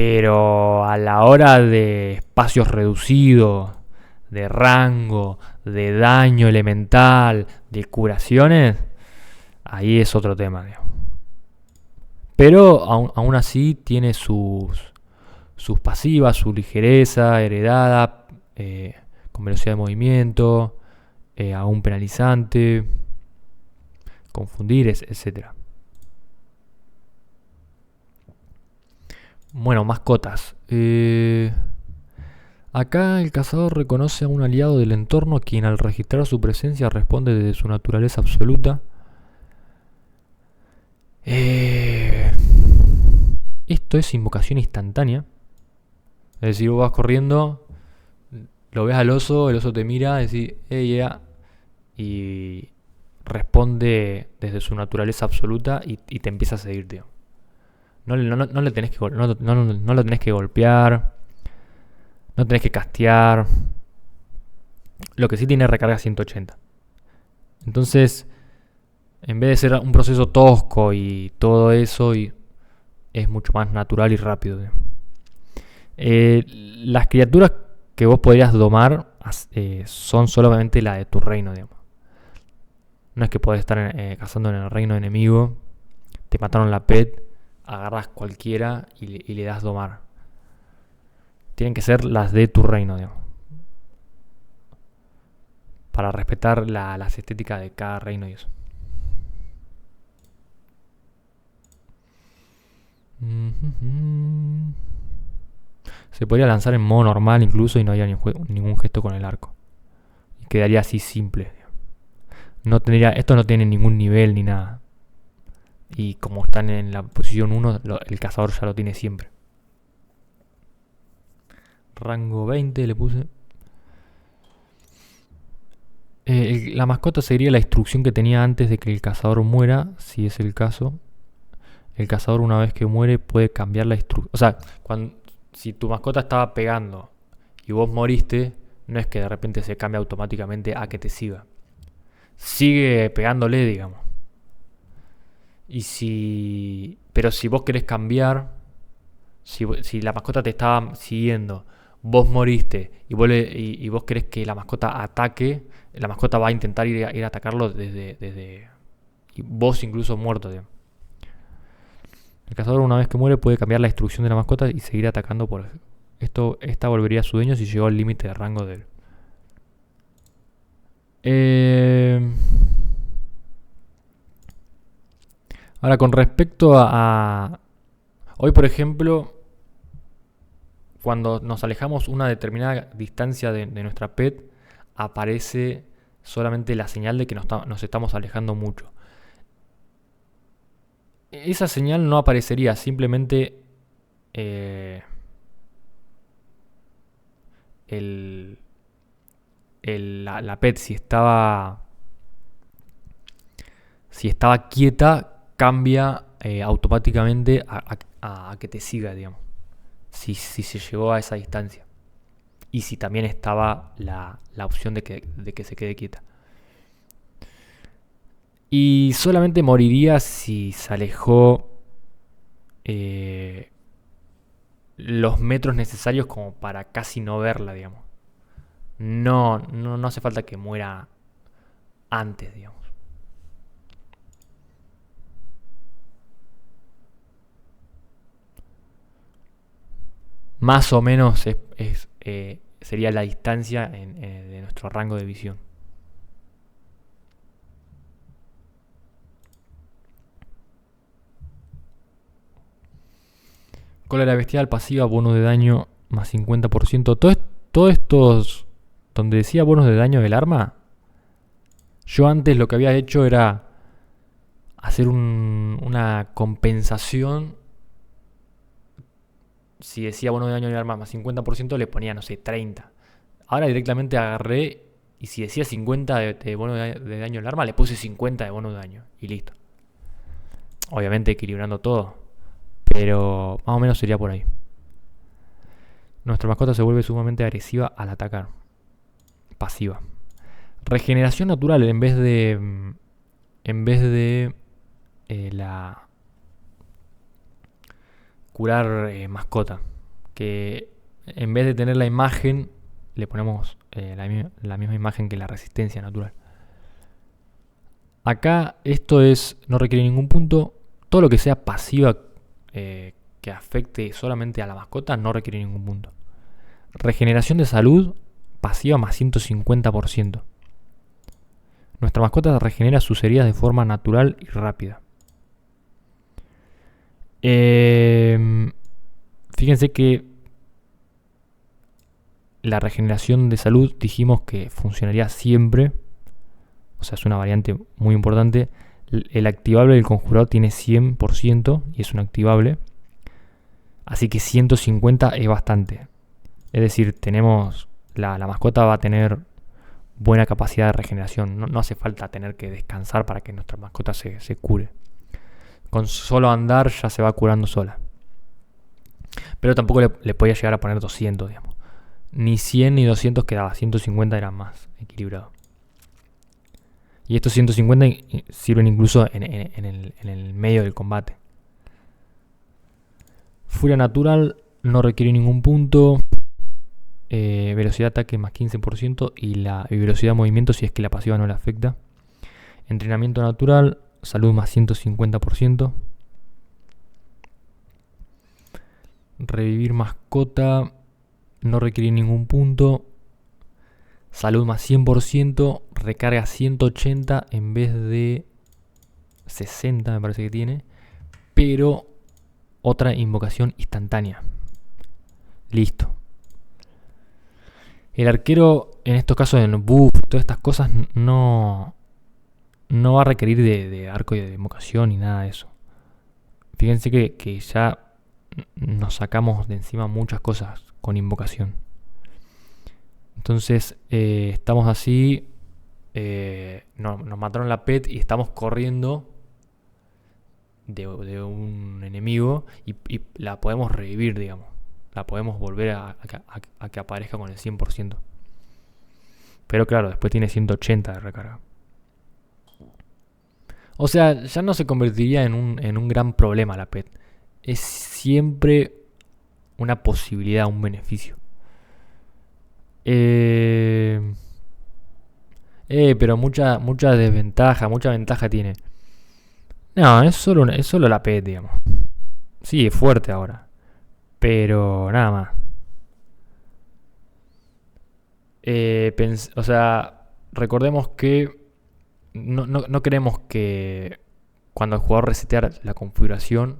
Pero a la hora de espacios reducidos, de rango, de daño elemental, de curaciones, ahí es otro tema, digamos. Pero aún así tiene sus pasivas, su ligereza heredada, con velocidad de movimiento, aún penalizante, confundir, etc. Bueno, mascotas. Acá el cazador reconoce a un aliado del entorno quien al registrar su presencia responde desde su naturaleza absoluta. Esto es invocación instantánea. Es decir, vos vas corriendo, lo ves al oso, el oso te mira, decís, yeah, y responde desde su naturaleza absoluta y te empieza a seguir, tío. No le tenés que no lo tenés que golpear, no tenés que castear. Lo que sí tiene recarga 180. Entonces, en vez de ser un proceso tosco y todo eso, es mucho más natural y rápido. Las criaturas que vos podrías domar son solamente la de tu reino, digamos. No es que podés estar cazando en el reino enemigo, te mataron la pet, agarras cualquiera y le das domar. Tienen que ser las de tu reino, digamos, para respetar las estéticas de cada reino y eso. Se podría lanzar en modo normal incluso y no habría ningún gesto con el arco. Y quedaría así simple. Esto no tiene ningún nivel ni nada. Y como están en la posición 1, el cazador ya lo tiene siempre. Rango 20 le puse. La mascota seguiría la instrucción que tenía antes de que el cazador muera, si es el caso. El cazador, una vez que muere, puede cambiar la instrucción. O sea, si tu mascota estaba pegando y vos moriste, no es que de repente se cambie automáticamente a que te siga. Sigue pegándole, digamos. Pero si vos querés cambiar, si la mascota te estaba siguiendo, vos moriste y vos querés que la mascota ataque, la mascota va a intentar ir a atacarlo desde y vos incluso muerto, digamos. El cazador, una vez que muere, puede cambiar la instrucción de la mascota y seguir atacando por esto. Esta volvería a su dueño si llegó al límite de rango de él. Ahora, con respecto a hoy, por ejemplo, cuando nos alejamos una determinada distancia de nuestra pet, aparece solamente la señal de que nos estamos alejando mucho. Esa señal no aparecería, simplemente la pet, si estaba quieta, cambia automáticamente a que te siga, digamos. Si se llegó a esa distancia. Y si también estaba la opción de que se quede quieta. Y solamente moriría si se alejó los metros necesarios como para casi no verla, digamos. No hace falta que muera antes, digamos. Más o menos sería la distancia de nuestro rango de visión. Cólera bestial, pasiva, bonus de daño más 50%. Todos estos donde decía bonos de daño del arma, yo antes lo que había hecho era hacer una compensación. Si decía bono de daño del arma más 50%, le ponía, no sé, 30. Ahora directamente agarré y si decía 50 de bono de daño del arma, le puse 50 de bono de daño y listo. Obviamente equilibrando todo, pero más o menos sería por ahí. Nuestra mascota se vuelve sumamente agresiva al atacar. Pasiva. Regeneración natural en vez de la curar mascota. que en vez de tener la imagen, le ponemos la misma imagen que la resistencia natural. Acá esto no requiere ningún punto. Todo lo que sea pasiva que afecte solamente a la mascota no requiere ningún punto. Regeneración de salud pasiva más 150%. Nuestra mascota regenera sus heridas de forma natural y rápida. Fíjense que la regeneración de salud dijimos que funcionaría siempre. O sea, es una variante muy importante. El activable del conjurador tiene 100% y es un activable. Así que 150 es bastante. Es decir, la mascota va a tener buena capacidad de regeneración. No hace falta tener que descansar para que nuestra mascota se cure. Con solo andar ya se va curando sola. Pero tampoco le podía llegar a poner 200, digamos. Ni 100 ni 200 quedaba. 150 era más equilibrado. Y estos 150 sirven incluso en el medio del combate. Furia natural no requiere ningún punto. Velocidad de ataque más 15% y la velocidad de movimiento si es que la pasiva no le afecta. Entrenamiento natural, salud más 150%. Revivir mascota no requiere ningún punto. Salud más 100%, recarga 180 en vez de 60 me parece que tiene. Pero otra invocación instantánea. Listo. El arquero, en estos casos en buff, todas estas cosas, no va a requerir de arco y de invocación ni nada de eso. Fíjense que ya nos sacamos de encima muchas cosas con invocación. Entonces estamos así, nos mataron la pet y estamos corriendo de un enemigo y la podemos revivir, digamos. La podemos volver a que aparezca con el 100%. Pero claro, después tiene 180 de recarga. O sea, ya no se convertiría en un gran problema la pet. Es siempre una posibilidad, un beneficio. Pero mucha desventaja, mucha ventaja tiene. No, es solo la pet, digamos. Sí, es fuerte ahora. Pero nada más. O sea, recordemos que no queremos que cuando el jugador resetea la configuración,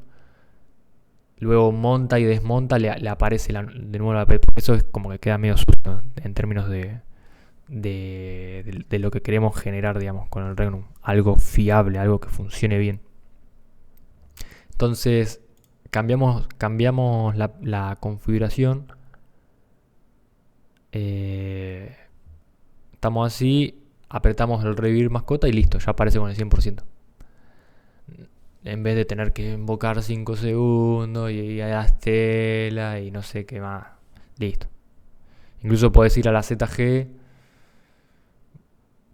luego monta y desmonta, le aparece de nuevo la pet. Eso es como que queda medio sucio en términos de lo que queremos generar, digamos, con el Regnum. Algo fiable, algo que funcione bien. Entonces, cambiamos la configuración. Estamos así, apretamos el revivir mascota y listo, ya aparece con el 100%. En vez de tener que invocar 5 segundos y a la estela y no sé qué más. Listo. Incluso podés ir a la ZG,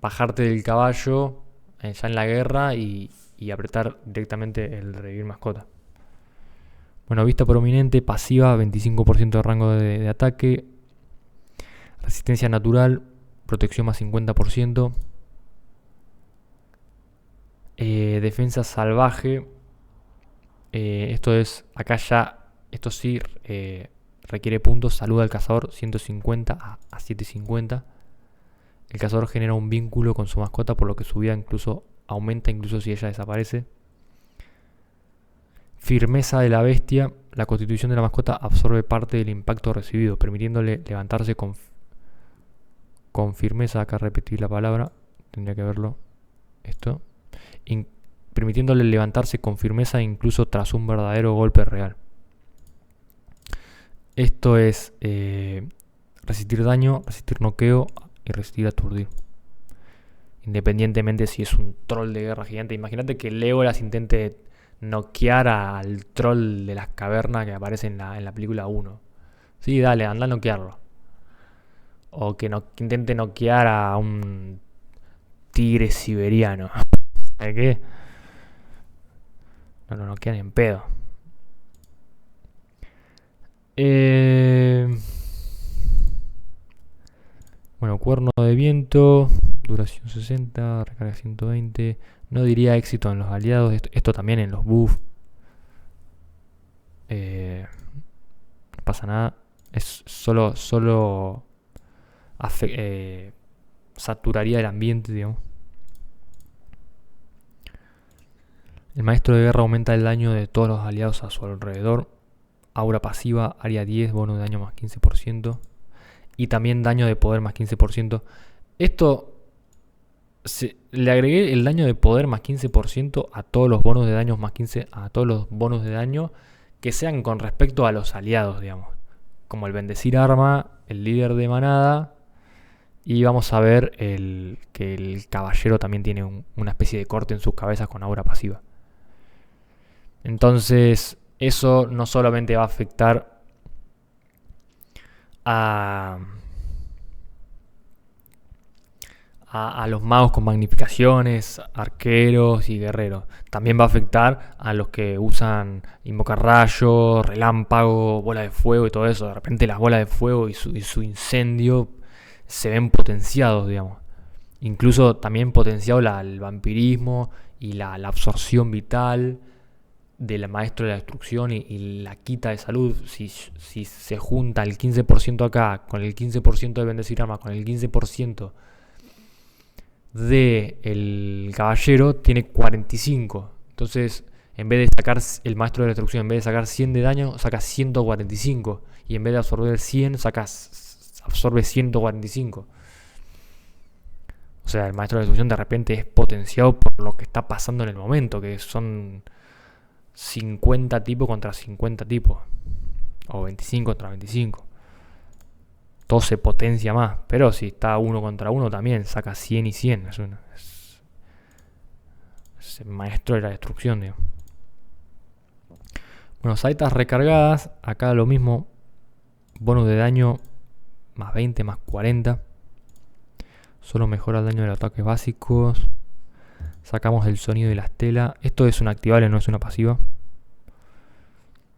bajarte del caballo ya en la guerra y apretar directamente el revivir mascota. Bueno, vista prominente, pasiva, 25% de rango de ataque. Resistencia natural, protección más 50%. Defensa salvaje. Acá esto sí requiere puntos. Salud al cazador, 150 a 750. El cazador genera un vínculo con su mascota, por lo que su vida aumenta incluso si ella desaparece. Firmeza de la bestia. La constitución de la mascota absorbe parte del impacto recibido, permitiéndole levantarse con firmeza. Acá repetir la palabra, tendría que verlo esto. Permitiéndole levantarse con firmeza incluso tras un verdadero golpe real. Esto es resistir daño, resistir noqueo y resistir aturdir. Independientemente si es un troll de guerra gigante. Imagínate que Legolas intente noquear al troll de las cavernas que aparece en la película 1. Sí, dale, anda a noquearlo. O que intente noquear a un tigre siberiano. ¿Sabes qué? No lo noquean en pedo. Cuerno de viento, duración 60, recarga 120. No diría éxito en los aliados, esto también en los buffs. No pasa nada. Es solo saturaría el ambiente, digamos. El maestro de guerra aumenta el daño de todos los aliados a su alrededor. Aura pasiva, área 10, bono de daño más 15%. Y también daño de poder más 15%. Esto le agregué el daño de poder más 15% a todos los bonos de daño más 15%, a todos los bonos de daño que sean con respecto a los aliados, digamos. Como el bendecir arma, el líder de manada. Y vamos a ver que el caballero también tiene una especie de corte en sus cabezas con aura pasiva. Entonces, eso no solamente va a afectar a los magos con magnificaciones, arqueros y guerreros. También va a afectar a los que usan invocar rayo, relámpago, bola de fuego y todo eso. De repente las bolas de fuego y su incendio se ven potenciados, digamos. Incluso también potenciado el vampirismo y la absorción vital del maestro de la destrucción y la quita de salud. Si se junta el 15% acá con el 15% de bendecir arma con el 15% del caballero, tiene 45. Entonces, en vez de sacar el maestro de la destrucción, en vez de sacar 100 de daño, saca 145. Y en vez de absorber 100, absorbe 145. O sea, el maestro de la destrucción de repente es potenciado por lo que está pasando en el momento, que son 50 tipos contra 50 tipos. O 25 contra 25. Todo se potencia más. Pero si está uno contra uno también saca 100 y 100. Es el maestro de la destrucción, digo. Bueno, saitas recargadas. Acá lo mismo. Bonus de daño más 20, más 40. Solo mejora el daño de los ataques básicos. Sacamos el sonido y la estela. Esto es una activable, no es una pasiva.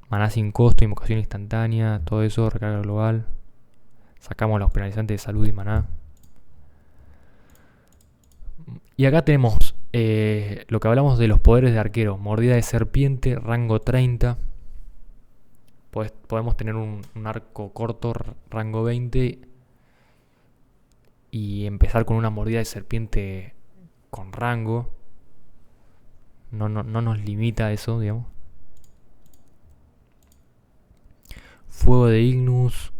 Maná sin costo, invocación instantánea, todo eso, recarga global. Sacamos los penalizantes de salud y maná. Y acá tenemos lo que hablamos de los poderes de arquero. Mordida de serpiente, rango 30. Podemos tener un arco corto, rango 20. Y empezar con una mordida de serpiente con rango. No nos limita eso, digamos. Fuego de Ignus,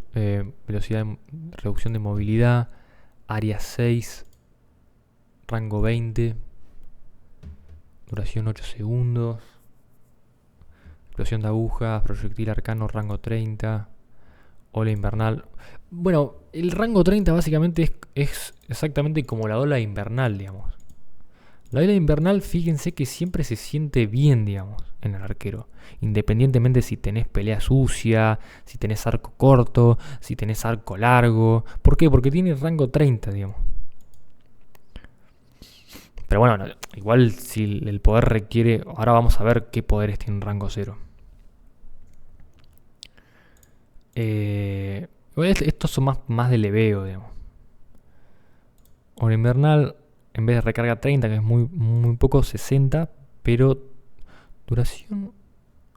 velocidad de reducción de movilidad, área 6, rango 20, duración 8 segundos, explosión de agujas, proyectil arcano, rango 30, ola invernal. Bueno, el rango 30 básicamente es exactamente como la ola invernal, digamos. La ola invernal, fíjense que siempre se siente bien, digamos, en el arquero. Independientemente si tenés pelea sucia, si tenés arco corto, si tenés arco largo. ¿Por qué? Porque tiene rango 30, digamos. Pero bueno, igual si el poder requiere... Ahora vamos a ver qué poderes tienen rango 0. Estos son más de leveo, digamos. Ola invernal... En vez de recarga 30, que es muy poco, 60, pero duración...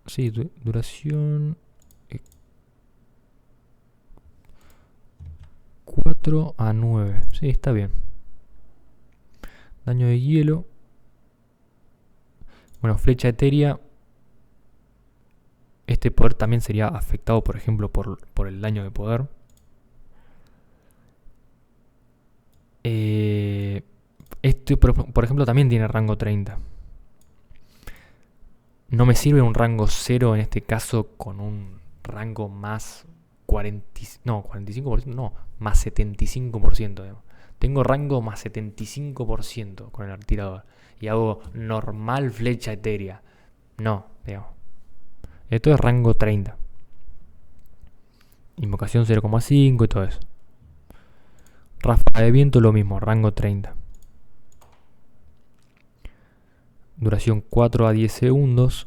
Sí, duración... 4 a 9. Sí, está bien. Daño de hielo. Bueno, flecha etérea. Este poder también sería afectado, por ejemplo, por el daño de poder. Este, por ejemplo, también tiene rango 30. No me sirve un rango 0 en este caso con un rango más 45%, no, más 75%. Digamos. Tengo rango más 75% con el tirador. Y hago normal flecha etérea. No, digamos. Esto es rango 30. Invocación 0,5 y todo eso. Ráfaga de viento lo mismo, rango 30. Duración 4 a 10 segundos.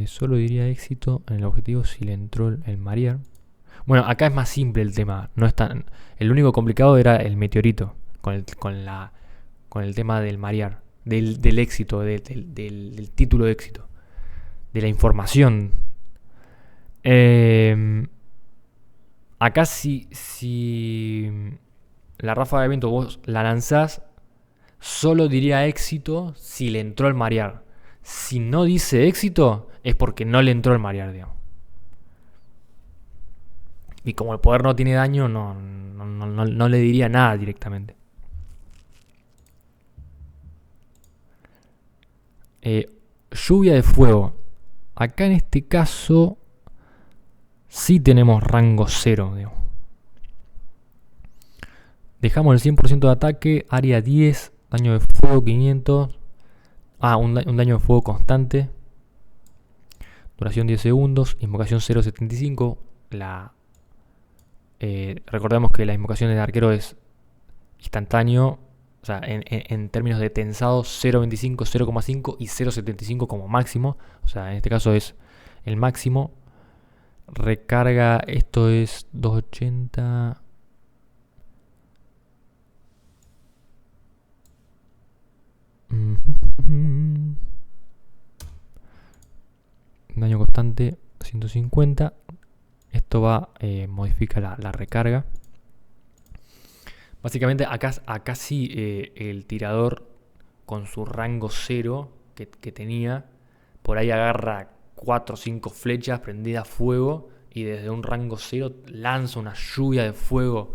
Solo diría éxito en el objetivo si le entró el marear. Bueno, acá es más simple el tema. No es tan. El único complicado era el meteorito. Con el tema del marear. Del éxito. Del título de éxito. De la información. Acá si la ráfaga de viento vos la lanzás, solo diría éxito si le entró el marear. Si no dice éxito, es porque no le entró el marear, digamos. Y como el poder no tiene daño, no le diría nada directamente. Lluvia de fuego. Acá en este caso sí tenemos rango 0, digamos. Dejamos el 100% de ataque, área 10, daño de fuego 500. Un daño de fuego constante. Duración 10 segundos, invocación 0.75. Recordemos que la invocación del arquero es instantáneo. O sea, en términos de tensado, 0.25, 0.5 y 0.75 como máximo. O sea, en este caso es el máximo. Recarga, esto es 280. Daño constante 150. Esto modifica la recarga. Básicamente acá sí el tirador con su rango 0 que tenía, por ahí agarra 4 o 5 flechas prendidas a fuego y desde un rango 0 lanza una lluvia de fuego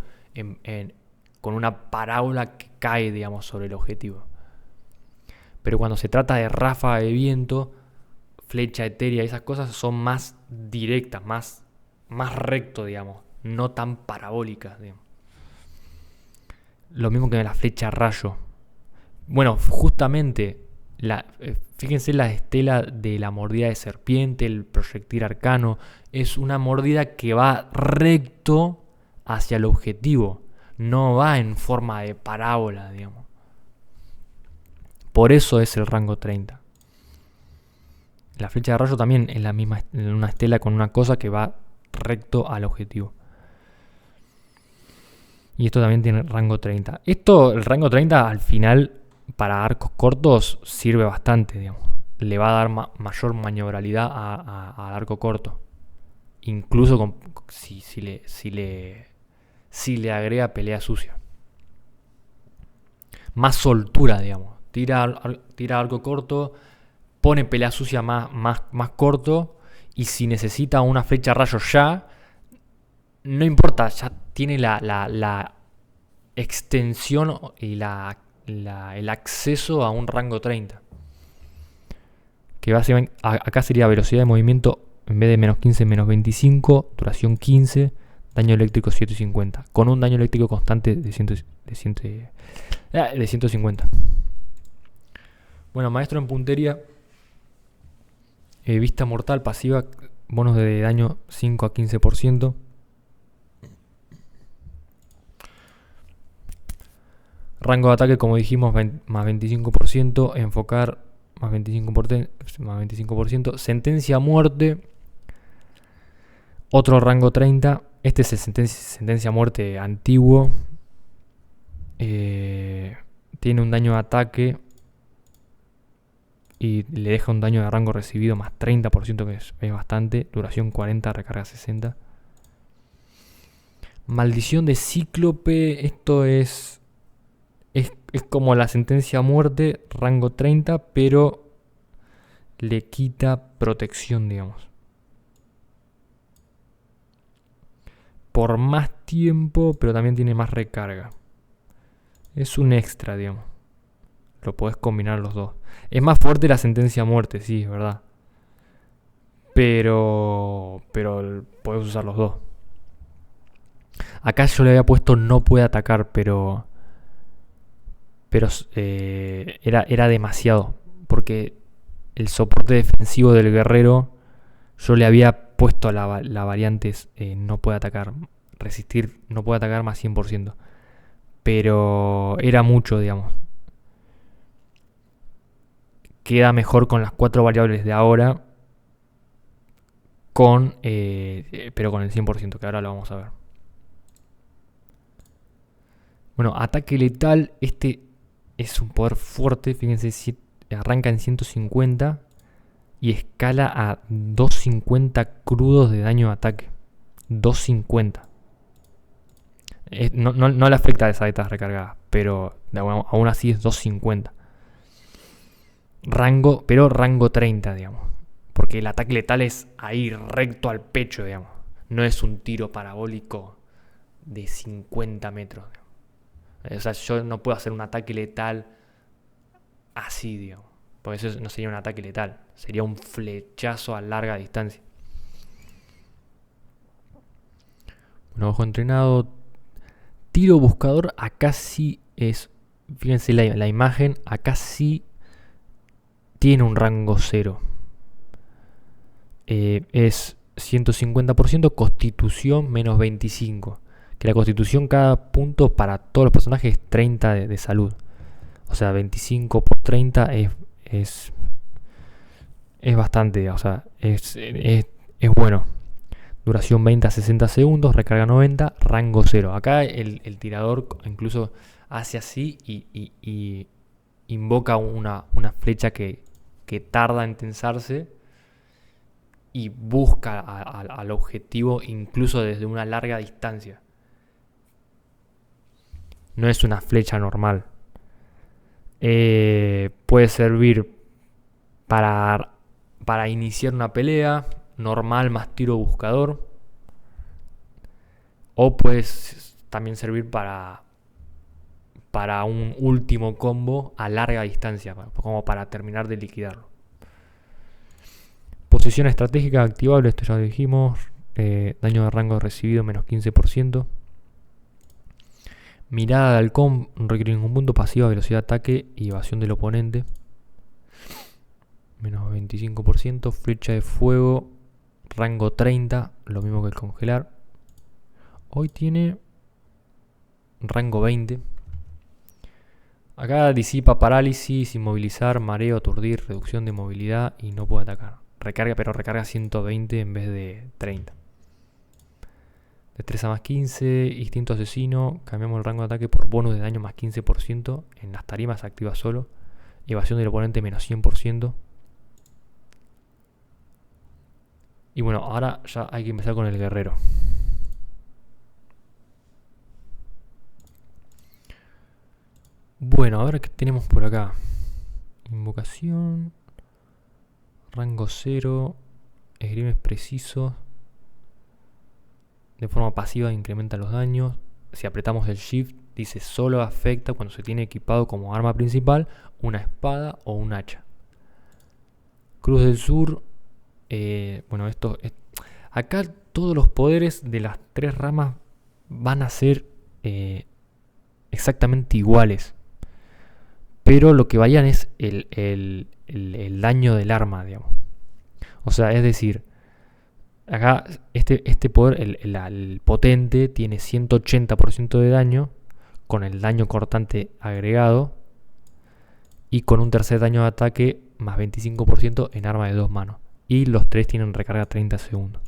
con una parábola que cae, digamos, sobre el objetivo. Pero cuando se trata de ráfaga de viento, flecha etérea, esas cosas son más directas, más recto, digamos, no tan parabólicas, digamos. Lo mismo que la flecha rayo. Bueno, justamente, fíjense la estela de la mordida de serpiente, el proyectil arcano. Es una mordida que va recto hacia el objetivo. No va en forma de parábola, digamos. Por eso es el rango 30. La flecha de rayo también es la misma, una estela con una cosa que va recto al objetivo. Y esto también tiene rango 30. El rango 30 al final para arcos cortos sirve bastante, digamos. Le va a dar mayor maniobrabilidad al arco corto. Incluso si le agrega pelea sucia. Más soltura, digamos. Tira arco corto, pone pelea sucia más corto. Y si necesita una flecha rayo ya, no importa, ya tiene la extensión y el acceso a un rango 30. Que básicamente acá sería velocidad de movimiento en vez de menos 15, menos 25, duración 15, daño eléctrico 750. Con un daño eléctrico constante de 150. Bueno, maestro en puntería. Vista mortal pasiva, bonos de daño 5 a 15%. Rango de ataque, como dijimos, más 25%. Enfocar, más 25%. Sentencia a muerte. Otro rango 30. Este es el sentencia a muerte antiguo. Tiene un daño de ataque. Y le deja un daño de rango recibido más 30%, que es bastante. Duración 40, recarga 60. Maldición de Cíclope. Esto es como la sentencia a muerte, rango 30, pero le quita protección, digamos. Por más tiempo, pero también tiene más recarga. Es un extra, digamos. Lo podés combinar los dos. Es más fuerte la sentencia a muerte, sí, es verdad. Pero podés usar los dos. Acá yo le había puesto no puede atacar, pero era demasiado. Porque el soporte defensivo del guerrero, yo le había puesto la variante no puede atacar. Resistir, no puede atacar más 100%. Pero era mucho, digamos. Queda mejor con las 4 variables de ahora. pero con el 100%, que ahora lo vamos a ver. Bueno, ataque letal, este es un poder fuerte, fíjense, arranca en 150 y escala a 250 crudos de daño de ataque. 250. No le afecta a esa beta recargada, pero aún así es 250. Rango 30, digamos. Porque el ataque letal es ahí recto al pecho, digamos. No es un tiro parabólico de 50 metros. O sea, yo no puedo hacer un ataque letal así, digamos. Porque eso no sería un ataque letal. Sería un flechazo a larga distancia. Bueno, ojo entrenado. Tiro buscador, acá sí es... Fíjense la imagen, acá sí tiene un rango 0. Es 150%, constitución menos 25. Que la constitución, cada punto para todos los personajes es 30 de salud. O sea, 25 por 30 es bastante, o sea, es bueno. Duración 20 a 60 segundos, recarga 90, rango 0. Acá el tirador incluso hace así y invoca una flecha que tarda en tensarse y busca al objetivo incluso desde una larga distancia. No es una flecha normal. Puede servir para iniciar una pelea normal más tiro buscador, o puede también servir para un último combo a larga distancia, como para terminar de liquidarlo. Posición estratégica activable, esto ya lo dijimos. Daño de rango recibido menos 15%. Mirada de halcón, no requiere ningún punto. Pasiva, velocidad de ataque y evasión del oponente, menos 25%. Flecha de fuego, rango 30, lo mismo que el congelar. Hoy tiene rango 20. Acá disipa parálisis, inmovilizar, mareo, aturdir, reducción de movilidad y no puede atacar. Recarga, pero recarga 120 en vez de 30. Destreza más 15, instinto asesino, cambiamos el rango de ataque por bonus de daño más 15%. En las tarimas se activa solo. Evasión del oponente menos 100%. Y bueno, ahora ya hay que empezar con el guerrero. Bueno, a ver qué tenemos por acá. Invocación. Rango 0. Esgrimes precisos. De forma pasiva incrementa los daños. Si apretamos el Shift, dice solo afecta cuando se tiene equipado como arma principal una espada o un hacha. Cruz del Sur. Bueno, acá todos los poderes de las 3 ramas van a ser exactamente iguales. Pero lo que varían es el daño del arma, digamos. O sea, es decir, acá este poder, el potente, tiene 180% de daño con el daño cortante agregado y con un tercer daño de ataque más 25% en arma de 2 manos. Y los 3 tienen recarga 30 segundos.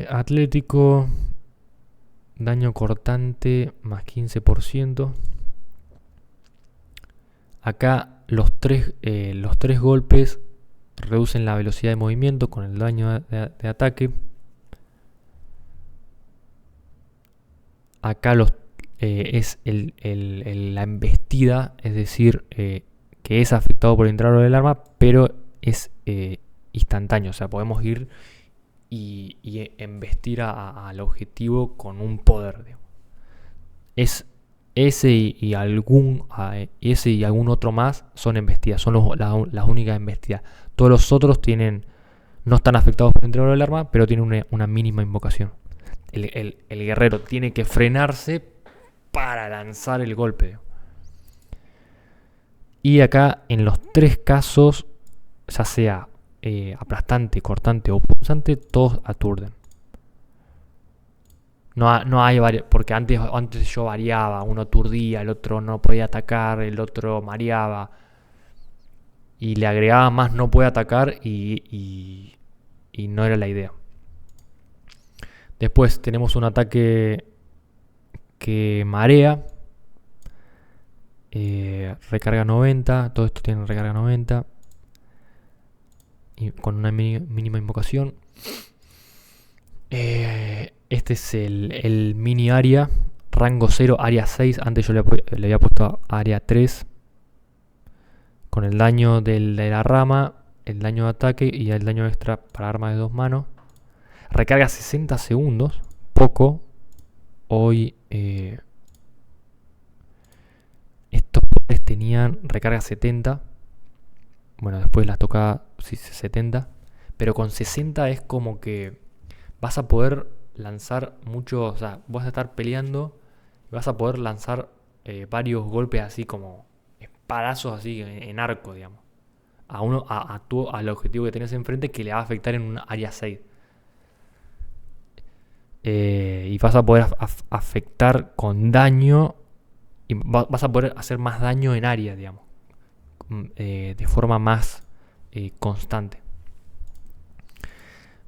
Atlético, daño cortante más 15%. Acá los tres golpes reducen la velocidad de movimiento con el daño de ataque. Acá es la embestida, es decir, que es afectado por el intervalo del arma, pero es instantáneo. O sea, podemos ir y embestir al objetivo con un poder, digamos. Es ese y algún otro más son embestidas, son las únicas embestidas. Todos los otros no están afectados por el intervalo del arma, pero tienen una mínima invocación. El guerrero tiene que frenarse para lanzar el golpe. Y acá en los 3 casos, ya sea aplastante, cortante o punzante, todos aturden. No hay varios, porque antes yo variaba, uno aturdía, el otro no podía atacar, el otro mareaba. y le agregaba más no puede atacar y no era la idea. Después tenemos un ataque que marea, recarga 90, todo esto tiene recarga 90 y con una mínima invocación. Este es el mini área, rango 0, área 6. Antes yo le había puesto área 3. Con el daño de la rama, el daño de ataque y el daño extra para armas de 2 manos. Recarga 60 segundos, poco. Hoy estos poderes tenían recarga 70. Bueno, después las toca 70. Pero con 60 es como que vas a poder lanzar mucho. O sea, vas a estar peleando y vas a poder lanzar varios golpes así como espadazos así en arco, digamos. Al objetivo que tenés enfrente, que le va a afectar en un área 6. Y vas a poder afectar con daño. Y vas a poder hacer más daño en área, digamos. De forma más constante.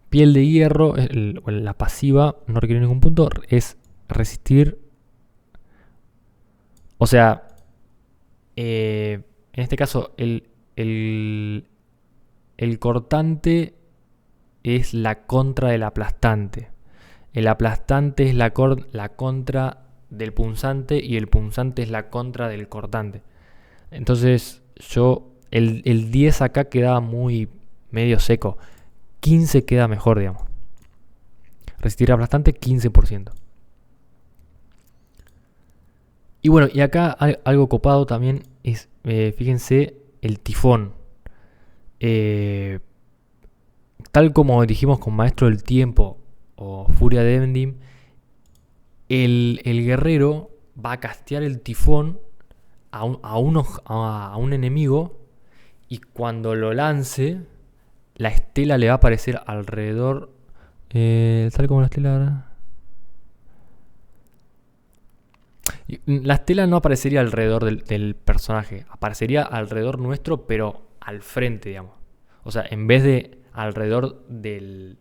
Piel de hierro, la pasiva, no requiere ningún punto. Es resistir. O sea, en este caso, el cortante es la contra del aplastante. El aplastante es la contra del punzante y el punzante es la contra del cortante. Entonces el 10 acá quedaba muy medio seco. 15 queda mejor, digamos. Resistir aplastante 15%. Y bueno, y acá algo copado también es, fíjense, el tifón. Tal como dijimos con Maestro del Tiempo o Furia de Endim, el guerrero va a castear el tifón a un enemigo y cuando lo lance, la estela le va a aparecer alrededor. Tal como la estela. La estela no aparecería alrededor del personaje, aparecería alrededor nuestro, pero al frente, digamos. O sea, en vez de alrededor de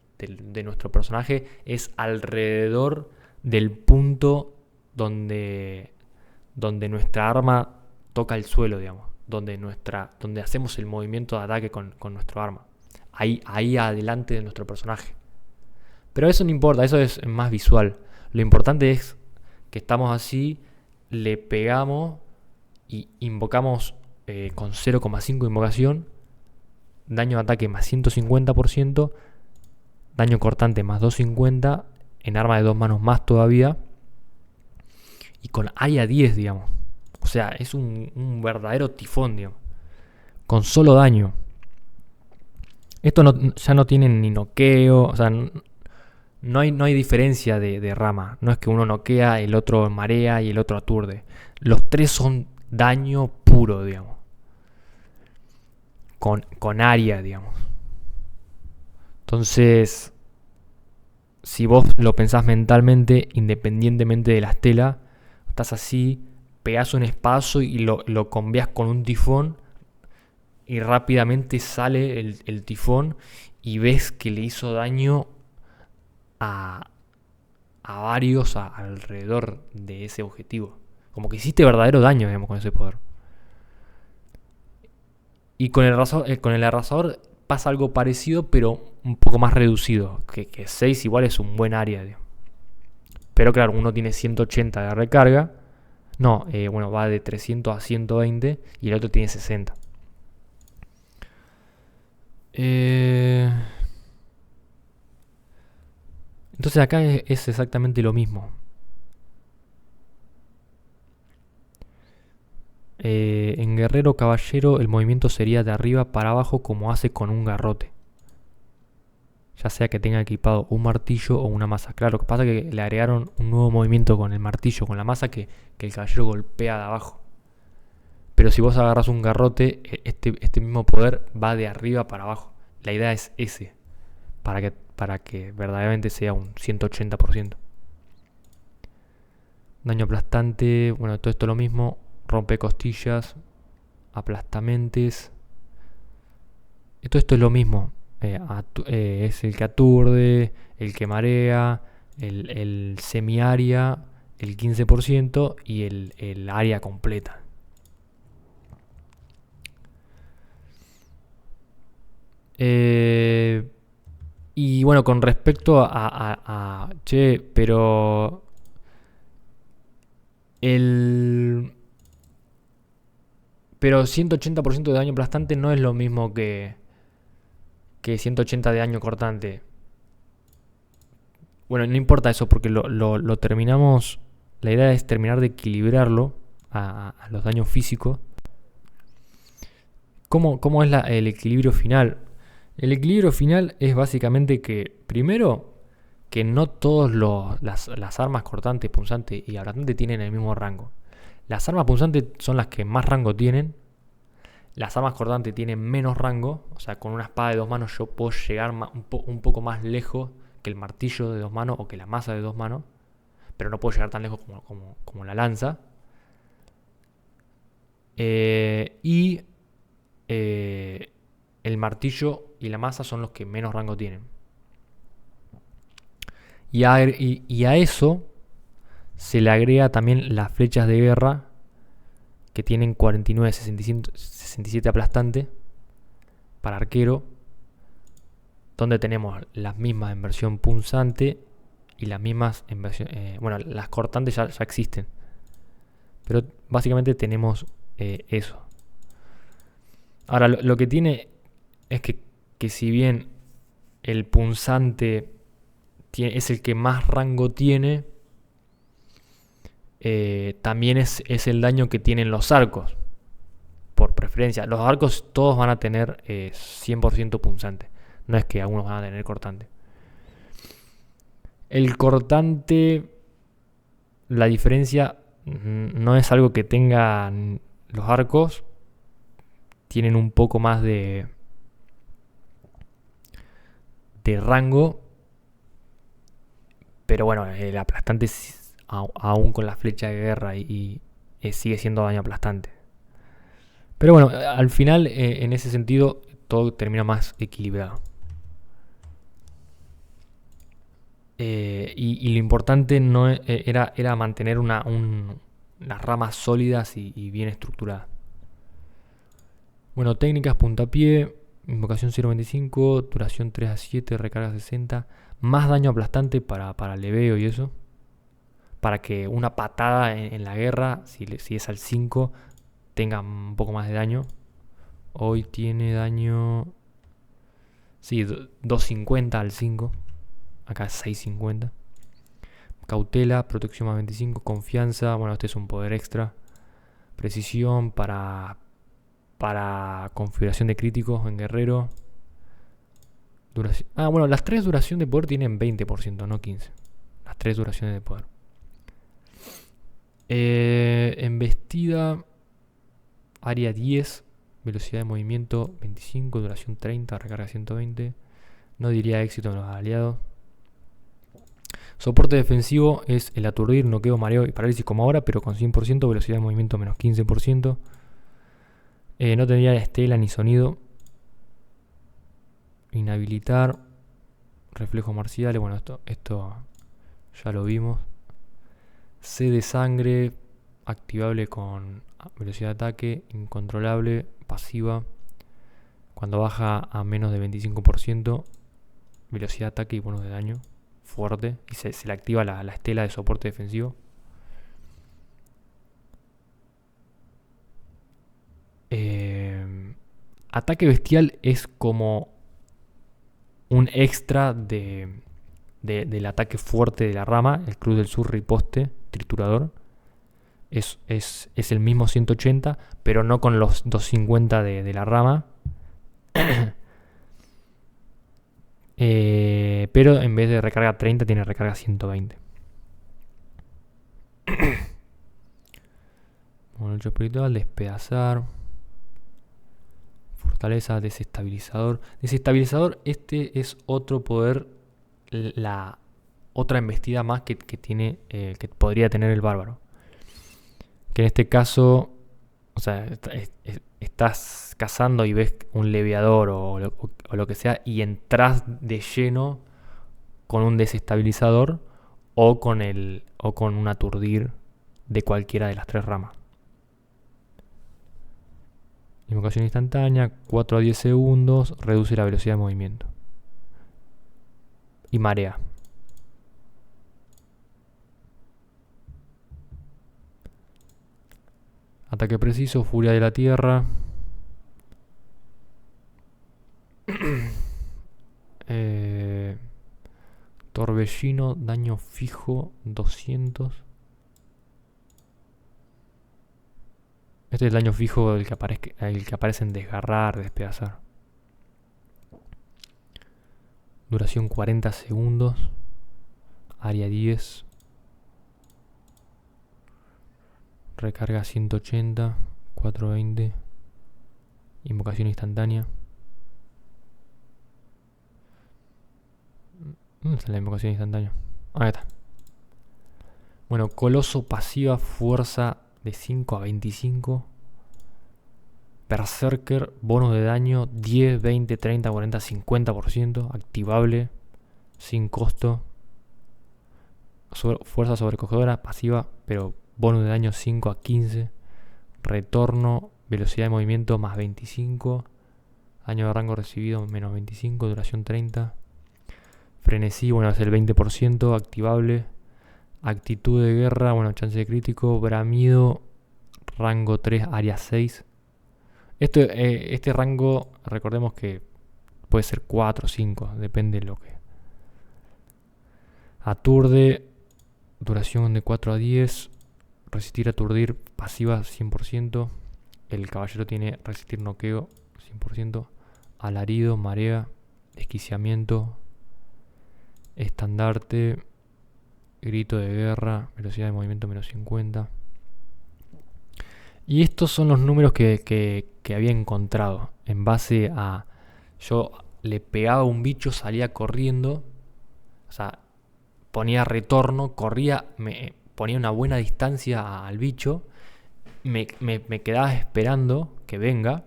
nuestro personaje, es alrededor del punto donde nuestra arma toca el suelo, digamos. Donde hacemos el movimiento de ataque con nuestro arma. Ahí adelante de nuestro personaje. Pero eso no importa, eso es más visual. Lo importante es que estamos así, le pegamos y invocamos con 0,5 invocación, daño de ataque más 150%, daño cortante más 250, en arma de 2 manos más todavía, y con área 10, digamos. O sea, es un verdadero tifón, digamos, con solo daño. Esto ya no tiene ni noqueo, o sea, no hay diferencia de rama. No es que uno noquea, el otro marea y el otro aturde. Los tres son daño puro, digamos. Con área, digamos. Entonces, si vos lo pensás mentalmente, independientemente de la estela, estás así, pegás un espacio y lo convías con un tifón y rápidamente sale el tifón y ves que le hizo daño a varios alrededor de ese objetivo. Como que hiciste verdadero daño, digamos, con ese poder. Y con el arrasador pasa algo parecido, pero un poco más reducido. Que 6 igual es un buen área, digamos. Pero claro, uno tiene 180 de recarga. No, bueno, va de 300 a 120 y el otro tiene 60. Entonces acá es exactamente lo mismo. En guerrero caballero el movimiento sería de arriba para abajo como hace con un garrote. Ya sea que tenga equipado un martillo o una maza. Claro, lo que pasa es que le agregaron un nuevo movimiento con el martillo, con la maza, que el caballero golpea de abajo. Pero si vos agarras un garrote, este mismo poder va de arriba para abajo. La idea es ese, para que verdaderamente sea un 180%. Daño aplastante, bueno, todo esto lo mismo. Rompe costillas, aplastamentes. Esto es lo mismo. Es el que aturde, el que marea, el semi-área, el 15% y el área completa. Y bueno, con respecto che, pero pero 180% de daño aplastante no es lo mismo que 180 de daño cortante. Bueno, no importa eso porque lo terminamos. La idea es terminar de equilibrarlo a los daños físicos. ¿Cómo es el equilibrio final? El equilibrio final es básicamente que, primero, que no todas las armas cortantes, punzantes y abratantes tienen el mismo rango. Las armas punzantes son las que más rango tienen. Las armas cortantes tienen menos rango. O sea, con una espada de 2 manos yo puedo llegar un poco más lejos que el martillo de 2 manos o que la maza de 2 manos. Pero no puedo llegar tan lejos como la lanza. Y el martillo y la maza son los que menos rango tienen. Y a eso se le agrega también las flechas de guerra, que tienen 49, 67 aplastante para arquero, donde tenemos las mismas en versión punzante y las mismas en versión... bueno, las cortantes ya existen, pero básicamente tenemos eso. Ahora, lo que tiene es que si bien el punzante es el que más rango tiene, también es el daño que tienen los arcos, por preferencia. Los arcos todos van a tener 100% punzante, no es que algunos van a tener cortante. El cortante, la diferencia no es algo que tengan los arcos, tienen un poco más de rango, pero bueno, el aplastante aún con la flecha de guerra y sigue siendo daño aplastante. Pero bueno, al final en ese sentido todo termina más equilibrado. Y lo importante no era mantener unas ramas sólidas y bien estructuradas. Bueno, técnicas, puntapié, invocación 0.25, duración 3 a 7, recarga 60, más daño aplastante para leveo y eso. Para que una patada en la guerra, si es al 5, tenga un poco más de daño. Hoy tiene daño... Sí, 2.50 al 5. Acá 6.50. Cautela, protección más 25, confianza. Bueno, este es un poder extra. Precisión para configuración de críticos en guerrero. Duración. Bueno, las 3 duración de poder tienen 20%, no 15%. Las 3 duraciones de poder. Embestida, área 10, velocidad de movimiento 25, duración 30, recarga 120. No diría éxito en los aliados. Soporte defensivo es el aturdir, noqueo, mareo y parálisis como ahora, pero con 100%, velocidad de movimiento menos 15%. No tendría estela ni sonido. Inhabilitar, reflejos marciales, bueno, esto ya lo vimos. C de sangre, activable con velocidad de ataque, incontrolable, pasiva. Cuando baja a menos de 25%, velocidad de ataque y bonus de daño, fuerte. Y se le activa la estela de soporte defensivo. Ataque bestial es como un extra del ataque fuerte de la rama, el Cruz del Sur riposte, triturador. Es el mismo 180, pero no con los 250 de la rama. Pero en vez de recarga 30 tiene recarga 120. Bueno, lucha espiritual, despedazar. Fortaleza, desestabilizador. Desestabilizador, este es otro poder, la otra embestida más que tiene, que podría tener el bárbaro. Que en este caso O sea, estás cazando y ves un leviador o lo que sea y entras de lleno con un desestabilizador o con un aturdir de cualquiera de las tres ramas. Invocación instantánea, 4 a 10 segundos, reduce la velocidad de movimiento. Y marea. Ataque preciso, furia de la tierra. Torbellino, daño fijo, 200. Este es el daño fijo el que aparece en desgarrar, despedazar. Duración 40 segundos. Área 10. Recarga 180. 420. Invocación instantánea. ¿Dónde está la invocación instantánea? Ahí está. Bueno, coloso pasiva, fuerza de 5 a 25. Berserker, bonus de daño 10, 20, 30, 40, 50%. Activable, sin costo. Fuerza sobrecogedora, pasiva, pero bonus de daño 5 a 15. Retorno, velocidad de movimiento más 25. Daño de rango recibido menos 25. Duración 30. Frenesí, bueno, es el 20%. Activable. Actitud de guerra, bueno, chance de crítico. Bramido, rango 3, área 6. Este rango, recordemos que puede ser 4 o 5, depende de lo que. Aturde, duración de 4 a 10. Resistir aturdir, pasiva 100%. El caballero tiene resistir noqueo 100%. Alarido, marea, desquiciamiento, estandarte, grito de guerra, velocidad de movimiento menos 50. Y estos son los números que había encontrado. En base a... Yo le pegaba a un bicho, salía corriendo. O sea, ponía retorno, corría, me ponía una buena distancia al bicho. Me quedaba esperando que venga.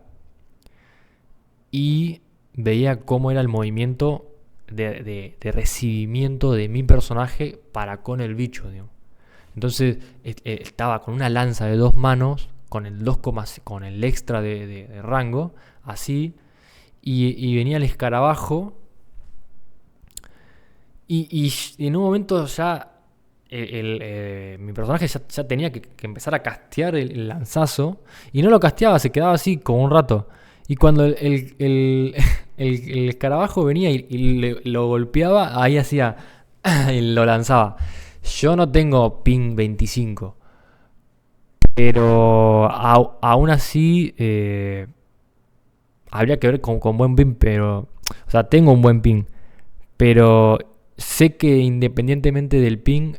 Y veía cómo era el movimiento de recibimiento de mi personaje para con el bicho, digamos. Entonces estaba con una lanza de 2 manos, con el 2, con el extra de rango, así, y venía el escarabajo, y en un momento ya mi personaje ya tenía que empezar a castear el lanzazo, y no lo casteaba, se quedaba así como un rato. Y cuando el escarabajo venía y lo golpeaba, ahí hacía y lo lanzaba. Yo no tengo ping 25, pero aún así habría que ver con buen ping, pero... O sea, tengo un buen ping, pero sé que independientemente del ping,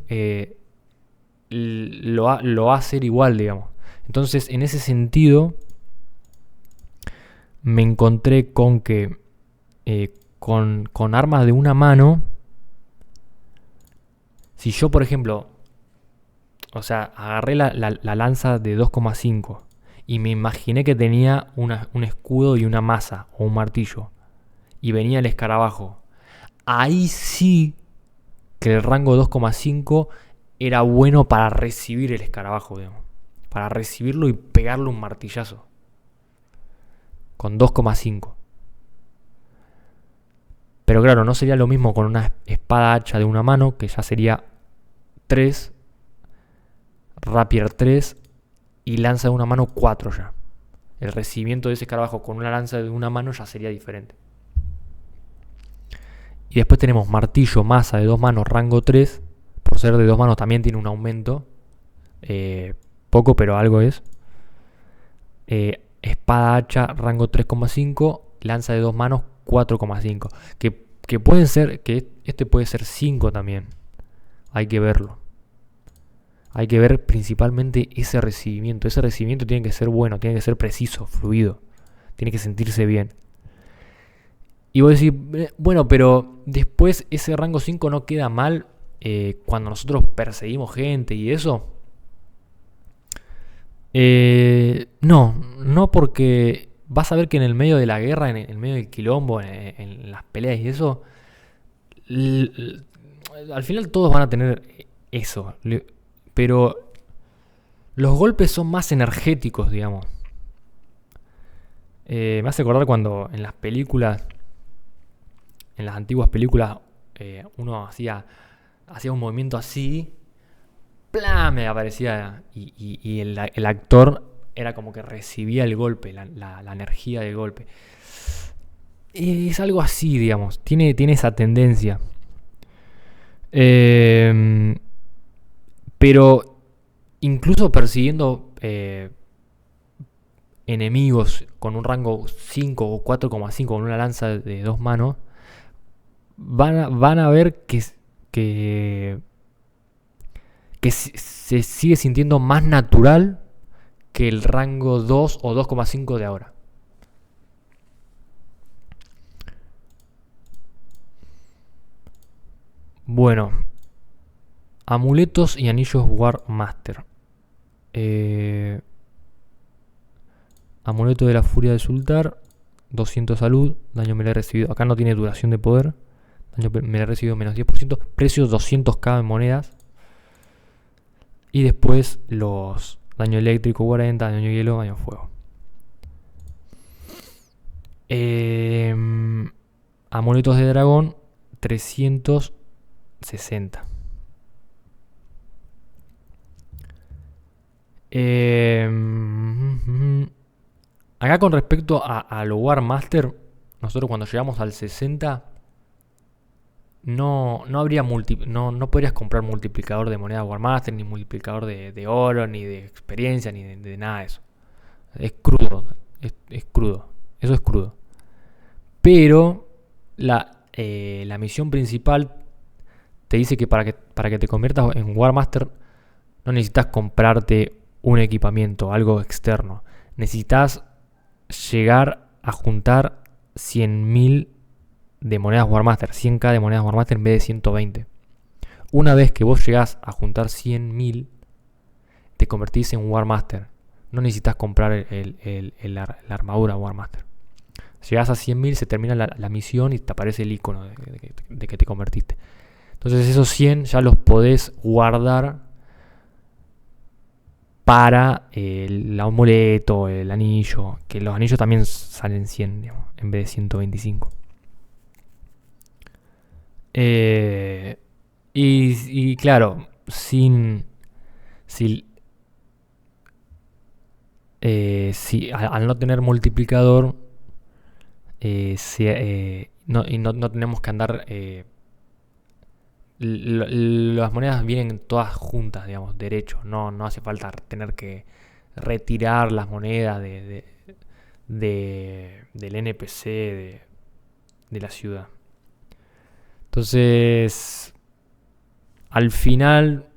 lo va a hacer igual, digamos. Entonces, en ese sentido, me encontré con que con armas de una mano, si yo, por ejemplo, o sea, agarré la lanza de 2,5 y me imaginé que tenía un escudo y una maza o un martillo, y venía el escarabajo, ahí sí que el rango 2,5 era bueno para recibir el escarabajo, digamos, para recibirlo y pegarle un martillazo con 2,5. Pero claro, no sería lo mismo con una espada hacha de una mano, que ya sería 3, rapier 3 y lanza de una mano 4 ya. El recibimiento de ese escarabajo con una lanza de una mano ya sería diferente. Y después tenemos martillo, maza de 2 manos, rango 3. Por ser de 2 manos también tiene un aumento. Poco, pero algo es. Espada hacha, rango 3,5. Lanza de 2 manos, 4,5. Que pueden ser, que este puede ser 5 también. Hay que verlo. Hay que ver principalmente ese recibimiento. Ese recibimiento tiene que ser bueno, tiene que ser preciso, fluido. Tiene que sentirse bien. Y vos decís, bueno, pero después ese rango 5 no queda mal cuando nosotros perseguimos gente y eso. No porque vas a ver que en el medio de la guerra, en el medio del quilombo, en las peleas y eso, l- l- al final todos van a tener eso. Pero los golpes son más energéticos, digamos. Me hace acordar cuando en las películas, en las antiguas películas, uno hacía un movimiento así, ¡plá! Me aparecía y el actor era como que recibía el golpe, la energía del golpe. Es algo así, digamos, tiene esa tendencia. Eh, pero incluso persiguiendo enemigos con un rango 5 o 4,5 con una lanza de dos manos, van a ver que, que se sigue sintiendo más natural que el rango 2 o 2,5 de ahora. Bueno, amuletos y anillos War Master. Eh, Amuleto de la furia de Sultar, 200 salud, daño me le he recibido. Acá no tiene duración de poder, daño me le he recibido menos 10%, precio 200k en monedas. Y después los daño eléctrico 40, daño hielo, daño fuego. Eh, Amuletos de dragón, 360. Eh, Acá con respecto a lo War Master, nosotros cuando llegamos al 60 no habría no podrías comprar multiplicador de moneda War Master, ni multiplicador de oro, ni de experiencia, ni de nada de eso. Es crudo, es crudo, eso es crudo. Pero la misión principal te dice que para que te conviertas en War Master no necesitas comprarte un equipamiento, algo externo. Necesitas llegar a juntar 100.000 de monedas Warmaster, 100k de monedas Warmaster en vez de 120. Una vez que vos llegás a juntar 100.000, te convertís en Warmaster. No necesitas comprar la armadura Warmaster. Llegás a 100.000, se termina la misión y te aparece el icono de que te convertiste. Entonces esos 100 ya los podés guardar para el amuleto, el anillo, que los anillos también salen 100, digamos, en vez de 125. Y claro, si, al no tener multiplicador, no tenemos que andar. Las monedas vienen todas juntas, digamos, derecho. No hace falta tener que retirar las monedas del NPC de la ciudad. Entonces, al final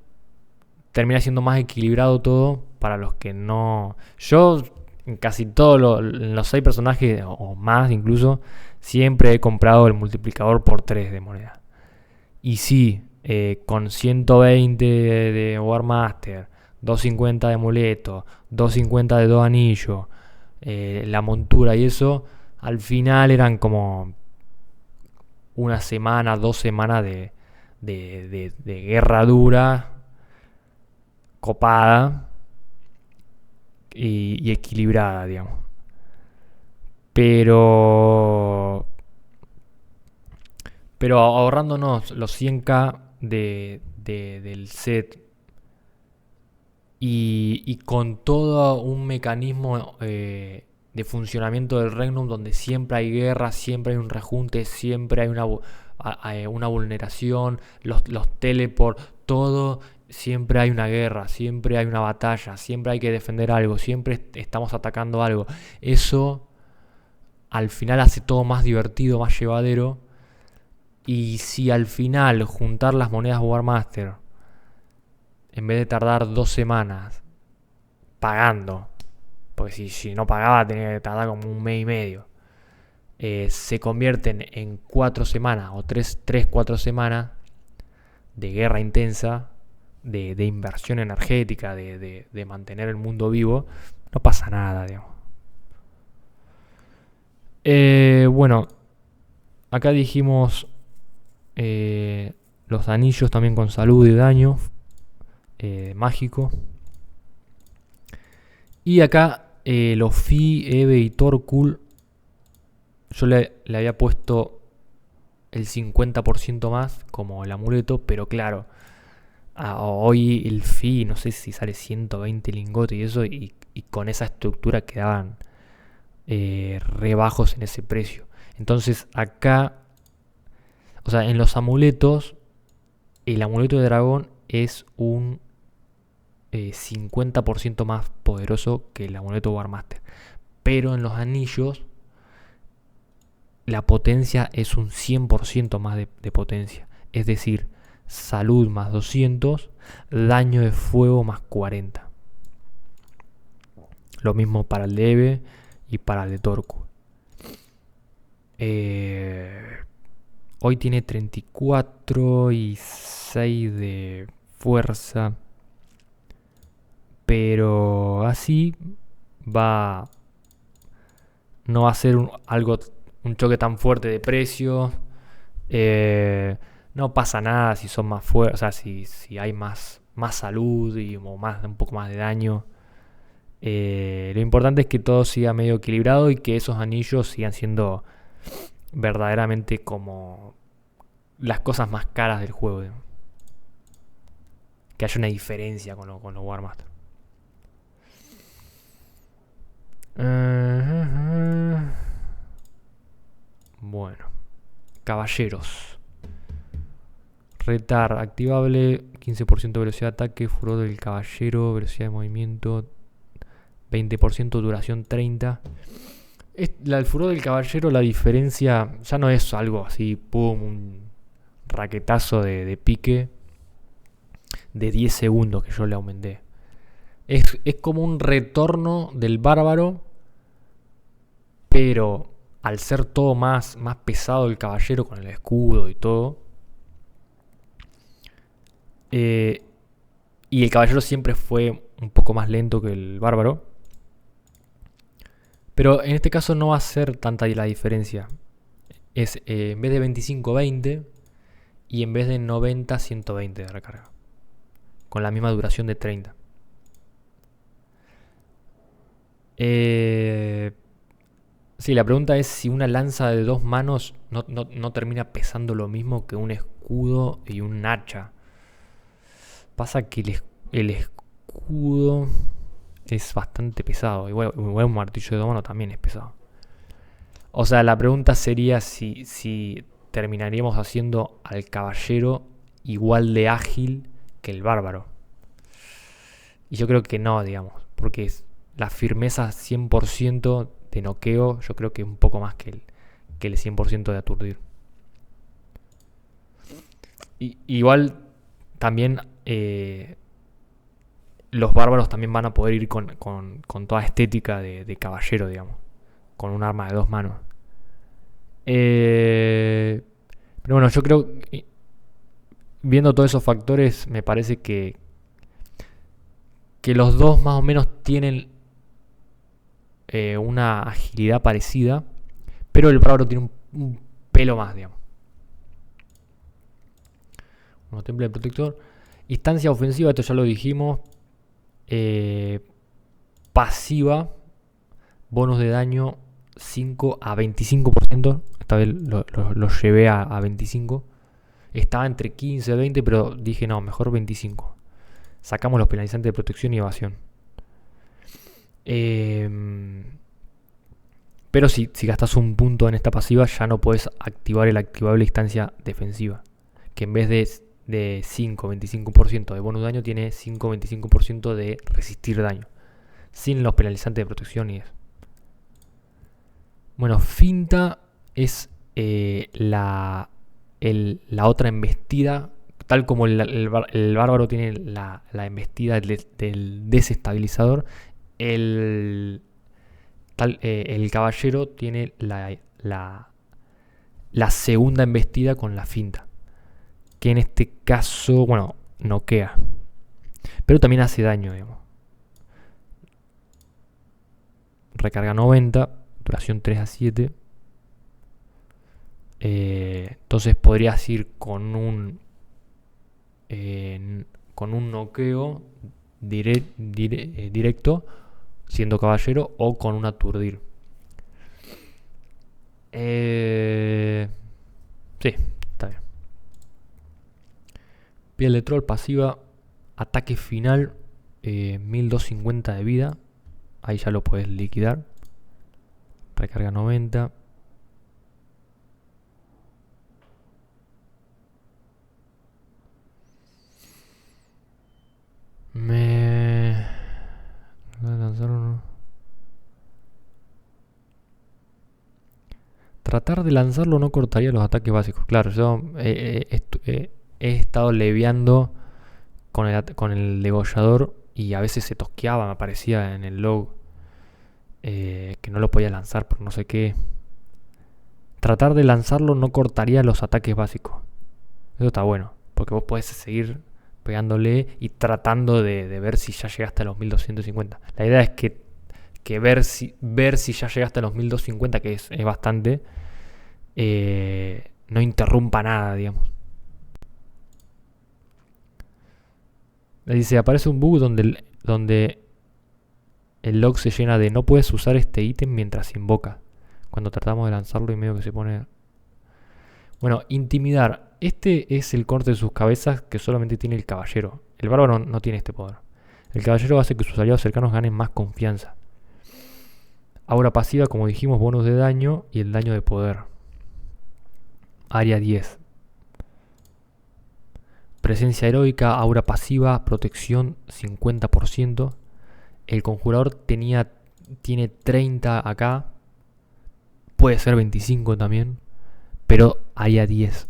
termina siendo más equilibrado todo para los que no. Yo, en casi todos los 6 personajes, o más incluso, siempre he comprado el multiplicador por 3 de moneda. Y sí, con 120 de Warmaster, 250 de amuleto, 250 de dos anillos, la montura y eso, al final eran como una semana, 2 semanas de guerra dura, copada y equilibrada, digamos. Pero pero ahorrándonos los 100k del set y con todo un mecanismo de funcionamiento del Regnum donde siempre hay guerra, siempre hay un rejunte, siempre hay una vulneración, los teleport, todo, siempre hay una guerra, siempre hay una batalla, siempre hay que defender algo, siempre estamos atacando algo. Eso al final hace todo más divertido, más llevadero. Y si al final juntar las monedas Warmaster, en vez de tardar 2 semanas pagando, porque si no pagaba tenía que tardar como un mes y medio, se convierten en 4 semanas o 3, 4 semanas de guerra intensa, de inversión energética, de mantener el mundo vivo, no pasa nada, digamos. Bueno, acá dijimos los anillos también con salud y daño mágico. Y acá los Fi, Eve y Torkul, yo le había puesto el 50% más como el amuleto, pero claro, hoy el Fi no sé si sale 120 lingotes y eso, y con esa estructura quedaban re bajos en ese precio. Entonces acá, o sea, en los amuletos, el amuleto de dragón es un 50% más poderoso que el amuleto Warmaster. Pero en los anillos, la potencia es un 100% más de potencia. Es decir, salud más 200, daño de fuego más 40. Lo mismo para el de Eve y para el de Torku. Hoy tiene 34 y 6 de fuerza. Pero así va. No va a ser un choque tan fuerte de precios. No pasa nada si son más fuertes. O sea, si hay más salud y un poco más de daño. Lo importante es que todo siga medio equilibrado y que esos anillos sigan siendo verdaderamente como las cosas más caras del juego, digamos. Que haya una diferencia con los Warmaster. Bueno, caballeros. Retar, activable, 15% de velocidad de ataque, furor del caballero, velocidad de movimiento, 20%, duración 30. El furor del caballero, la diferencia ya no es algo así, pum, un raquetazo de pique de 10 segundos que yo le aumenté. Es como un retorno del bárbaro, pero al ser todo más pesado el caballero con el escudo y todo, y el caballero siempre fue un poco más lento que el bárbaro, pero en este caso no va a ser tanta la diferencia. Es en vez de 25-20 y en vez de 90-120 de recarga, con la misma duración de 30. Sí, la pregunta es si una lanza de 2 manos no termina pesando lo mismo que un escudo y un hacha. Pasa que el escudo es bastante pesado. Igual un martillo de 2 manos también es pesado. O sea, la pregunta sería si terminaríamos haciendo al caballero igual de ágil que el bárbaro. Y yo creo que no, digamos. Porque la firmeza 100% de noqueo, yo creo que un poco más que el 100% de aturdir. Igual también los bárbaros también van a poder ir con toda estética de caballero, digamos. Con un arma de 2 manos. Pero bueno, yo creo que viendo todos esos factores, me parece que los dos más o menos tienen una agilidad parecida, pero el bárbaro tiene un pelo más, digamos. Bueno, temple de protector. Instancia ofensiva, esto ya lo dijimos. Pasiva, bonus de daño 5 a 25%. Esta vez lo llevé a 25. Estaba entre 15 y 20, pero dije no, mejor 25. Sacamos los penalizantes de protección y evasión. Pero si gastas un punto en esta pasiva, ya no puedes activar el activable instancia defensiva. Que en vez de 5-25% de bonus daño, tiene 5-25% de resistir daño. Sin los penalizantes de protección y eso. Bueno, finta es la otra embestida. Tal como el bárbaro tiene la embestida del desestabilizador, el caballero tiene la segunda embestida con la finta. Que en este caso, bueno, noquea. Pero también hace daño, digamos. Recarga 90, duración 3 a 7. Entonces podrías ir con un noqueo directo, siendo caballero, o con un aturdir. Sí, está bien. Piel de troll pasiva, ataque final, 1250 de vida. Ahí ya lo puedes liquidar. Recarga 90. Tratar de lanzarlo no cortaría los ataques básicos. Claro, yo he estado leviando con el degollador y a veces se tosqueaba, me aparecía en el log que no lo podía lanzar por no sé qué. Tratar de lanzarlo no cortaría los ataques básicos. Eso está bueno, porque vos podés seguir pegándole y tratando de ver si ya llegaste a los 1250. La idea es que ver si ya llegaste a los 1250, que es bastante, no interrumpa nada, digamos. Dice, aparece un bug donde el log se llena de no puedes usar este ítem mientras invoca. Cuando tratamos de lanzarlo y medio que se pone... Bueno, intimidar. Este es el corte de sus cabezas que solamente tiene el caballero. El bárbaro no tiene este poder. El caballero hace que sus aliados cercanos ganen más confianza. Aura pasiva, como dijimos, bonus de daño y el daño de poder. Área 10. Presencia heroica, aura pasiva, protección 50%. El conjurador tiene 30 acá. Puede ser 25 también. Pero área 10.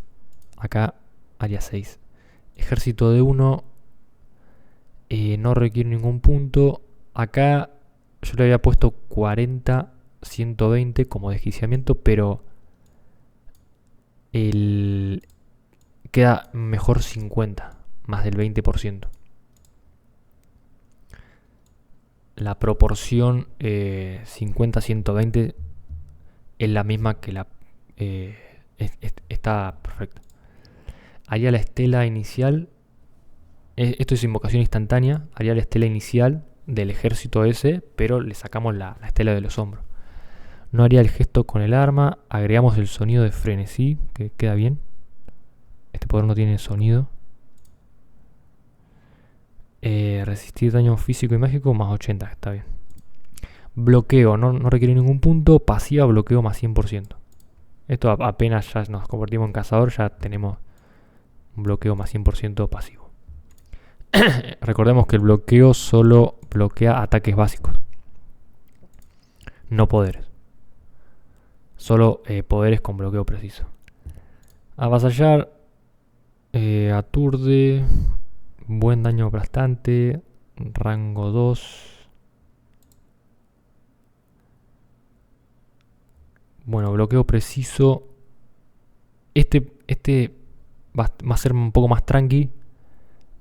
Acá área 6. Ejército de 1. No requiere ningún punto. Acá yo le había puesto 40, 120 como desquiciamiento, pero queda mejor 50, más del 20%. La proporción 50-120 es la misma que la... está perfecta. Haría la estela inicial. Esto es invocación instantánea. Haría la estela inicial del ejército ese, pero le sacamos la estela de los hombros. No haría el gesto con el arma. Agregamos el sonido de frenesí, que queda bien. Este poder no tiene sonido. Resistir daño físico y mágico más 80, está bien. Bloqueo, no requiere ningún punto. Pasiva, bloqueo más 100%. Esto apenas ya nos convertimos en cazador, ya tenemos un bloqueo más 100% pasivo. Recordemos que el bloqueo solo bloquea ataques básicos, no poderes. Solo poderes con bloqueo preciso. Avasallar, aturde, buen daño aplastante, rango 2. Bueno, bloqueo preciso. Este va a ser un poco más tranqui.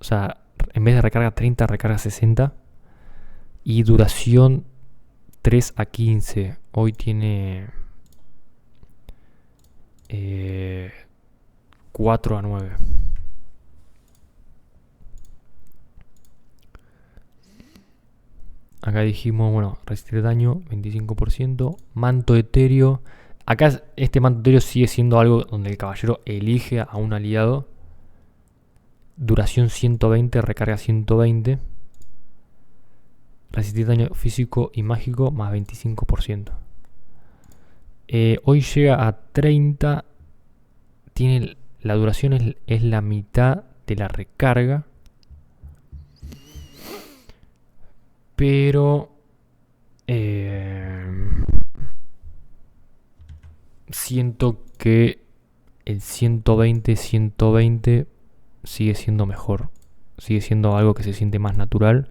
O sea, en vez de recarga 30, recarga 60. Y duración 3 a 15. Hoy tiene 4 a 9. Acá dijimos, bueno, resistir daño 25%. Manto etéreo. Acá este manto etéreo sigue siendo algo donde el caballero elige a un aliado. Duración 120, recarga 120. Resistir daño físico y mágico más 25%. Hoy llega a 30. La duración es la mitad de la recarga. Pero siento que el 120 sigue siendo mejor. Sigue siendo algo que se siente más natural.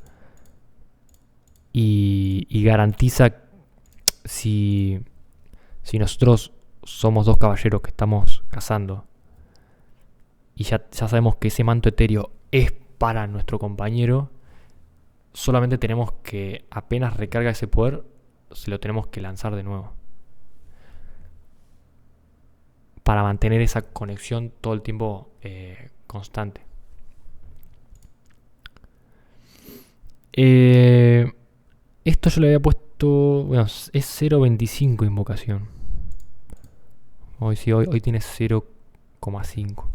Y garantiza, si nosotros somos dos caballeros que estamos cazando y ya sabemos que ese manto etéreo es para nuestro compañero, solamente tenemos que, apenas recarga ese poder, se lo tenemos que lanzar de nuevo. Para mantener esa conexión todo el tiempo constante. Esto yo le había puesto, bueno, es 0.25 invocación. Hoy tiene 0.5.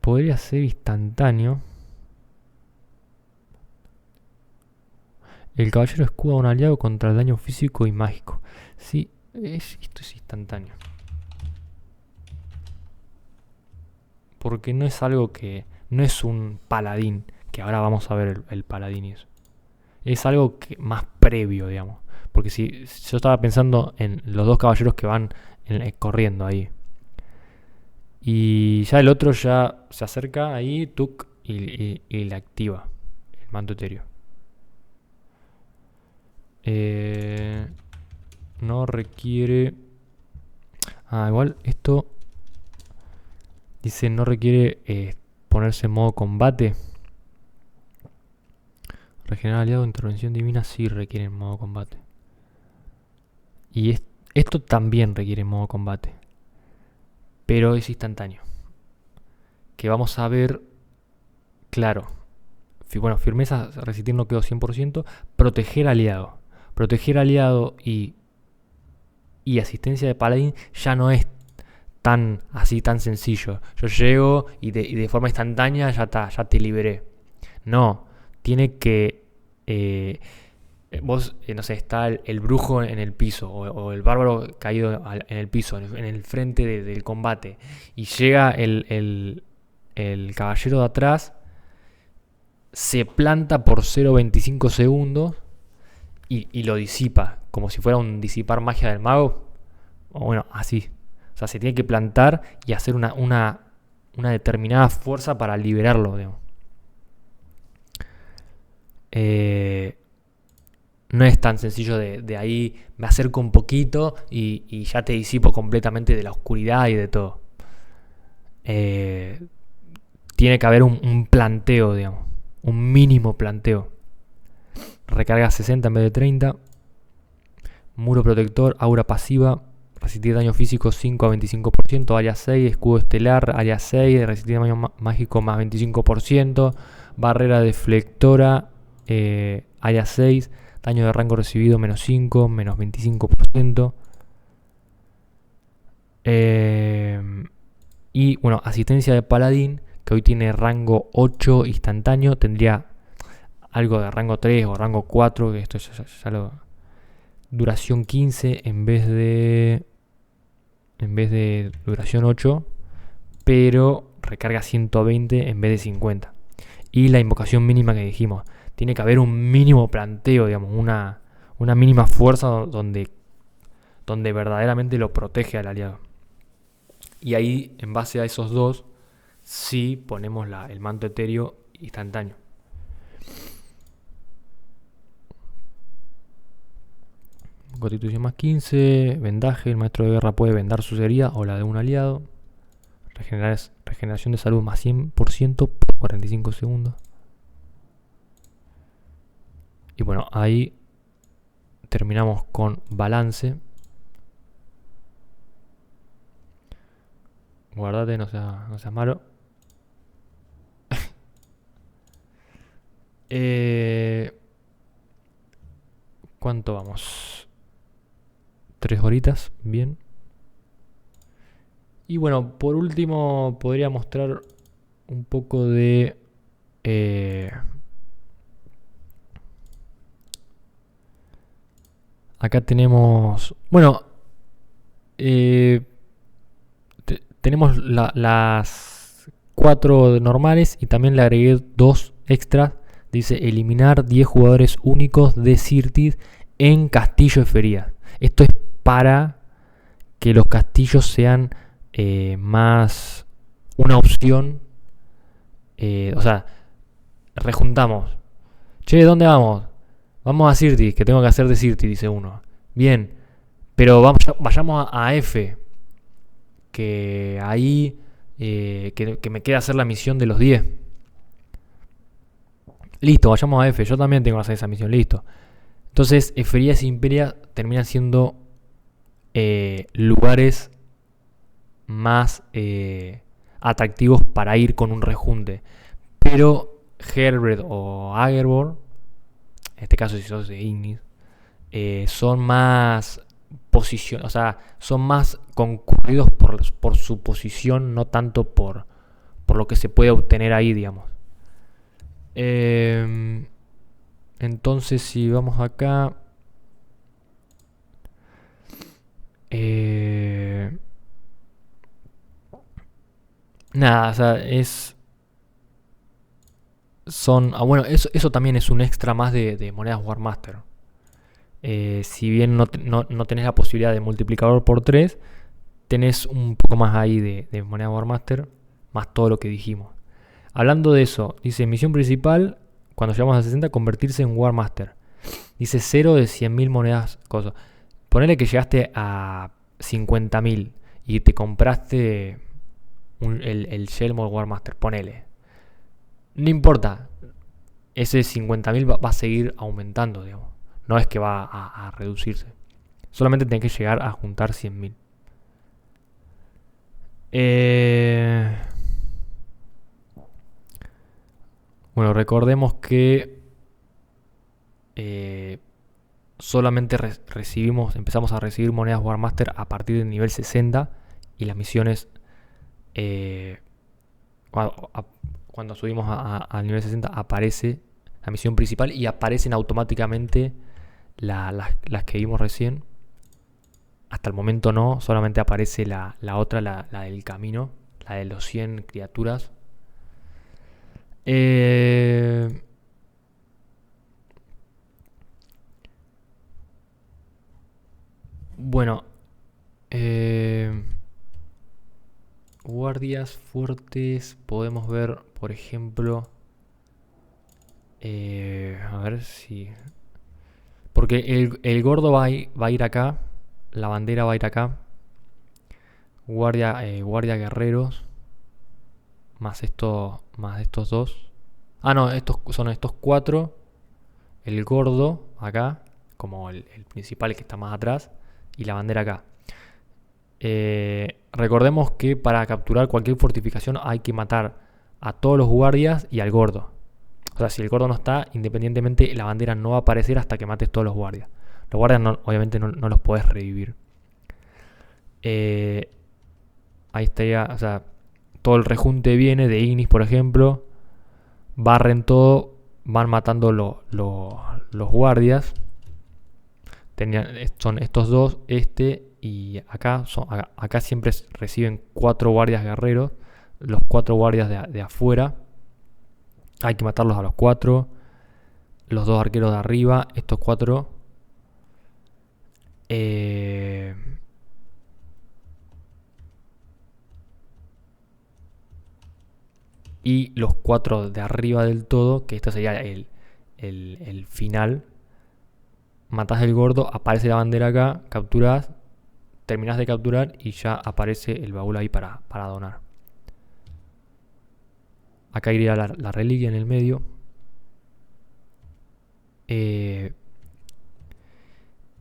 Podría ser instantáneo. El caballero escuda a un aliado contra el daño físico y mágico. Sí, esto es instantáneo. Porque no es algo que... No es un paladín, que ahora vamos a ver el paladín y eso. Es algo más previo, digamos. Porque si yo estaba pensando en los dos caballeros que van corriendo ahí. Y ya el otro ya se acerca ahí, tuk, y le activa el manto etéreo. No requiere... igual esto... Dice no requiere ponerse en modo combate. Regenerar aliado, intervención divina sí requiere en modo combate. Y esto también requiere en modo combate. Pero es instantáneo. Que vamos a ver... Claro. Bueno, firmeza, resistir no quedó 100%. Proteger aliado. Proteger aliado y asistencia de paladín ya no es tan sencillo. Yo llego y de forma instantánea ya te liberé. No, tiene que... vos, no sé, está el brujo en el piso o el bárbaro caído en el piso, en el frente del combate, y llega el caballero de atrás, se planta por 0.25 segundos y lo disipa, como si fuera un disipar magia del mago. O bueno, así. O sea, se tiene que plantar y hacer una determinada fuerza para liberarlo, digamos. No es tan sencillo de ahí me acerco un poquito y ya te disipo completamente de la oscuridad y de todo. Tiene que haber un planteo, digamos. Un mínimo planteo. Recarga 60 en vez de 30. Muro protector, aura pasiva. Resistir daño físico 5 a 25%, área 6, escudo estelar, área 6, resistir daño mágico más 25%, barrera deflectora, área 6, daño de rango recibido menos 5, menos 25%. Y bueno, asistencia de paladín, que hoy tiene rango 8 instantáneo, tendría algo de rango 3 o rango 4, que esto ya lo... Duración 15 en vez de duración 8, pero recarga 120 en vez de 50. Y la invocación mínima que dijimos, tiene que haber un mínimo planteo, digamos, una mínima fuerza donde verdaderamente lo protege al aliado. Y ahí, en base a esos dos, sí ponemos el manto etéreo instantáneo. Constitución más 15, vendaje, el maestro de guerra puede vendar su heridas o la de un aliado. Regeneración de salud más 100% por 45 segundos. Y bueno, ahí terminamos con balance. Guardate, no seas malo. ¿Cuánto vamos? 3 horitas, bien. Y bueno, por último podría mostrar un poco de... acá tenemos... Bueno, tenemos las 4 normales y también le agregué 2 extras. Dice eliminar 10 jugadores únicos de Sirtis en Castillo de Feridas. Esto es para que los castillos sean más una opción. O sea, rejuntamos. Che, ¿dónde vamos? Vamos a Sirtis, que tengo que hacer de Sirtis, dice uno. Bien, pero vayamos a F, que ahí que me queda hacer la misión de los 10. Listo, vayamos a F. Yo también tengo que hacer esa misión, listo. Entonces, Eferias e Imperia terminan siendo lugares más atractivos para ir con un rejunte. Pero Herbert o Agerborn, en este caso si sos de Ignis, son más o sea, son más concurridos por su posición, no tanto por lo que se puede obtener ahí, digamos. Entonces, si vamos acá, nada, o sea, bueno, eso también es un extra más de monedas War Master. Si bien no tenés la posibilidad de multiplicador por 3, tenés un poco más ahí de moneda War Master, más todo lo que dijimos. Hablando de eso, dice misión principal, cuando llegamos a 60, convertirse en War Master. Dice 0 de 100.000 monedas, cosas. Ponele que llegaste a 50.000 y te compraste el Shelmore War Master, ponele. No importa, ese 50.000 va a seguir aumentando, digamos. No es que va a reducirse. Solamente tenés que llegar a juntar 100.000. Bueno, recordemos que solamente empezamos a recibir monedas War Master a partir del nivel 60 y las misiones cuando subimos al nivel 60 aparece la misión principal y aparecen automáticamente las que vimos recién. Hasta el momento no, solamente aparece la otra, la del camino, la de los 100 criaturas. Bueno, guardias fuertes, podemos ver, por ejemplo, a ver si... Porque el gordo va a ir acá, la bandera va a ir acá, guardia guerreros, más estos dos. Ah, no, son estos 4, el gordo acá, como el principal que está más atrás, y la bandera acá. Recordemos que para capturar cualquier fortificación hay que matar a todos los guardias y al gordo. O sea, si el gordo no está, independientemente la bandera no va a aparecer hasta que mates todos los guardias. Los guardias obviamente no los podés revivir. Ahí está ya, o sea, todo el rejunte viene de Ignis, por ejemplo. Barren todo, van matando los guardias. Son estos dos, y acá. Acá siempre reciben 4 guardias guerreros. Los 4 guardias de afuera. Hay que matarlos a los 4. Los 2 arqueros de arriba. Estos 4. Y los 4 de arriba del todo. Que este sería el final. Matás el gordo. Aparece la bandera acá. Capturás. Terminás de capturar. Y ya aparece el baúl ahí para donar. Acá iría la reliquia en el medio.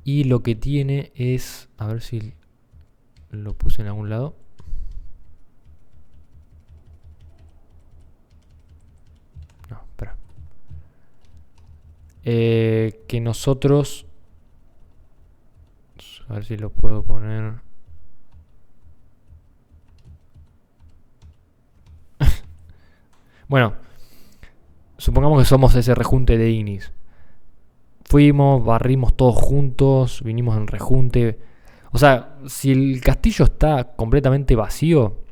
Y lo que tiene es... A ver si lo puse en algún lado. No, espera. Que nosotros... A ver si lo puedo poner... Bueno, supongamos que somos ese rejunte de Ignis. Fuimos, barrimos todos juntos, vinimos en rejunte. O sea, si el castillo está completamente vacío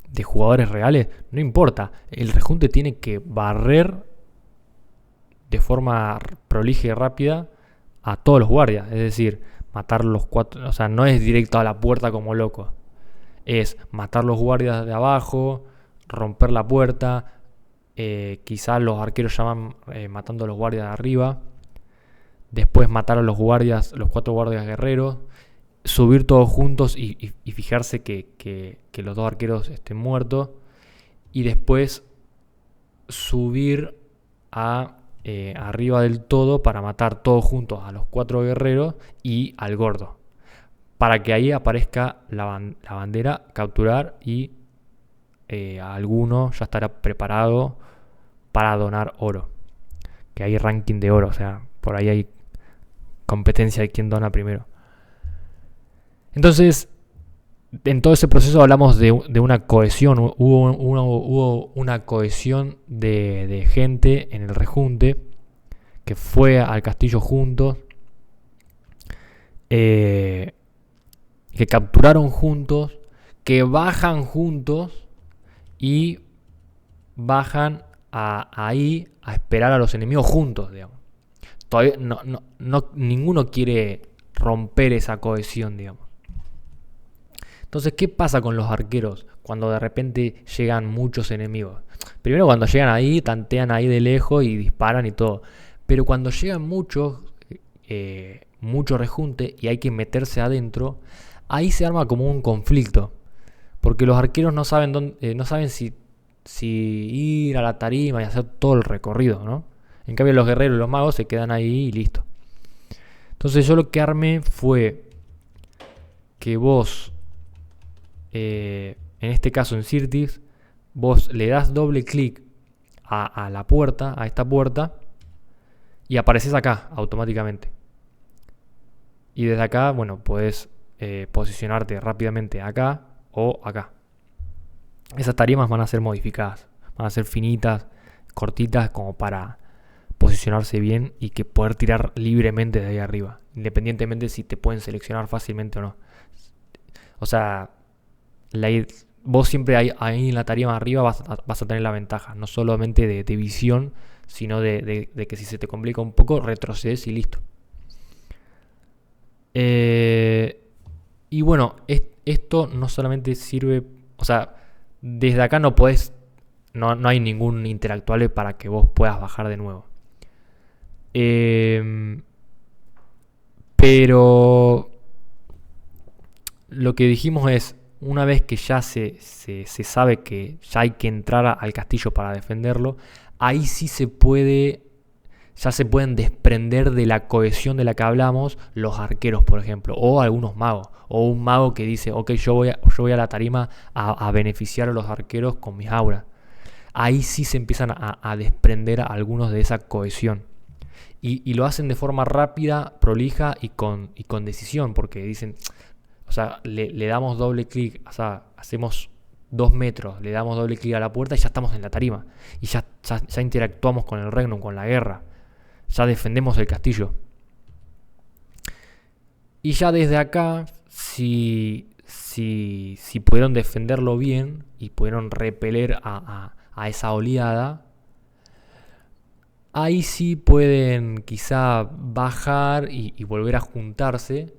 de jugadores reales, no importa. El rejunte tiene que barrer de forma prolija y rápida a todos los guardias. Es decir, matar los 4. O sea, no es directo a la puerta como loco. Es matar los guardias de abajo, romper la puerta. Quizás los arqueros ya van matando a los guardias de arriba. Después matar a los guardias, los 4 guardias guerreros. subir todos juntos y fijarse que los dos arqueros estén muertos. Y después subir arriba del todo para matar todos juntos a los 4 guerreros y al gordo. Para que ahí aparezca la bandera, capturar y alguno ya estará preparado para donar oro. Que hay ranking de oro, o sea, por ahí hay competencia de quién dona primero. Entonces, en todo ese proceso hablamos de una cohesión. Hubo una cohesión de gente en el rejunte que fue al castillo juntos, que capturaron juntos, que bajan juntos y bajan ahí a esperar a los enemigos juntos, digamos. Todavía ninguno quiere romper esa cohesión, digamos. Entonces, ¿qué pasa con los arqueros cuando de repente llegan muchos enemigos? Primero, cuando llegan ahí, tantean ahí de lejos y disparan y todo. Pero cuando llegan mucho rejunte y hay que meterse adentro, ahí se arma como un conflicto. Porque los arqueros no saben si ir a la tarima y hacer todo el recorrido, ¿no? En cambio, los guerreros y los magos se quedan ahí y listo. Entonces, yo lo que armé fue que vos, en este caso en Sirtis, vos le das doble clic a la puerta, a esta puerta, y apareces acá automáticamente. Y desde acá, bueno, podés posicionarte rápidamente acá o acá. Esas tarimas van a ser modificadas, van a ser finitas, cortitas, como para posicionarse bien y que poder tirar libremente de ahí arriba, independientemente si te pueden seleccionar fácilmente o no. O sea, vos siempre ahí en la tarima arriba vas a tener la ventaja, no solamente de visión, sino de que si se te complica un poco, retrocedes y listo. Y bueno, esto no solamente sirve, o sea, desde acá no hay ningún interactuable para que vos puedas bajar de nuevo. Pero lo que dijimos es, una vez que ya se sabe que ya hay que entrar al castillo para defenderlo, ahí sí ya se pueden desprender de la cohesión de la que hablamos los arqueros, por ejemplo, o algunos magos, o un mago que dice, ok, yo voy a la tarima a beneficiar a los arqueros con mis auras. Ahí sí se empiezan a desprender a algunos de esa cohesión. Y lo hacen de forma rápida, prolija y con decisión, porque dicen, o sea, le damos doble clic, o sea, hacemos 2 metros, le damos doble clic a la puerta y ya estamos en la tarima. Y ya interactuamos con el regnum, con la guerra. Ya defendemos el castillo. Y ya desde acá, si pudieron defenderlo bien y pudieron repeler a esa oleada, ahí sí pueden quizá bajar y volver a juntarse.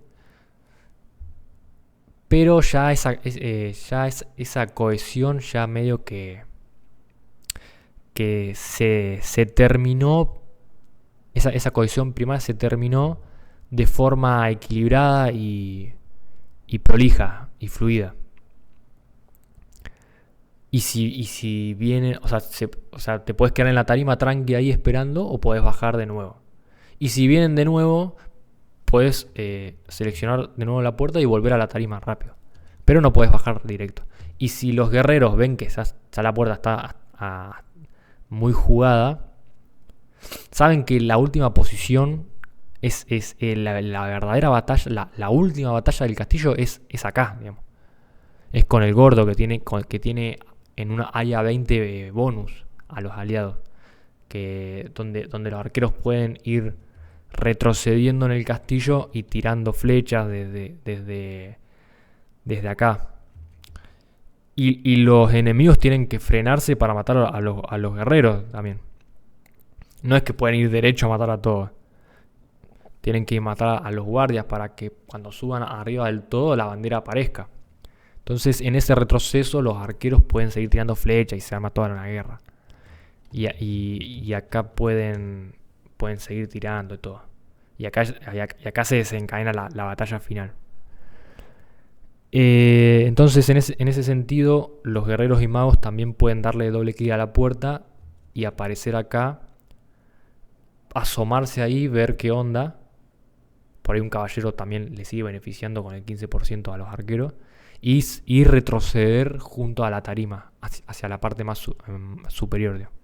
Pero ya esa cohesión ya medio que se terminó. Esa cohesión primaria se terminó de forma equilibrada y prolija y fluida. Y si viene, o sea, te puedes quedar en la tarima tranqui ahí esperando o puedes bajar de nuevo. Y si vienen de nuevo, puedes seleccionar de nuevo la puerta y volver a la tarima rápido. Pero no puedes bajar directo. Y si los guerreros ven que ya la puerta está muy jugada, saben que la última posición es la verdadera batalla, la última batalla del castillo es acá, digamos. Es con el gordo que tiene en una área 20 bonus a los aliados. Donde los arqueros pueden ir retrocediendo en el castillo y tirando flechas desde acá. Y los enemigos tienen que frenarse para matar a los guerreros también. No es que pueden ir derecho a matar a todos. Tienen que matar a los guardias para que cuando suban arriba del todo la bandera aparezca. Entonces en ese retroceso los arqueros pueden seguir tirando flechas y se arma toda una guerra. Y acá pueden seguir tirando y todo. Y acá se desencadena la batalla final. Entonces, en ese sentido, los guerreros y magos también pueden darle doble clic a la puerta y aparecer acá, asomarse ahí, ver qué onda. Por ahí un caballero también le sigue beneficiando con el 15% a los arqueros. Y retroceder junto a la tarima, hacia la parte más superior. Digamos.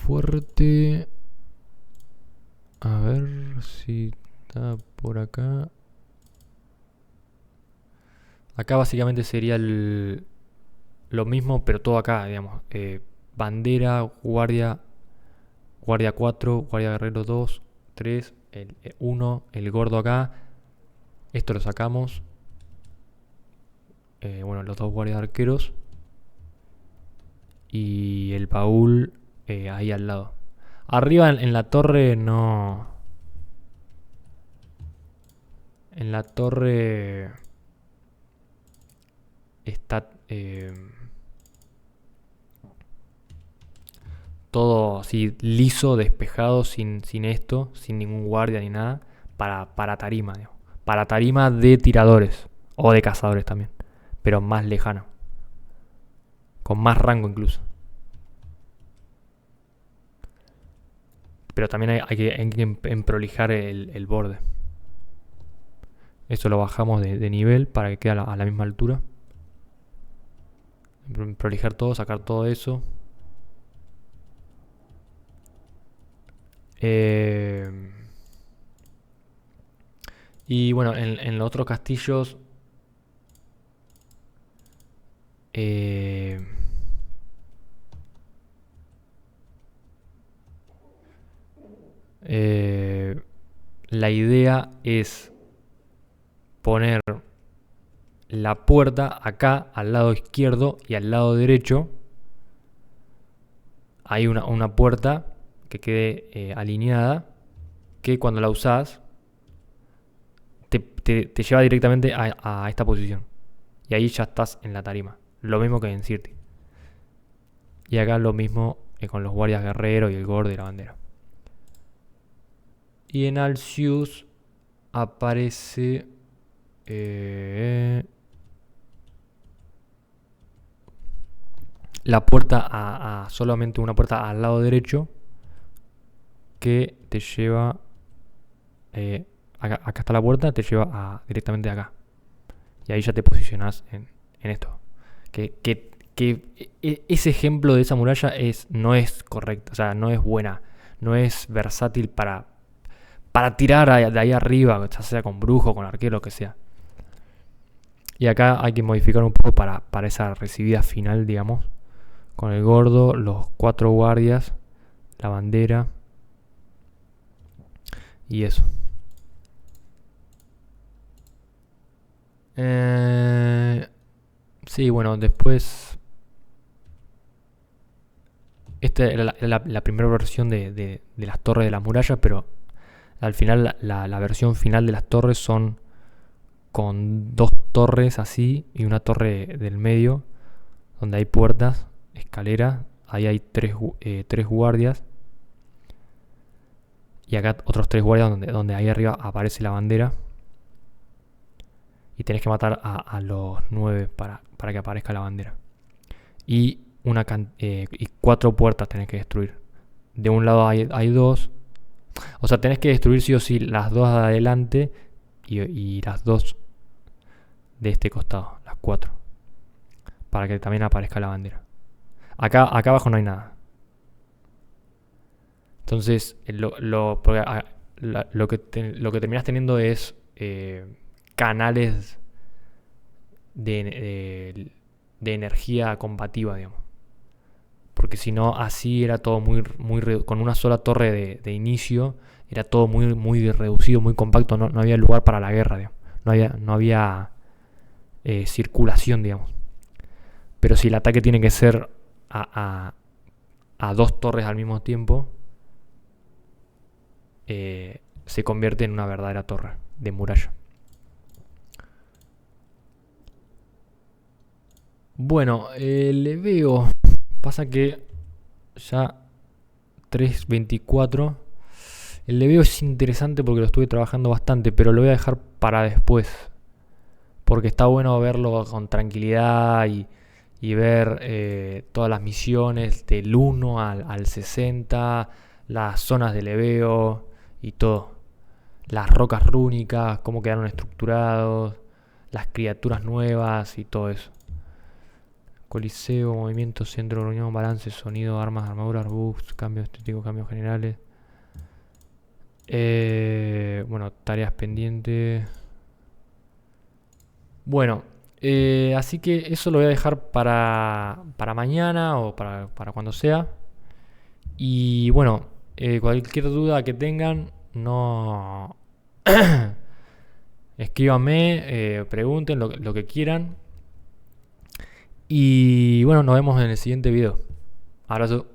Fuerte. A ver si está por acá. Acá básicamente sería lo mismo, pero todo acá, digamos. Bandera, guardia 4, guardia guerrero 2, 3, el 1, el gordo acá. Esto lo sacamos. Bueno, los dos guardias arqueros. Y el baúl ahí al lado. Arriba en la torre no... En la torre está todo así liso, despejado, sin esto, sin ningún guardia ni nada, para tarima, digamos. Para tarima de tiradores o de cazadores también, pero más lejano, con más rango incluso. Pero también hay que emprolijar el borde. Eso lo bajamos de nivel para que quede a la misma altura. Prolijar todo, sacar todo eso. Y bueno, en los otros castillos la idea es poner la puerta acá al lado izquierdo y al lado derecho. Hay una puerta que quede alineada, que cuando la usás te lleva directamente a esta posición. Y ahí ya estás en la tarima. Lo mismo que en Sirti. Y acá lo mismo con los guardias guerreros y el gordo y la bandera. Y en Alcius aparece la puerta solamente una puerta al lado derecho que te lleva acá está la puerta, te lleva directamente acá y ahí ya te posicionás en esto que ese ejemplo de esa muralla no es correcto, o sea, no es buena, no es versátil para tirar de ahí arriba, ya sea con brujo, con arquero, lo que sea. Y acá hay que modificar un poco para esa recibida final, digamos. Con el gordo, los 4 guardias, la bandera y eso. Sí, bueno, después... Esta era la primera versión de las torres de las murallas, pero al final la versión final de las torres son con 2 torres así y una torre del medio, donde hay puertas, escaleras, ahí hay 3 guardias. Y acá otros 3 guardias donde ahí arriba aparece la bandera. Y tenés que matar a los 9 para que aparezca la bandera. Y 4 puertas tenés que destruir. De un lado hay 2. O sea, tenés que destruir sí o sí las 2 de adelante y las 2 de este costado. Las 4. Para que también aparezca la bandera. Acá abajo no hay nada. Entonces, lo que terminás teniendo es canales de energía combativa, digamos. Porque si no, así era todo muy con una sola torre de inicio, era todo muy reducido, muy compacto, no había lugar para la guerra, digamos. No había circulación, digamos. Pero si el ataque tiene que ser a 2 torres al mismo tiempo, se convierte en una verdadera torre de muralla. Bueno, le veo. Pasa que ya 3.24. El leveo es interesante porque lo estuve trabajando bastante, pero lo voy a dejar para después. Porque está bueno verlo con tranquilidad y ver todas las misiones del 1 al 60, las zonas de leveo y todo. Las rocas rúnicas, cómo quedaron estructurados, las criaturas nuevas y todo eso. Coliseo, movimiento, centro de reunión, balance, sonido, armas, armaduras, bugs, cambios estéticos, cambios generales. Bueno, tareas pendientes. Bueno, así que eso lo voy a dejar para mañana o para cuando sea. Y bueno, cualquier duda que tengan, no escríbanme, pregunten lo que quieran. Y bueno, nos vemos en el siguiente video. Abrazo.